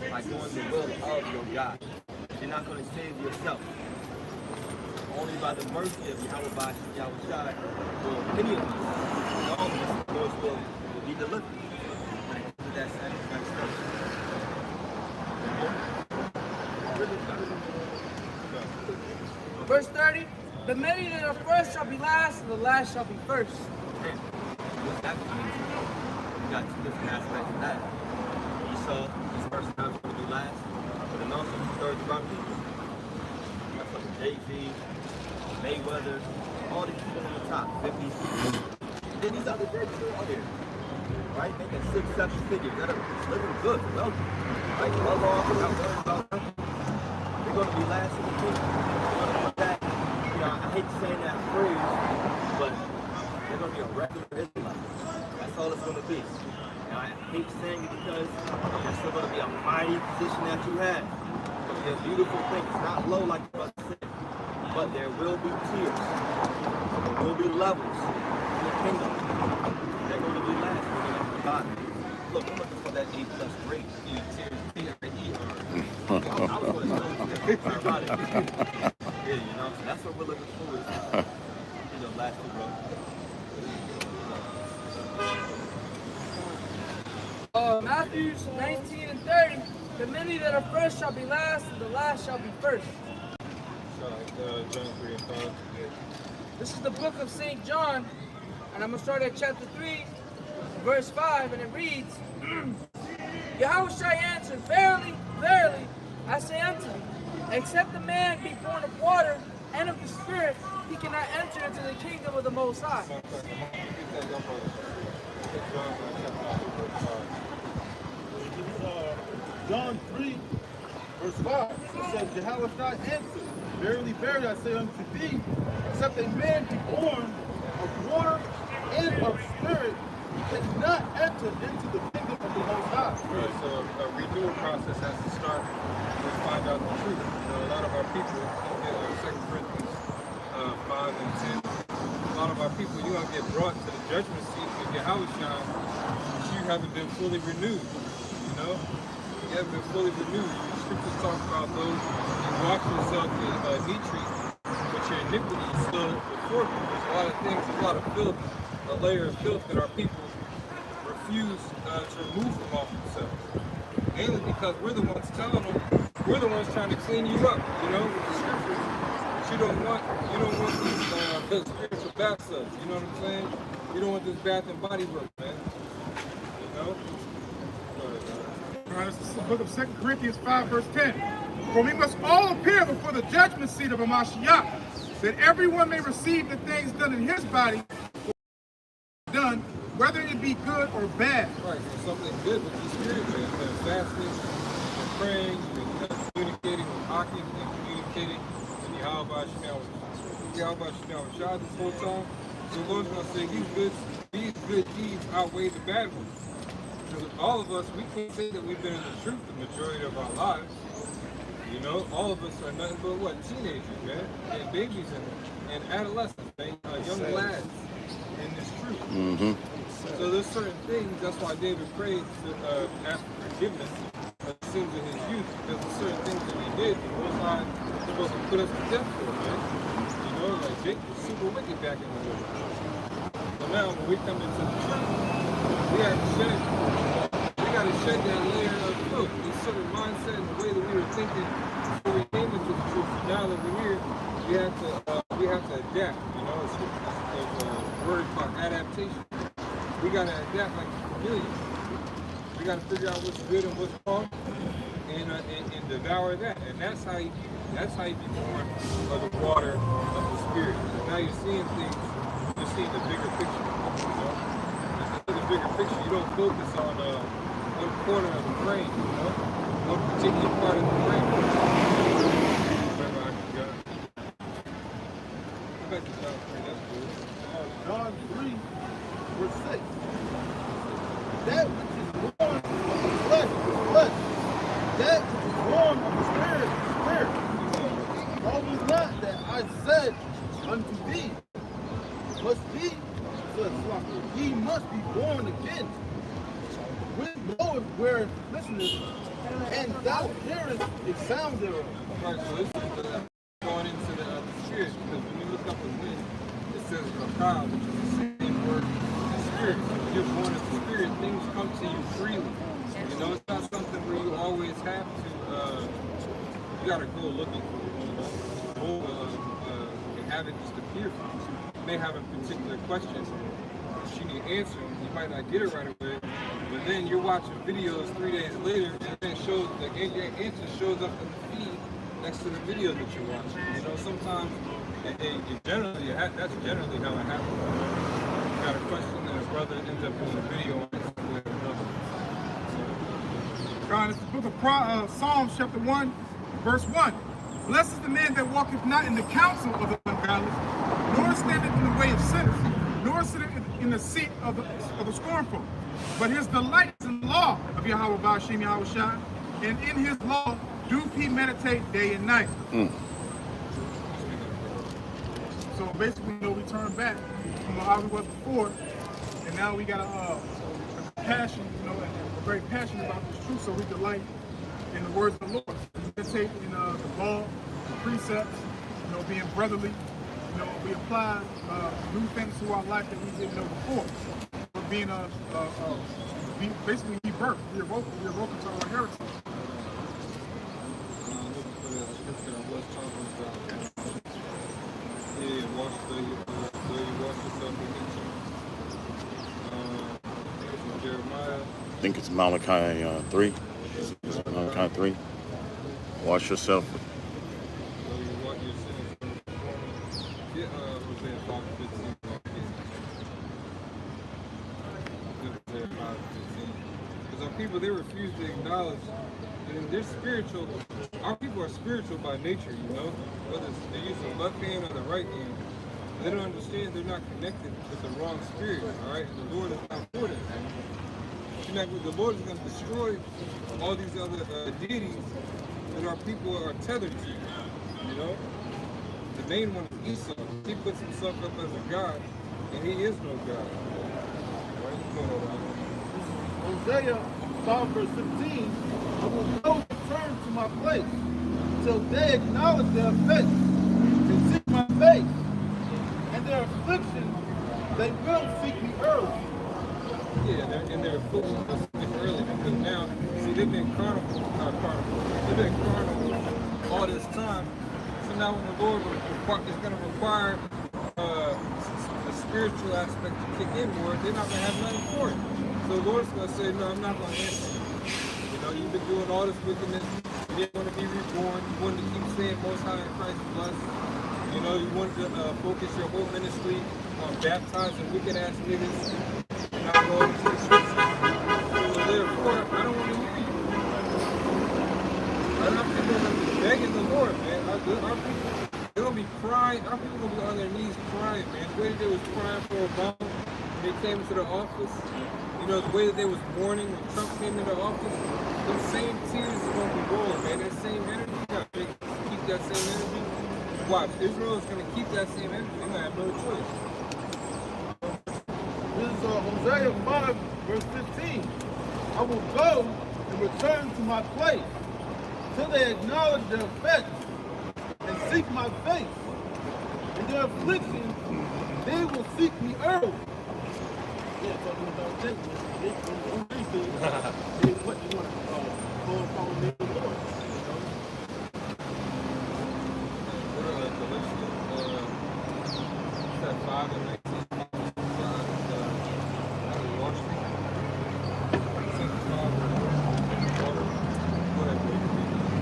By doing the will of your God. You're not going to save yourself. Only by the mercy of Yahweh Shai will any of us, all of us, those will be delivered. When it comes to that sacrifice. Really,
Verse 30, the many that are first shall be last, and the last shall be first.
What's that mean? You got two different aspects of that. Esau, this first time is going to be last, but then also the third trumpet. You got fucking Jay-Z, Mayweather, all these people on the top, 50s. Then these other great people out here, right? Making 6, 7 figures, that are living good, wealthy. Right? Well off, without worrying about nothing. They're going to be last in the kingdom. They're going to put that, you know, I hate saying that phrase, but they're going to be a regular Israelite. That's all it's going to be. And I hate saying it because it's still going to be a mighty position that you have. It's going to be a beautiful thing. It's not low like you must say. But there will be tiers. There will be levels in the kingdom. They're going to be last. They're going to be God. Look, I'm looking for that A+ grade. Tiers, T-I-E-R. I was going to say ironic. Yeah, you know, so that's what we're looking for. You know, last two, bro.
Matthew 19 and 30, the many that are first shall be last, and the last shall be first.
John 3 and 5.
This is the book of St. John, and I'm going to start at chapter 3, verse 5, and it reads, Yahushua answered, Verily, verily, I say unto thee, except a man be born of water and of the Spirit, he cannot enter into the kingdom of the Most High.
John 3, verse 5, it says, Jehovah answered, Verily, verily, I say unto thee, except a man be born of water and of spirit, he cannot enter into the kingdom of the Most High.
Right, so a renewal process has to start to find out the truth. You know, a lot of our people, in 2 Corinthians 5 and 10, a lot of our people, you're going to get brought to the judgment seat with Yahushua, but you haven't been fully renewed, you know? You haven't been fully renewed. The scriptures talk about those you wash yourself in Nitri, but your iniquity is still before you. There's a lot of things, there's a lot of filth, a layer of filth that our people refuse to remove from off themselves. Mainly because we're the ones telling them, we're the ones trying to clean you up, you know, with the scriptures. But you don't want these spiritual bath subs, you know what I'm saying? You don't want this bath and body work, man. You know?
This is the book of 2 Corinthians 5, verse 10. For we must all appear before the judgment seat of Hamashiach, that everyone may receive the things done in his body, done, whether it be good or bad.
Right, so something good with the spiritual. You've been fasting, you've been praying, you've been communicating with Aki, you've been communicating with Yahweh Shah this whole time. So the Lord's going to say these good deeds outweigh the bad ones. Because all of us, we can't say that we've been in the truth the majority of our lives. You know, all of us are nothing but what? Teenagers, man. And babies and adolescents, man. Young lads in this truth.
Mm-hmm.
So there's certain things, that's why David prayed to ask for forgiveness of the sins of his youth, because there's certain things that he did, the Most High was supposed to put us to death for, man. You know, like Jake was super wicked back in the world. So now when we come into the truth, we got to shed that layer of filth, this certain mindset and the way that we were thinking before we came into the truth. So now that we're here, we have to adapt. You know, it's a word called adaptation. We gotta adapt like chameleons. We gotta figure out what's good and what's wrong, and devour that. And that's how you be born of the water of the Spirit. And now you're seeing things. You're seeing the bigger picture. You know, the bigger picture. You don't focus on one corner of the brain. You know, one particular part of the brain. Remember, I forgot. Go back to John 3. That's good.
John 3, verse 6. That which is born of the flesh is flesh. That which is born of the spirit is spirit. Always not that I said unto thee, must be, ye must be born again. Wind bloweth where it listeneth, and thou hearest a sound thereof.
Right, so this is going into the spirit, because when you look up the wind, it says rakah, which is the same word as spirit. So when you're born of the spirit, things come to you freely. You know, it's not something where you always have to, you gotta go looking for it, you know. have it just appear for you. You may have a particular question that you need answered. You might not get it right away, but then you're watching videos 3 days later, and then it shows the answer shows up in the feed next to the video that you're watching. You know, sometimes that's generally how it happens. You got a question, and a brother ends up doing a video on it some way or another.
God, it's the book of Psalms, chapter 1, verse 1. Blessed is the man that walketh not in the counsel of the ungodly, nor standeth in the way of sinners, nor sitteth in the seat of the scornful. But his delight is in the law of Yahweh Ba'ashem Yahweh Shai, and in his law do he meditate day and night. So basically, you know, we turn back from how we was before, and now we got a passion, you know, and we're very passionate about this truth, so we delight in the words of the Lord. We meditate in the law, the precepts, you know, being brotherly. You know, we apply new things to our life that we didn't know before. But being basically rebirth, we awoke to our heritage.
I think it's Malachi 3. It's Malachi 3. Wash yourself.
Because our people, they refuse to acknowledge that they're spiritual. Our people are spiritual by nature, you know, whether they use the left hand or the right hand. They don't understand they're not connected with the wrong spirit, all right? And the Lord is not for them. The Lord is going to destroy all these other deities that our people are tethered to, you know? The main one is Esau. He puts himself up as a god, and he is no god.
Hosea 5 verse 15, I will go return to my place till they acknowledge their offense and seek my face. And their affliction, they will seek me early.
Yeah, and their affliction will seek me early, because now, see, they've been they've been carnal all this time. So now when the Lord is going to require the spiritual aspect to kick in more, they're not going to have nothing for it. So the Lord's going to say, no, I'm not going to answer you. You know, you've been doing all this wickedness. You didn't want to be reborn. You wanted to keep saying Most High in Christ blessed. You know, you wanted to focus your whole ministry on baptizing wicked-ass niggas and not going to the streets. So therefore, I don't want to hear you. I'm begging the Lord, man. Our people, they're going to be crying. Our people are going to be on their knees crying, man. The way that they was crying for Obama when they came into the office, you know, the way that they was mourning when Trump came into office, those same tears are going to be rolling, man. That same energy, you got to keep that same energy. Watch, Israel is going to keep that same energy. They're going to have no choice.
This is Hosea 5 verse 15. I will go and return to my place till they acknowledge their offense and seek my face. And their affliction, they will seek me early. Yeah, talking about this. What you want to call upon me, the Lord.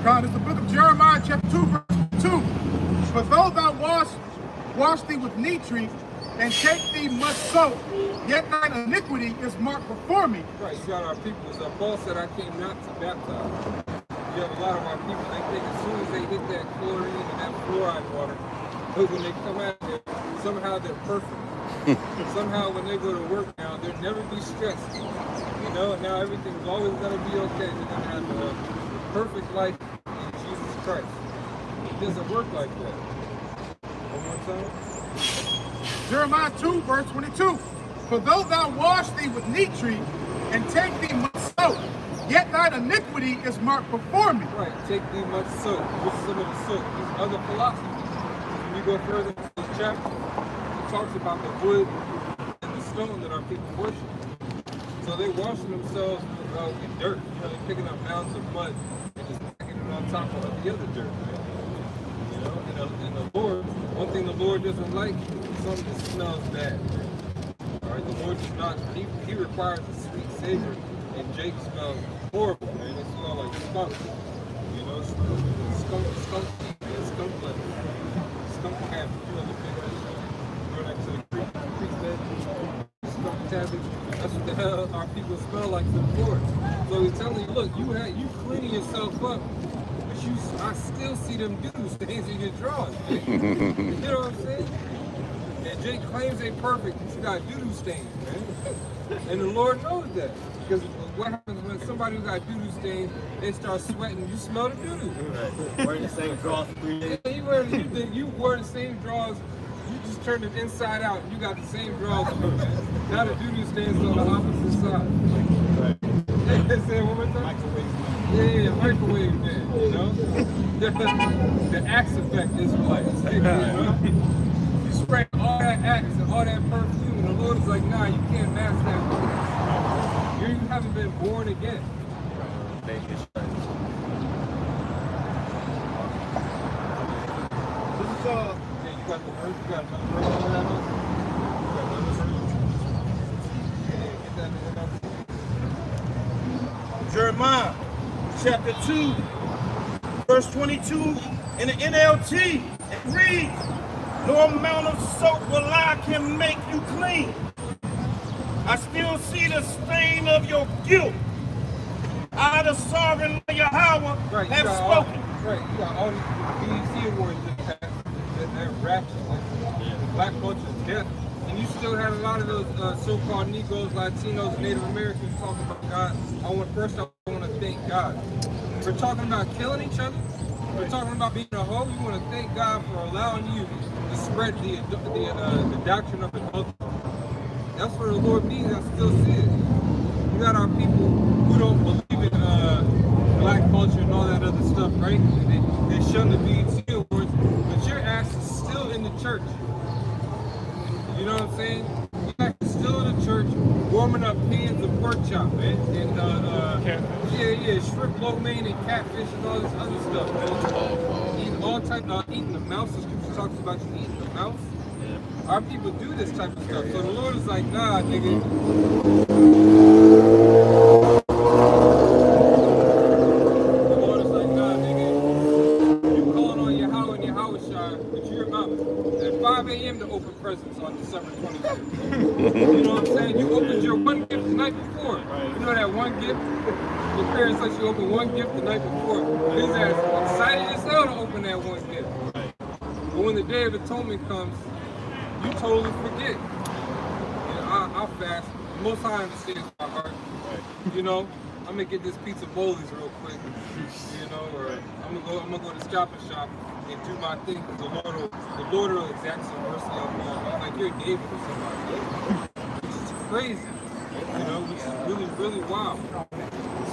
God, it's the book of Jeremiah, chapter 2, verse 2. For though thou wash thee with nitre, and take thee much soap, yet thine iniquity is marked before me.
Right, you got our people. So Paul said, I came not to baptize. You have a lot of our people, they think as soon as they hit that chlorine and that fluoride water, when they come out there, somehow they're perfect. Somehow when they go to work now, they'll never be stressed. You know, and now everything's always going to be okay. They're going to have a perfect life in Jesus Christ. It doesn't work like that. One more time.
Jeremiah 2, verse 22. For though thou wash thee with nitre, and take thee much soap, yet thine iniquity is marked before me.
Right, take thee much soap. What's some of the soap? These other philosophies. When you go further into this chapter, it talks about the wood and the stone that our people worship. So they're washing themselves in dirt. You know, they're picking up mounds of mud and just packing it on top of the other dirt. You know, and the Lord One thing the Lord doesn't like is something that smells bad. All right, the Lord does not. He requires a sweet savor, and Jake smelled horrible, man. It smelled like skunk. You know, skunk like skunk cabbage. You know the pictures. Go next to the creek bed. Skunk cabbage. That's what the hell our people smell like to the Lord. So he's telling you, look, you cleaning yourself up. I still see them doo-doo stains in your drawers. You know what I'm saying? And Jake claims they perfect, but you got doo-doo stains, man. And the Lord knows that. Because what happens when somebody who got doo-doo stains, they start sweating, you smell the doo-doo.
Right. Wearing the same drawers for 3 days.
Yeah, you wore the same drawers, you just turned it inside out, and you got the same drawers on, man. Now the doo-doo stains on the opposite side.
Right.
Say it one more time.
Microwave.
Yeah, microwave man, you know? The Axe effect is like, you know? You spray all that Axe and all that perfume, and the Lord is like, nah, you can't mask that. You haven't been born again.
This is
Yeah, you got the verse, you got another verse on that one? You got another verse? Yeah, get that nigga up.
Jeremiah chapter 2, verse 22 in the NLT. It reads, no amount of soap or lye can make you clean. I still see the stain of your guilt. I, the sovereign Yahweh, have spoken.
You got all these BET awards that ratchet, the black culture is death. And you still had a lot of those so-called Negroes, Latinos, and Native Americans talking about God. First I want to thank God. We're talking about killing each other. We're talking about being a hoe. You want to thank God for allowing you to spread the doctrine of adultery. That's what the Lord means. I still see it. You got our people who don't believe in black culture and all that other stuff, right? They shun the BET awards, but your ass is still in the church. You know what I'm saying? Your ass is still in the church, warming up pans of pork chop, man, and shrimp lo mein and catfish and all this other stuff, man. Eating all type, eating the mouse. The scripture talks about you eating the mouse. Our people do this type of stuff. So the Lord is like, nah, nigga. The Lord is like, nah, nigga. You calling on Yahweh and Yahweh Shai, but you're up at 5 a.m. to open presents on December 25th. You know what I'm saying? You opened your one gift the night before. You know that one gift? Your parents let you open one gift the night before. His ass excited as hell to open that one gift. But when the Day of Atonement comes, you totally forget. I'll fast. Most High understands my heart. You know, I'm gonna get this pizza bowlies real quick. You know, or I'm gonna go to Stop and Shop and do my thing. The Lord will exact some mercy on me, like you're David or somebody. Which is crazy. You know, which is really, really wild.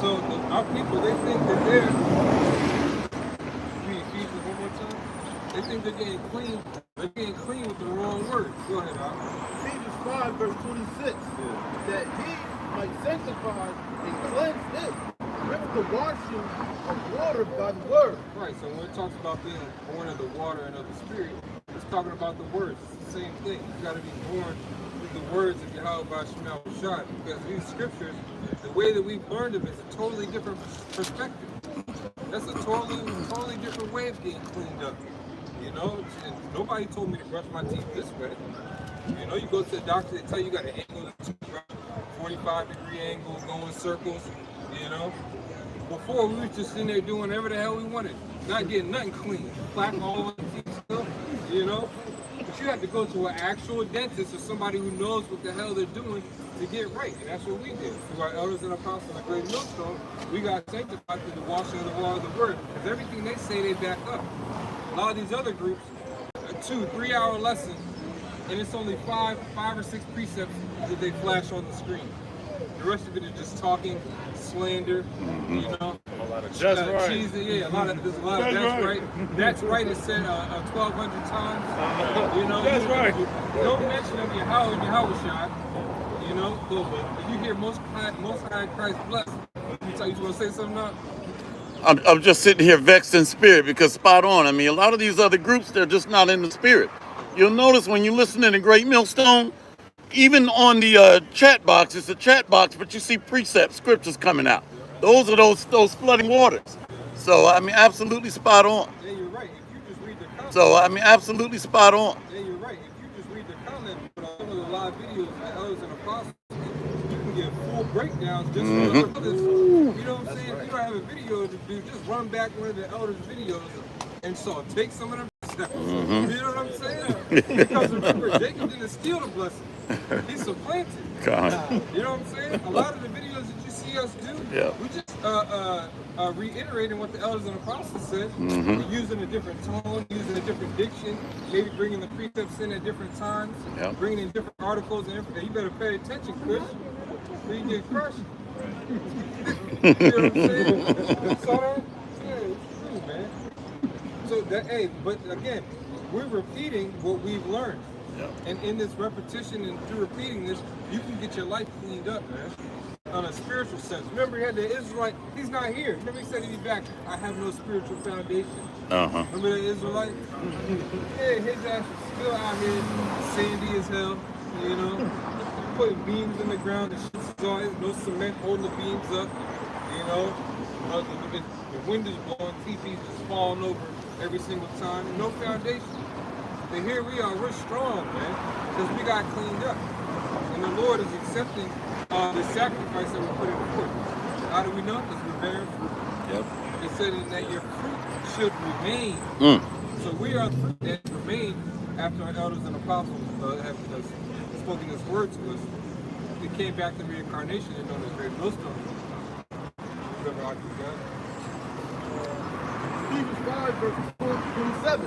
So our people, they think that they're. One more time. They think they're getting clean. They're getting clean with the wrong word. Go ahead, Al.
Ephesians 5, verse 26. That he might sanctify and cleanse it with the washing of water by the word.
Right, so when it talks about being born of the water and of the spirit, it's talking about the words. It's the same thing. You got to be born with the words of Yahweh B'Shem Shai, because these scriptures, the way that we've learned them is a totally different perspective. That's a totally different way of getting cleaned up. You know, and nobody told me to brush my teeth this way. You know, you go to the doctor, they tell you got an angle, 45-degree angle, going circles. You know, before we was just in there doing whatever the hell we wanted, not getting nothing clean, plaque all over the teeth still. You know, but you have to go to an actual dentist or somebody who knows what the hell they're doing to get right, and that's what we did. Through our elders and apostles of the Great Millstone, we got sanctified through the washing of the water of the word. Because everything they say, they back up. A lot of these other groups, a 2-3 hour lesson, and it's only five or six precepts that they flash on the screen. The rest of it is just talking, slander, you know.
A lot of just right.
Cheese, yeah, there's a lot of that's right. That's right is said 1,200 times. You know,
that's right.
No mention of Yahweh and Yahweh Shai. You know, but you hear most high Christ blessed. You want to say something now?
I'm just sitting here vexed in spirit because spot on. I mean, a lot of these other groups, they're just not in the spirit. You'll notice when you listen to the Great Millstone, even on the chat box, it's a chat box, but you see precepts, scriptures coming out. Those are those flooding waters. So, I mean, absolutely spot on.
Yeah, you're right. If you just read the comments.
So, I mean, absolutely spot on.
Yeah, you're right. If you just read the comments on some of the live videos of the elders and apostles, you can get full breakdowns just from the others. You know what I'm saying? If you don't have a video to do, just run back one of the elders' videos and so take some of them. You know what I'm saying? Because remember, Jacob didn't steal the blessing. He supplanted. You know what I'm saying? A lot of the videos that you see us do, we just reiterating what the elders and apostles said. We're using a different tone, using a different diction, maybe bringing the precepts in at different times, bringing in different articles and everything. You better pay attention, Chris, so you get crushed. You know what I'm saying? So, yeah, it's true, man. So that, hey, but again, we're repeating what we've learned. And in this repetition and through repeating this, you can get your life cleaned up, man. On a spiritual sense. Remember, he had the Israelite, he's not here. Remember, he said he'd be back. I have no spiritual foundation. Remember the Israelite? Yeah, his ass was still out here, sandy as hell, you know, putting beams in the ground, the shit's on, no cement holding the beams up, you know. The wind is blowing, TP's just falling over every single time, and no foundation. But here we are, we're strong, man, because we got cleaned up. And the Lord is accepting the sacrifice that we put in forth. How do we know? Because we're bearing fruit. It said that your fruit should remain. So we are fruit that remain after our elders and apostles have spoken this word to us. It came back to reincarnation and known as Great Millstone. Whatever I got.
Ephesians 5, verse 27,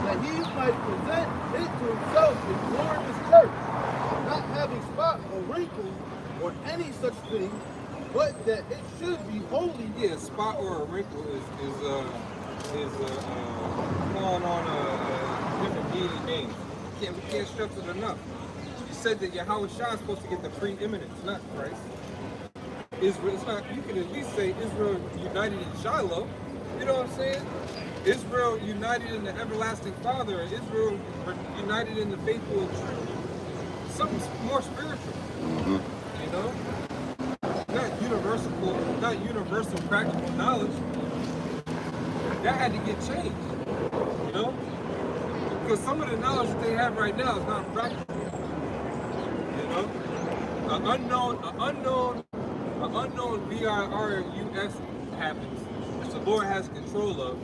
that he might present it to himself a glorious church, not having spot or wrinkle or any such thing, but that it should be holy.
Yeah, spot or a wrinkle is calling on a different deity name. We can't stress it enough. You said that Yahweh Shah is supposed to get the preeminence, not Christ. Israel, it's not. You can at least say Israel united in Shiloh. You know what I'm saying? Israel united in the everlasting Father, and Israel united in the faithful and true. Something more spiritual. You know? Not universal practical knowledge. That had to get changed. You know? Because some of the knowledge that they have right now is not practical. You know? An unknown virus happens, which the Lord has control of.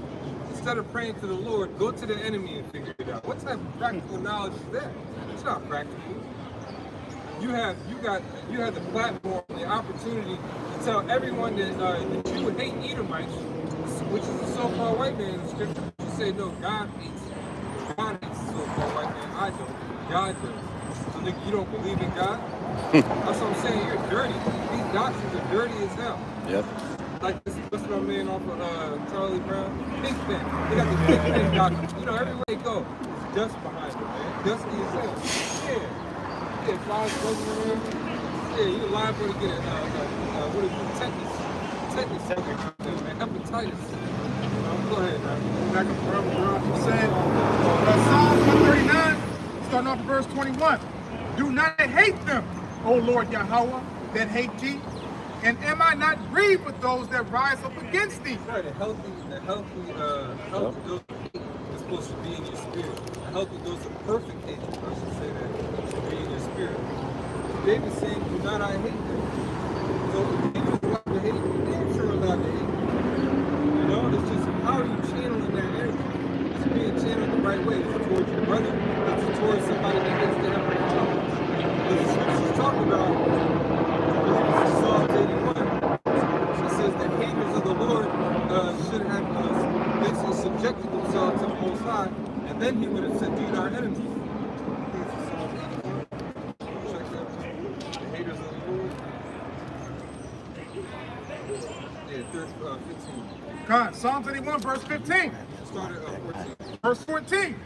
Instead of praying to the Lord, go to the enemy and figure it out. What type of practical knowledge is that? It's not practical. You have the platform, the opportunity to tell everyone that you hate Edomites, which is a so-called white man in the scripture. You say no, God hates the so-called white man. I don't. God does. So nigga, you don't believe in God? That's what I'm saying. You're dirty. These doctrines are dirty as hell. Like this my man off of Charlie Brown. Big fan. They got the big fan doctrine. You know, everywhere they go, it's dust behind them, man. Dusty as hell. Yeah. Yeah, flies buzzing around. Yeah, you're liable to get what is it? Tetanus. Man. Hepatitis. Go ahead, man.
Back up forever, bro. I'm saying, Psalms 139, starting off verse 21. Do not hate them, O Lord Yahweh, that hate thee. And am I not grieved with those that rise up against thee?
Right, a healthy dose of hate is supposed to be in your spirit. A healthy dose of perfect hatred, I should say that, should be in your spirit. David's saying, do not I hate them. So if David's allowed to hate, you're damn sure allowed to hate. You know, it's just how are you channeling that energy? It's being channeled the right way. It's towards your brother, it's towards somebody that hates the Heavenly Father. The scriptures talk about Psalms 81. It says the haters of the Lord should have basically subjected themselves to the Most High, and then He would have subdued our enemies. Check that. The haters of the Lord. Yeah, 15.
God, Psalms 81, verse 15.
Start at 14.
Verse 14.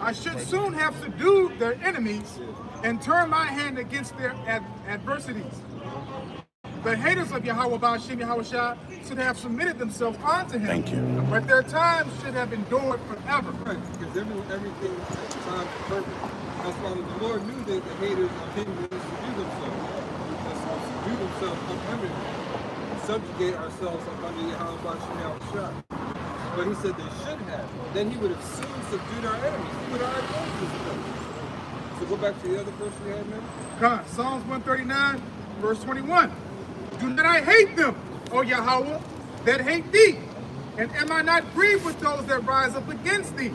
I should soon have subdued their enemies and turned my hand against their adversities. The haters of Yahweh Ba'ashem Yahushua should have submitted themselves unto him.
Thank you.
But their time should have endured forever.
Right, because everything at the time is perfect. That's why the Lord knew that the haters of him would subdue themselves. Subdue themselves up under him. Subjugate ourselves up under Yahweh Ba'ashem Yahushua. But he said they should have. Then he would have soon subdued our enemies. He would have already gone to this place. So go back to the other verse we had, man.
God, Psalms 139, verse 21. Do not I hate them, O Yahweh, that hate thee? And am I not grieved with those that rise up against thee?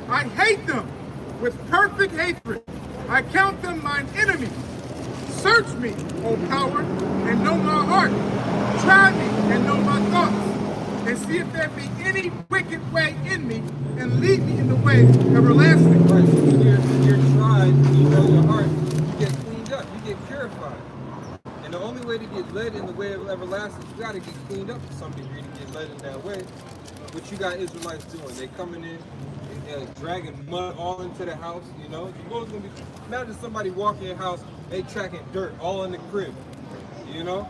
I hate them with perfect hatred. I count them mine enemies. Search me, O power, and know my heart. Try me and know my thoughts. And see if there be any wicked way in me, and lead me in the way everlasting.
Right, so when you're tried, you know your heart, you get cleaned up, you get purified. And the only way to get led in the way of everlasting, you got to get cleaned up to some degree to get led in that way. What you got Israelites doing, they coming in, and dragging mud all into the house, you know. The Lord's gonna be, imagine somebody walking your house, they tracking dirt all in the crib, you know.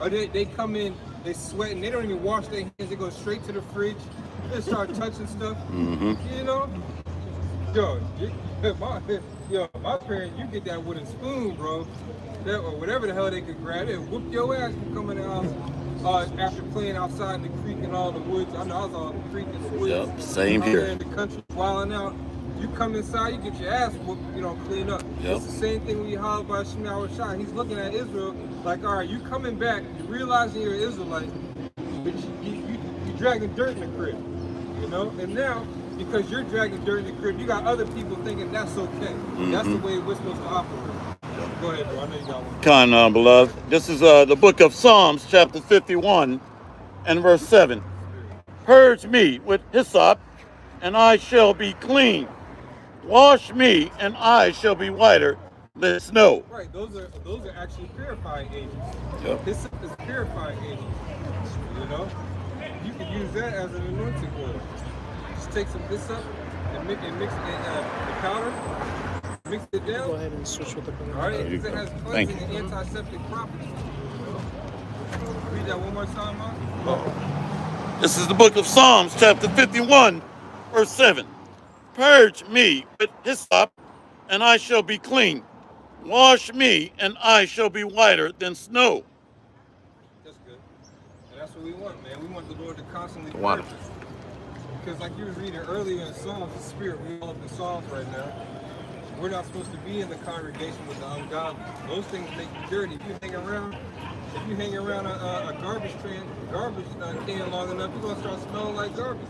Or they come in, they sweating, they don't even wash their hands, they go straight to the fridge, they start touching stuff, you know. My parents, you get that wooden spoon, bro, or whatever the hell they could grab, they whoop your ass for coming in the house after playing outside in the creek and all the woods. I know I was on the creek and the woods.
Yep, same here.
In the country, wilding out. You come inside, you get your ass whooped, you know, clean up.
Yep.
It's the same thing when you holler by Shemai Shai. He's looking at Israel like, all right, you coming back, you realizing you're an Israelite, but you dragging dirt in the crib, you know? And now, because you're dragging dirt in the crib, you got other people thinking that's okay. That's the way we're supposed to operate. Go ahead, bro. I know you got one.
Kind, beloved. This is the book of Psalms, chapter 51, and verse 7. Purge me with hyssop, and I shall be clean. Wash me, and I shall be whiter than snow.
Right, those are actually purifying agents.
Yep.
Hyssop is purifying agent. You know, you can use that as an anointing oil. Just take some hyssop and mix it the powder. Mix it down.
Go ahead and switch with the
All right, because it has
Thank
cleansing
you.
and antiseptic properties. Read that one more time, Mark.
This is the book of Psalms, chapter 51, verse 7. Purge me with hyssop, and I shall be clean. Wash me, and I shall be whiter than snow.
That's good. And that's what we want, man. We want the Lord to constantly
Water.
purge us. Because like you was reading earlier in Psalms, the Spirit, we're all up in Psalms right now. We're not supposed to be in the congregation with the ungodly. Those things make you dirty. If you hang around a garbage can long enough, you're gonna start smelling like garbage.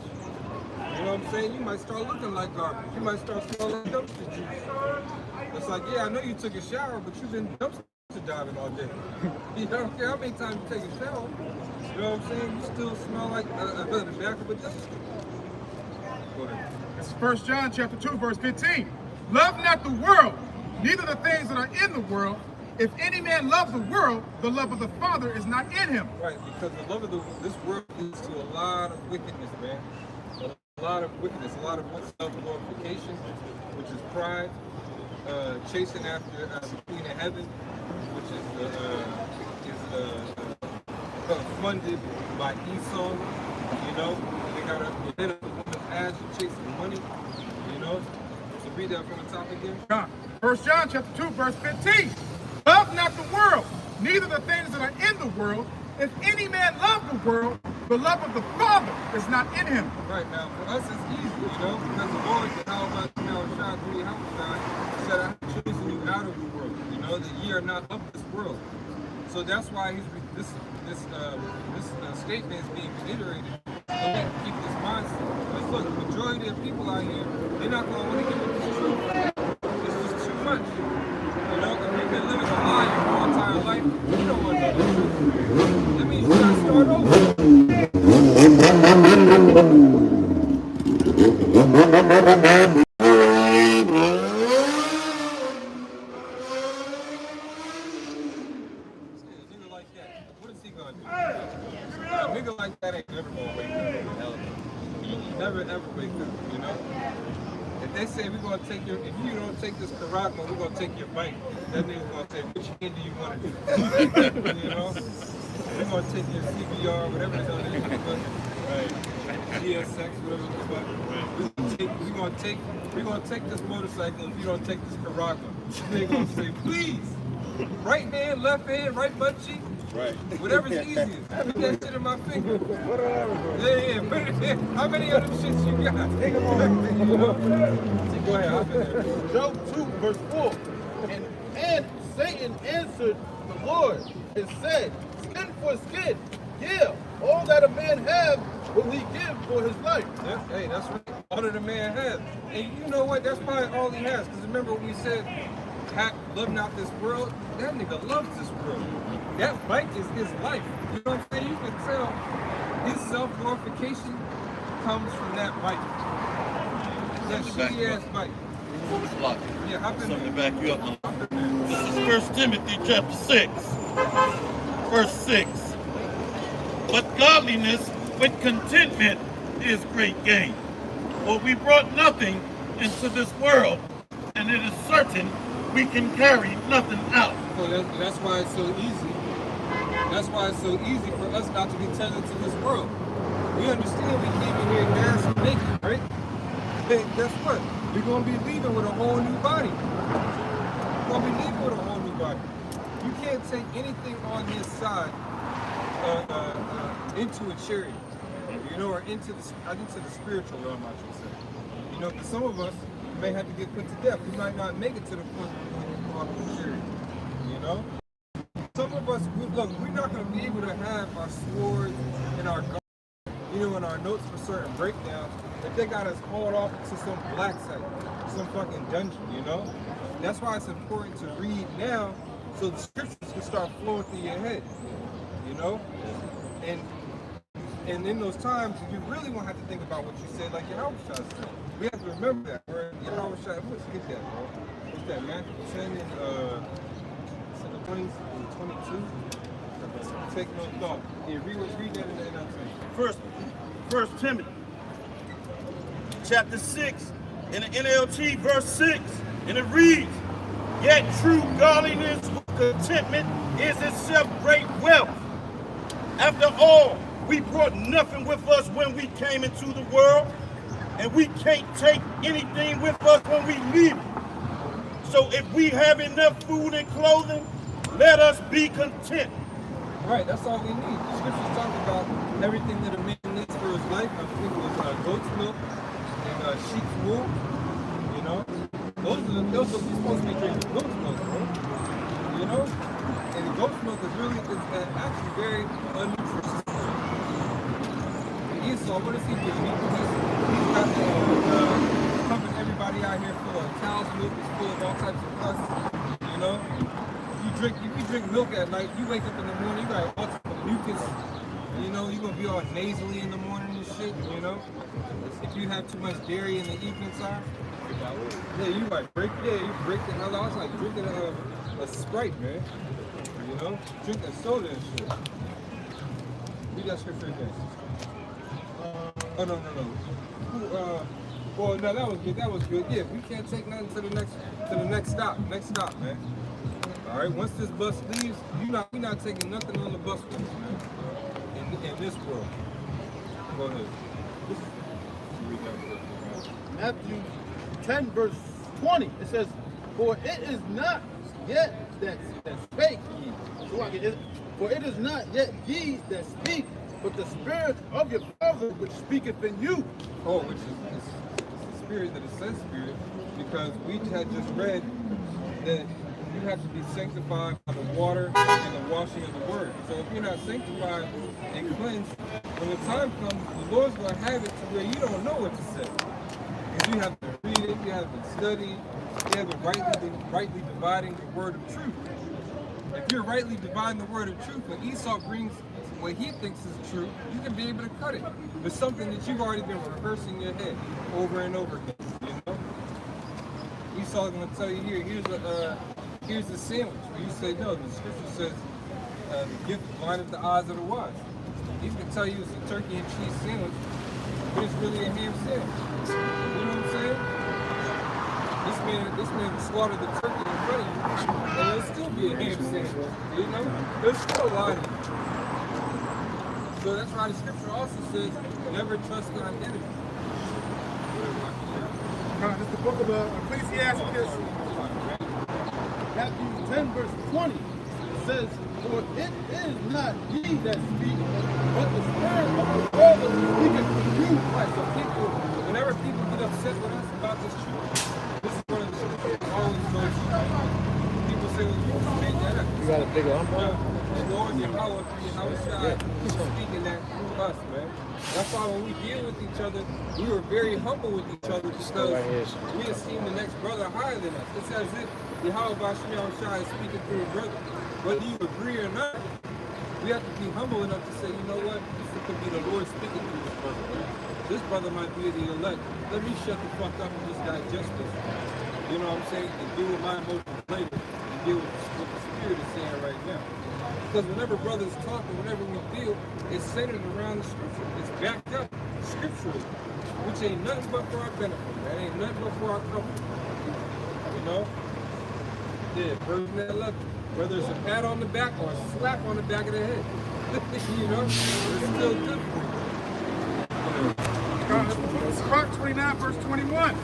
You know what I'm saying? You might start looking like garbage. You might start smelling like dumpster juice. It's like, yeah, I know you took a shower, but you've been dumpster diving all day. You don't care how many times you take a shower. You know what I'm saying? You still smell like the back of a dumpster. Go ahead.
This is 1 John chapter 2, verse 15. Love not the world, neither the things that are in the world. If any man loves the world, the love of the Father is not in him.
Right, because the love of this world leads to a lot of wickedness, man. A lot of wickedness, a lot of self-glorification, which is pride, chasing after the Queen of Heaven, which is funded by Esau. You know, they got a hit of a woman's ass, you're chasing money. You know, so read that from the top again.
1 John chapter 2, verse 15. Love not the world, neither the things that are in the world. If any man love the world, the love of the Father is not in him.
Right, now for us it's easy, you know, because the Lord, how about Shah 3 Hamilton said, I have chosen you out of the world, you know, that ye are not of this world. So that's why this statement is being reiterated to let keep this mindset. Because look, the majority of people out here, they're not going to want to give it this truth. It's just too much. You know, if you've been living a lie your whole entire life, you don't want to know the truth. That means you got to start over. A nigga like that, what is he going to do? A nigga like that ain't never going to wake up. He never ever wake up, you know? If they say we're gonna take your, if you don't take this Karagma, we're gonna take your bike. That nigga's gonna say, which hand do you want to do? You know? We're gonna take your CBR, whatever it's on there. Right. GSX, whatever the fuck. We're gonna take this motorcycle if you don't take this Karagma. They're gonna say, please, right hand, left hand, right butt cheek. Right. Whatever's easiest. Put that shit in my finger. Yeah, put it in. How many of them shits you got? Take them all. Go ahead, hop in there.
Job 2, verse 4. And Satan answered the Lord and said, skin for skin, yeah, all that a man have will he give for his life.
Yeah, hey, that's right. All that a man has. And you know what? That's probably all he has. Because remember when we said, love not this world? That nigga loves this world. That bike is his life. You know what I'm saying? You can tell his self-glorification comes from that bike. That shitty ass bike. Yeah, hop in there.
Back you up. This is 1 Timothy chapter 6, verse 6. But godliness with contentment is great gain. For we brought nothing into this world, and it is certain we can carry nothing out.
Well, that's why it's so easy. That's why it's so easy for us not to be tended to this world. We understand we came in here nasty naked, right? Hey, guess what? We're going to be leaving with a whole new body. We're going to be leaving with a whole new body. You can't take anything on this side into a chariot, you know, or into the spiritual realm, I should say. You know, because some of us may have to get put to death. We might not make it to the point where we're going to go off the chariot, you know? Some of us, look, we're not going to be able to have our swords and our guns, you know, in our notes for certain breakdowns, if they got us hauled off to some black site, some fucking dungeon, you know? That's why it's important to read now so the scriptures can start flowing through your head, you know? And in those times, you really won't have to think about what you said, like Yahweh said. We have to remember that. Where Yahweh said, let's get that, bro. What's that, Matthew 10 and 22? Take no thought. Yeah, read that in the NLT.
First Timothy chapter 6 in the NLT verse 6, and it reads, yet true godliness with contentment is itself great wealth. After all, we brought nothing with us when we came into the world, and we can't take anything with us when we leave. So if we have enough food and clothing, let us be content.
Right, that's all we need. The scriptures talk about everything that a man needs for his life. I think it was goat's milk and sheep's wool. You know, those are we're supposed to be drinking goat's milk, bro. You know, and the goat's milk is actually very unnutritious. And Esau, what is he doing? He's got pumping everybody out here full of cow's milk. It's full of all types of pus. You know. If you drink milk at night, you wake up in the morning, you got all types of mucus, you know, you're going to be all nasally in the morning and shit, you know. If you have too much dairy in the evening time, yeah, you might break the hell out. It's like drinking a Sprite, man. You know, drinking soda and shit. Read that scripture again. Oh, no. Well, no, that was good. Yeah, we can't take nothing to the next stop, man. All right, once this bus leaves, we're not taking nothing on the bus with us, man. In this world. Go ahead.
Matthew 10, verse 20, it says, for it is not yet that spake ye. For it is not yet ye that speak, but the Spirit of your Father which speaketh in you.
Oh, which is the Spirit that it says Spirit, because we had just read that you have to be sanctified by the water and the washing of the word. So if you're not sanctified and cleansed, when the time comes, the Lord's going to have it to where you don't know what to say. Because you have to read it, you have to study, you have to rightly dividing the word of truth. If you're rightly dividing the word of truth, when Esau brings what he thinks is true, you can be able to cut it. It's something that you've already been rehearsing in your head over and over again, you know? Esau's going to tell you here's the sandwich. Where you say, no, the scripture says the gift blinded the eyes of the wise. He's going to tell you it's a turkey and cheese sandwich, but it's really a ham sandwich. You know what I'm saying? man slaughtered the turkey in front of you, and it'll still be a ham sandwich. You know, there's still a lot of it. So that's why the scripture also says, never trust the identity.
It's the book of Ecclesiastes.
Matthew 10 verse 20 says, for it is not ye that speak, but the Spirit of the Father speaketh to you.
Right, so whenever people get upset with us about this truth, this is one of the scriptures that always goes to. People say, well, you just made that up.
You got a bigger umbrella?
The Lord, Yahweh, He's speaking that through us, man. That's why when we deal with each other, we were very humble with each other because we esteem the next brother higher than us. It's as if Yahweh is speaking through a brother. Whether you agree or not, we have to be humble enough to say, you know what, this could be the Lord speaking through this brother. This brother might be the elect. Let me shut the fuck up and just digest this. You know what I'm saying? And deal with my emotions later. And deal with what the Spirit is saying right now. Because whenever brothers talk and whenever we deal, it's centered around the scripture. It's backed up scripturally, which ain't nothing but for our benefit. That ain't nothing but for our comfort. You know? Yeah, person that love you. Whether it's a pat on the back or a slap on the back of the head. You know? It's still good for you.
Mark 29 verse 21.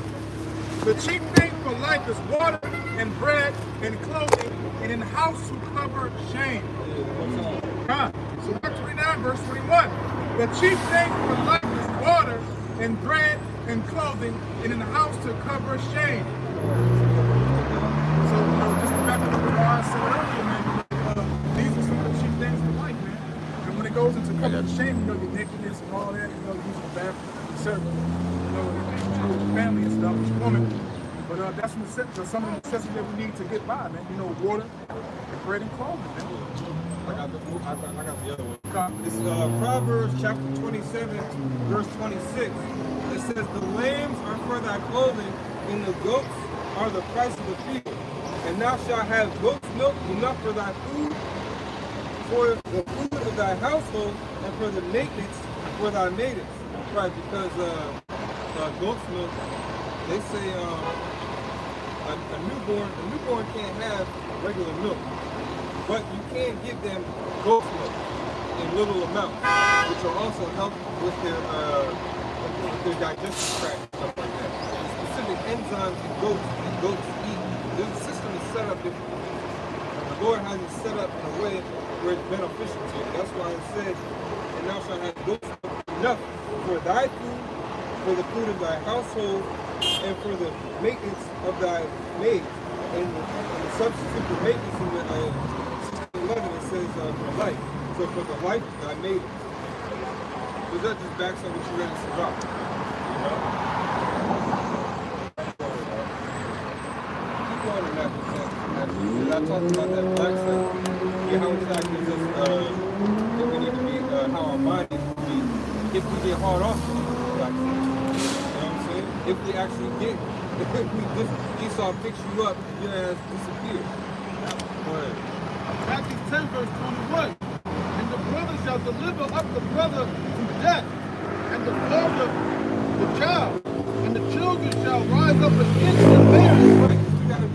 The chief thing for life is water and bread and clothing, and in the house to cover shame. So Mark 29 verse 21. The chief thing for life is water and bread and clothing, and in the house to cover shame. So, just to back up what I said earlier, man, these are some of the chief things for life, man. And when it goes into covering shame, your nakedness and all that, using the bathroom, etc. With family and stuff, with your woman. But that's some of the necessities that we need to get by, man. Water, and bread, and clothing, man.
I got the other one. It's Proverbs chapter 27, verse 26. It says, the lambs are for thy clothing, and the goats are the price of the field. And thou shalt have goat's milk enough for thy food, for the food of thy household, and for the maintenance for thy maidens. Right, because goat's milk, they say a newborn can't have regular milk, but you can give them goat's milk in little amounts, which will also help with their digestive tract and stuff like that. The specific enzymes that goats eat, the system is set up differently. The Lord has it set up in a way where it's beneficial to you. That's why it said, and thou shalt have goat's milk enough for thy food, for the food of thy household, and for the maintenance of thy maids. And the substitute for maintenance in the 1611, it says for life. So for the life of thy maidens. So that just backs up what you read in Sirach. You know? Keep going in that percent. Because I talked about that black stuff. How inside gives us that we need to be, how our mind needs to be if we get hard off. You know what I'm saying? If we actually get, Esau picks you up, your ass disappears. Go ahead.
Matthew 10 verse 21. And the brother shall deliver up the brother to death, and the father the child, and the children shall rise up against the parents.
We gotta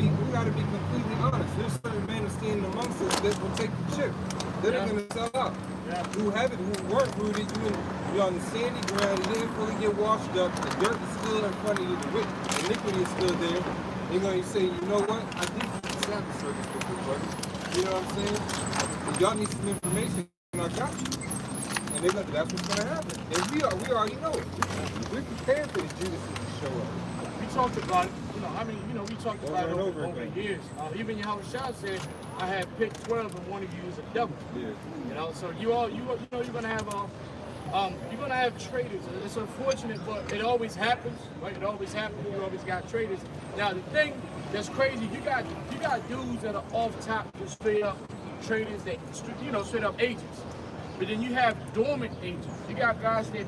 be completely honest. There's certain men standing amongst us that will take the chip. They're not gonna sell out. Who weren't rooted, you're on the sandy ground, you didn't fully get washed up, the dirt is still in front of you, the iniquity is still there. You're going to say, you know what, I did the Sabbath service with you, brother. You know what I'm saying? If y'all need some information, I got you. And that's what's going to happen. And we already know it. We're prepared for the Judases to show up.
We talked about it, we talked about it over the years. Even Yahweh said, I have picked 12 and one of you is a devil.
Yeah.
So you're gonna have you're gonna have traitors. It's unfortunate, but it always happens, right? It always happens. You always got traitors. Now the thing that's crazy, you got dudes that are off top, just straight up traitors that straight up agents. But then you have dormant agents. You got guys they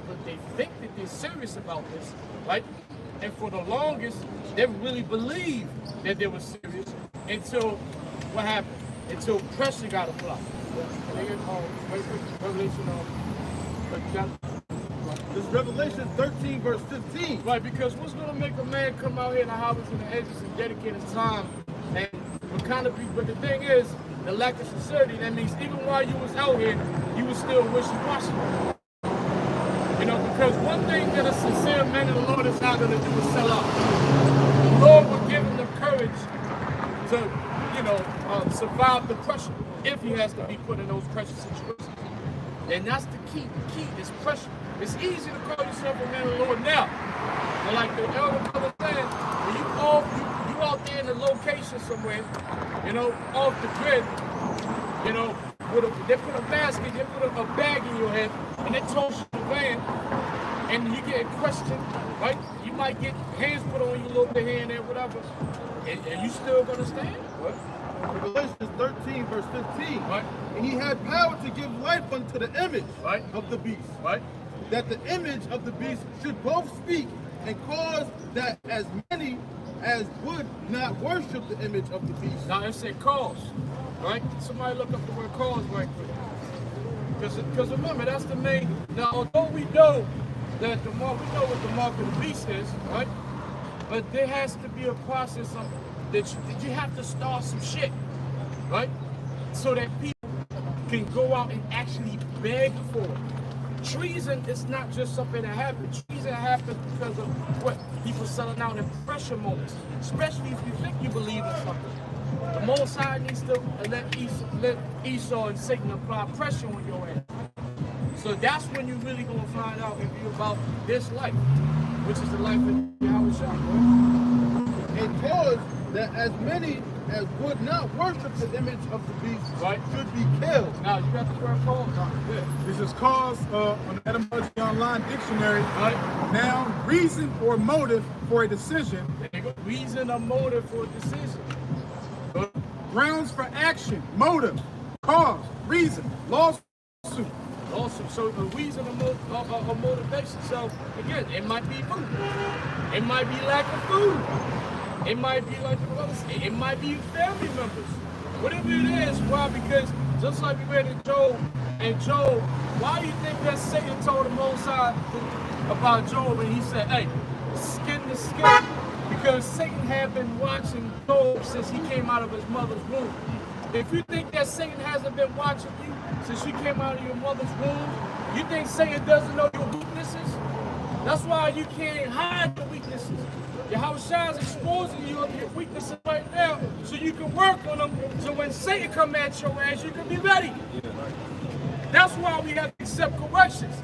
think that they're serious about this, right? And for the longest, they really believed that they were serious until what happened? Until pressure got applied. Revelation
It's Revelation 13, verse 15.
Right, because what's going to make a man come out here in the highways and the edges and dedicate his time? And what kind of people, but the thing is, the lack of sincerity, that means even while you was out here, you was still wishy-washy. You know, because one thing that a sincere man of the Lord is not going to do is sell out. The Lord will give him the courage to, you know, survive the pressure if he has to be put in those pressure situations. And that's the key. The key is pressure. It's easy to call yourself a man of the Lord now. But like the elder brother said, when you out there in a location somewhere, you know, off the grid, you know, they put a basket, they put a bag in your head, and they toss you in the van, and you get questioned, right? You might get hands put on you a little bit here and there, whatever, and you still gonna stand? What?
Revelation 13, verse 15.
Right.
And he had power to give life unto the image
right.
of the beast.
Right.
That the image of the beast should both speak and cause that as many as would not worship the image of the beast.
Now it said cause, right? Somebody look up the word cause right quick. Because remember, that's the main. Now, although we know that we know what the mark of the beast is, right? But there has to be a process of that you have to start some shit, right? So that people can go out and actually beg for it. Treason is not just something that happens. Treason happens because of what? People selling out in pressure moments, especially if you think you believe in something. The Most High needs to let Esau and Satan apply pressure on your ass. So that's when you're really going to find out if you're about this life, which is the life of Yahushua.
And cause that as many as would not worship the image of the beast should be killed.
Now, you got the word cause.
This is cause on the Etymology Online Dictionary. Noun, reason or motive for a decision.
There you go. Reason or motive for a decision.
Grounds for action, motive, cause, reason, lawsuit.
Lawsuit. So the reason or motivation. So again, it might be food. It might be lack of food. It might be like the brother said, it might be family members. Whatever it is, why? Because just like we read in Job, why do you think that Satan told the Most High about Job and he said, hey, skin to skin? Because Satan had been watching Job since he came out of his mother's womb. If you think that Satan hasn't been watching you since you came out of your mother's womb, you think Satan doesn't know your weaknesses? That's why you can't hide your weaknesses. Yahushua is exposing you of your weaknesses right now so you can work on them so when Satan comes at your ass, you can be ready. That's why we have to accept corrections.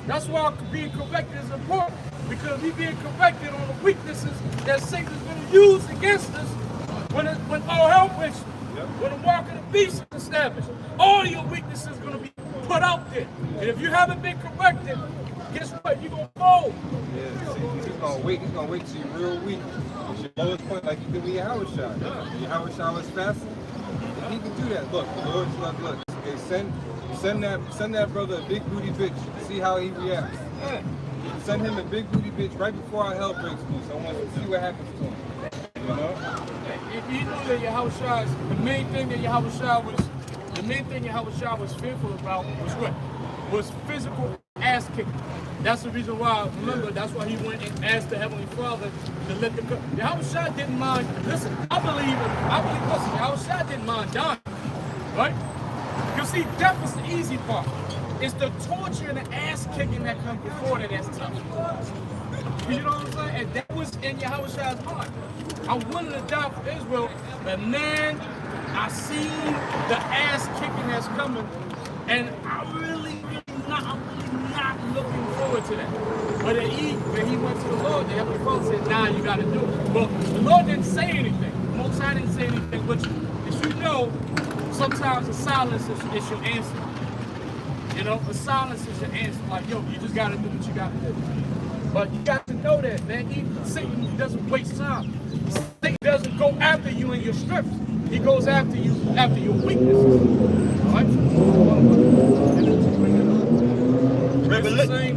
That's why being corrected is important, because we being corrected on the weaknesses that Satan is going to use against us when all hell breaks. When the mark of the beast is established, all your weaknesses are going to be put out there. And if you haven't been corrected, guess what? You're going to fall.
Yeah, see, he's going to wait till you're real weak. It's your lowest point, like you did with Yahushua. Yahushua was fasting. He can do that. Look, the Lord's like, look, okay, send that brother a big booty bitch. See how he reacts. Send him a big booty bitch right before our hell breaks loose. I want to see what happens to him. You know?
You know that Yahushua, the main thing that Yahushua was fearful about was what? Was physical ass kicking. That's the reason why, remember, that's why he went and asked the Heavenly Father to let them go. Yahushua didn't mind, listen, I believe, Yahushua didn't mind dying, right? You see, death is the easy part. It's the torture and the ass kicking that comes before that's tough. You know what I'm saying? And that was in Yahushua's mind. I'm willing to die for Israel, but man, I see the ass kicking that's coming, and I'm really not looking forward to that. But when he went to the Lord, the Heavenly Father said, nah, you gotta do it. But the Lord didn't say anything. The Most High didn't say anything, but as you know, sometimes the silence is your answer. You know, the silence is your answer. Like, yo, you just gotta do what you gotta do. But you got to know that, man. Satan doesn't waste time. Satan doesn't go after you in your strengths. He goes after you after your weaknesses. All right?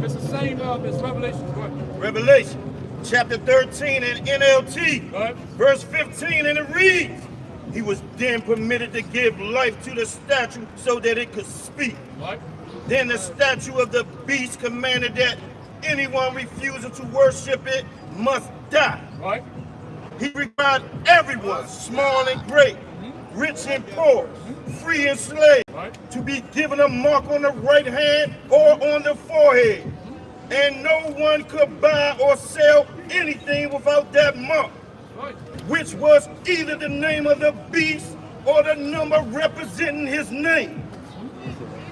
It's the same as Revelation.
Revelation chapter 13 in NLT, verse 15, and it reads, he was then permitted to give life to the statue so that it could speak. Then the statue of the beast commanded that
anyone refusing to worship it must die.
Right.
He required everyone, small and great, rich and poor, free and slave, to be given a mark on the right hand or on the forehead. And no one could buy or sell anything without that mark, which was either the name of the beast or the number representing his name.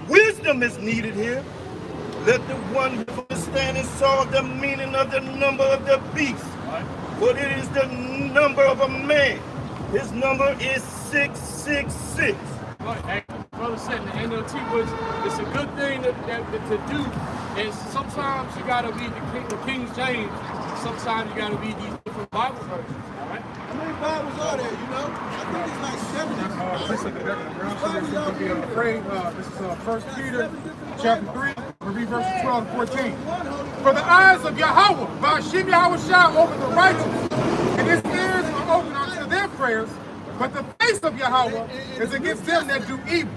Wisdom is needed here. Let the one who understands solve the meaning of the number of the beast. But it is the number of a man. His number is 666.
Right. Brother said in the NLT was it's a good thing to do. And sometimes you gotta read the King James. Sometimes you gotta read these different Bible versions. All right.
How many Bibles are there? You know, I think it's like 70.
This is 1 Peter chapter 3. We'll read verses 12 to 14. For the eyes of Yahweh, Ba'ashim Yahweh shall open the righteous, and his ears are open unto their prayers. But the face of Yahweh is against them that do evil.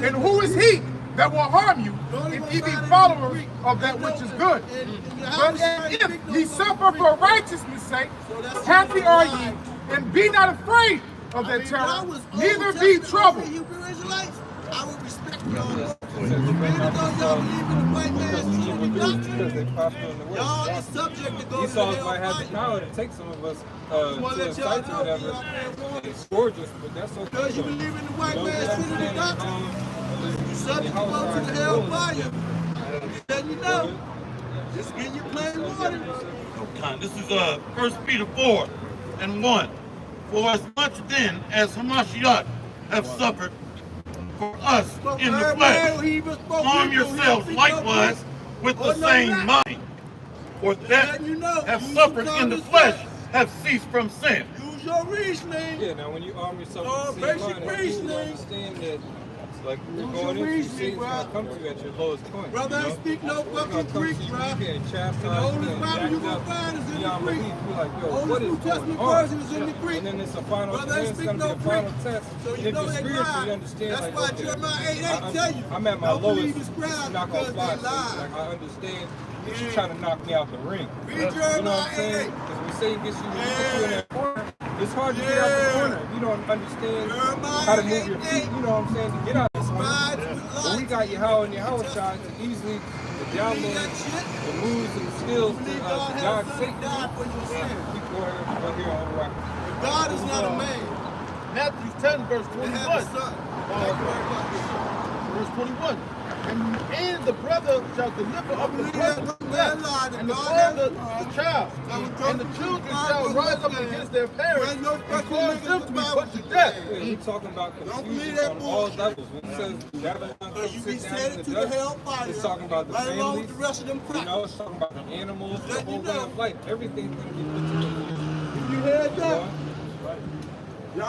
And who is he that will harm you if ye be followers of that which is good? But if ye suffer for righteousness' sake, happy are ye, and be not afraid of their terror, neither be troubled.
Israelites, I would respect y'all. Even though y'all believe in the white man's Trinity doctrine, y'all is subject to go to the
Esau might have the power to take some of us to a site or whatever and scourge us, but that's okay.
Because you believe in the white man's Trinity doctrine, you're subject to go to the hellfire. Letting you know. Just getting you plain water.
This is 1 Peter 4 and 1. For as much then as Hamashiach have suffered for us in the flesh, arm yourselves likewise with the same mind. For that have suffered in the flesh have ceased from sin.
Use your reasoning.
Yeah, now when you arm yourself with the same mind, you understand that like we're going into Satan's gonna come to you at your lowest point.
Brother, I speak no fucking Greek, bro.
You getting chastised,
the oldest Bible you gonna find is in the Greek.
You're like, yo,
oldest
what is
New Testament
going on?
version is in the Greek.
And then it's a final
Brother, I
test. It's
speak
gonna
no
be a final
Greek.
test.
So
And
you
if
know
you're
they
spiritual,
lie.
you understand.
That's
like,
why
okay,
Jeremiah 8:8 tell you.
I'm at my
don't
lowest.
believe the
This is
scribes
not gonna
because
fly.
they lie.
Like I understand that you're trying to knock me out the ring.
Read
You know what
Jeremiah
I'm saying?
8:8.
Because when Satan gets you in that corner, it's hard to get out the corner. If you don't understand how to move your feet, you know what I'm saying, to get out of the corner. But we got Yahweh and Yahweh shot to easily download the moves and the skills to God Satan. Keep going here on the rock.
God is not a man.
Matthew 10, verse 21. Verse 21. And the brother shall deliver up the brother to death, and the father the child. And the children shall rise up against their parents and cause them to be put to death.
We're talking about confusion on all levels. When it says Babylon comes sit down in the dust, it's talking about the families, you know, it's talking about the animals, the whole way of life. Everything's going to be put together.
You heard that?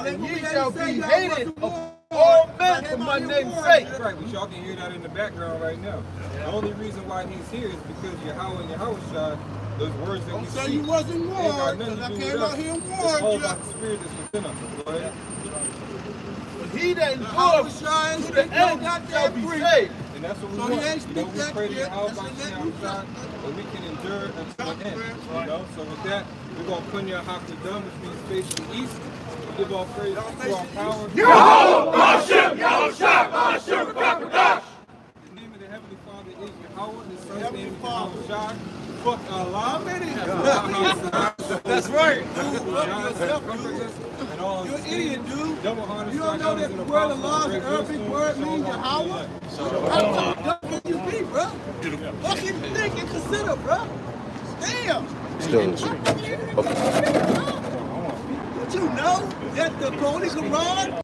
And ye shall be hated of all men for my name's sake.
Right, but y'all can hear that in the background right now. The only reason why he's here is because Yahweh and Yahweh shot those words that we
Don't say
speak.
you wasn't warned, because I came out here and
It's all
warned you.
about the spirit that's within us. Go ahead.
But he that endures to the end shall be saved.
And that's what we
So
want.
he ain't
You know, we
speak
pray to
that
Yahweh
yet.
by
That's
Shem God, that we can endure until the end. You know, so with that, we're going to put your Hakadam, which means facing east. We give all praise to our power.
Yahweh, Hashem, Yahweh, Shah, Hashem, Rakadash.
The name of the Heavenly Father is Yahweh. His son's name is Yahweh Shah. Fuck Allah.
That's right.
You're an idiot, dude.
You don't know that the word Allah, the Arabic word means Yahweh? How dumb can you be, bro? What can you think and consider, bro? Damn. Don't you know that the Holy Quran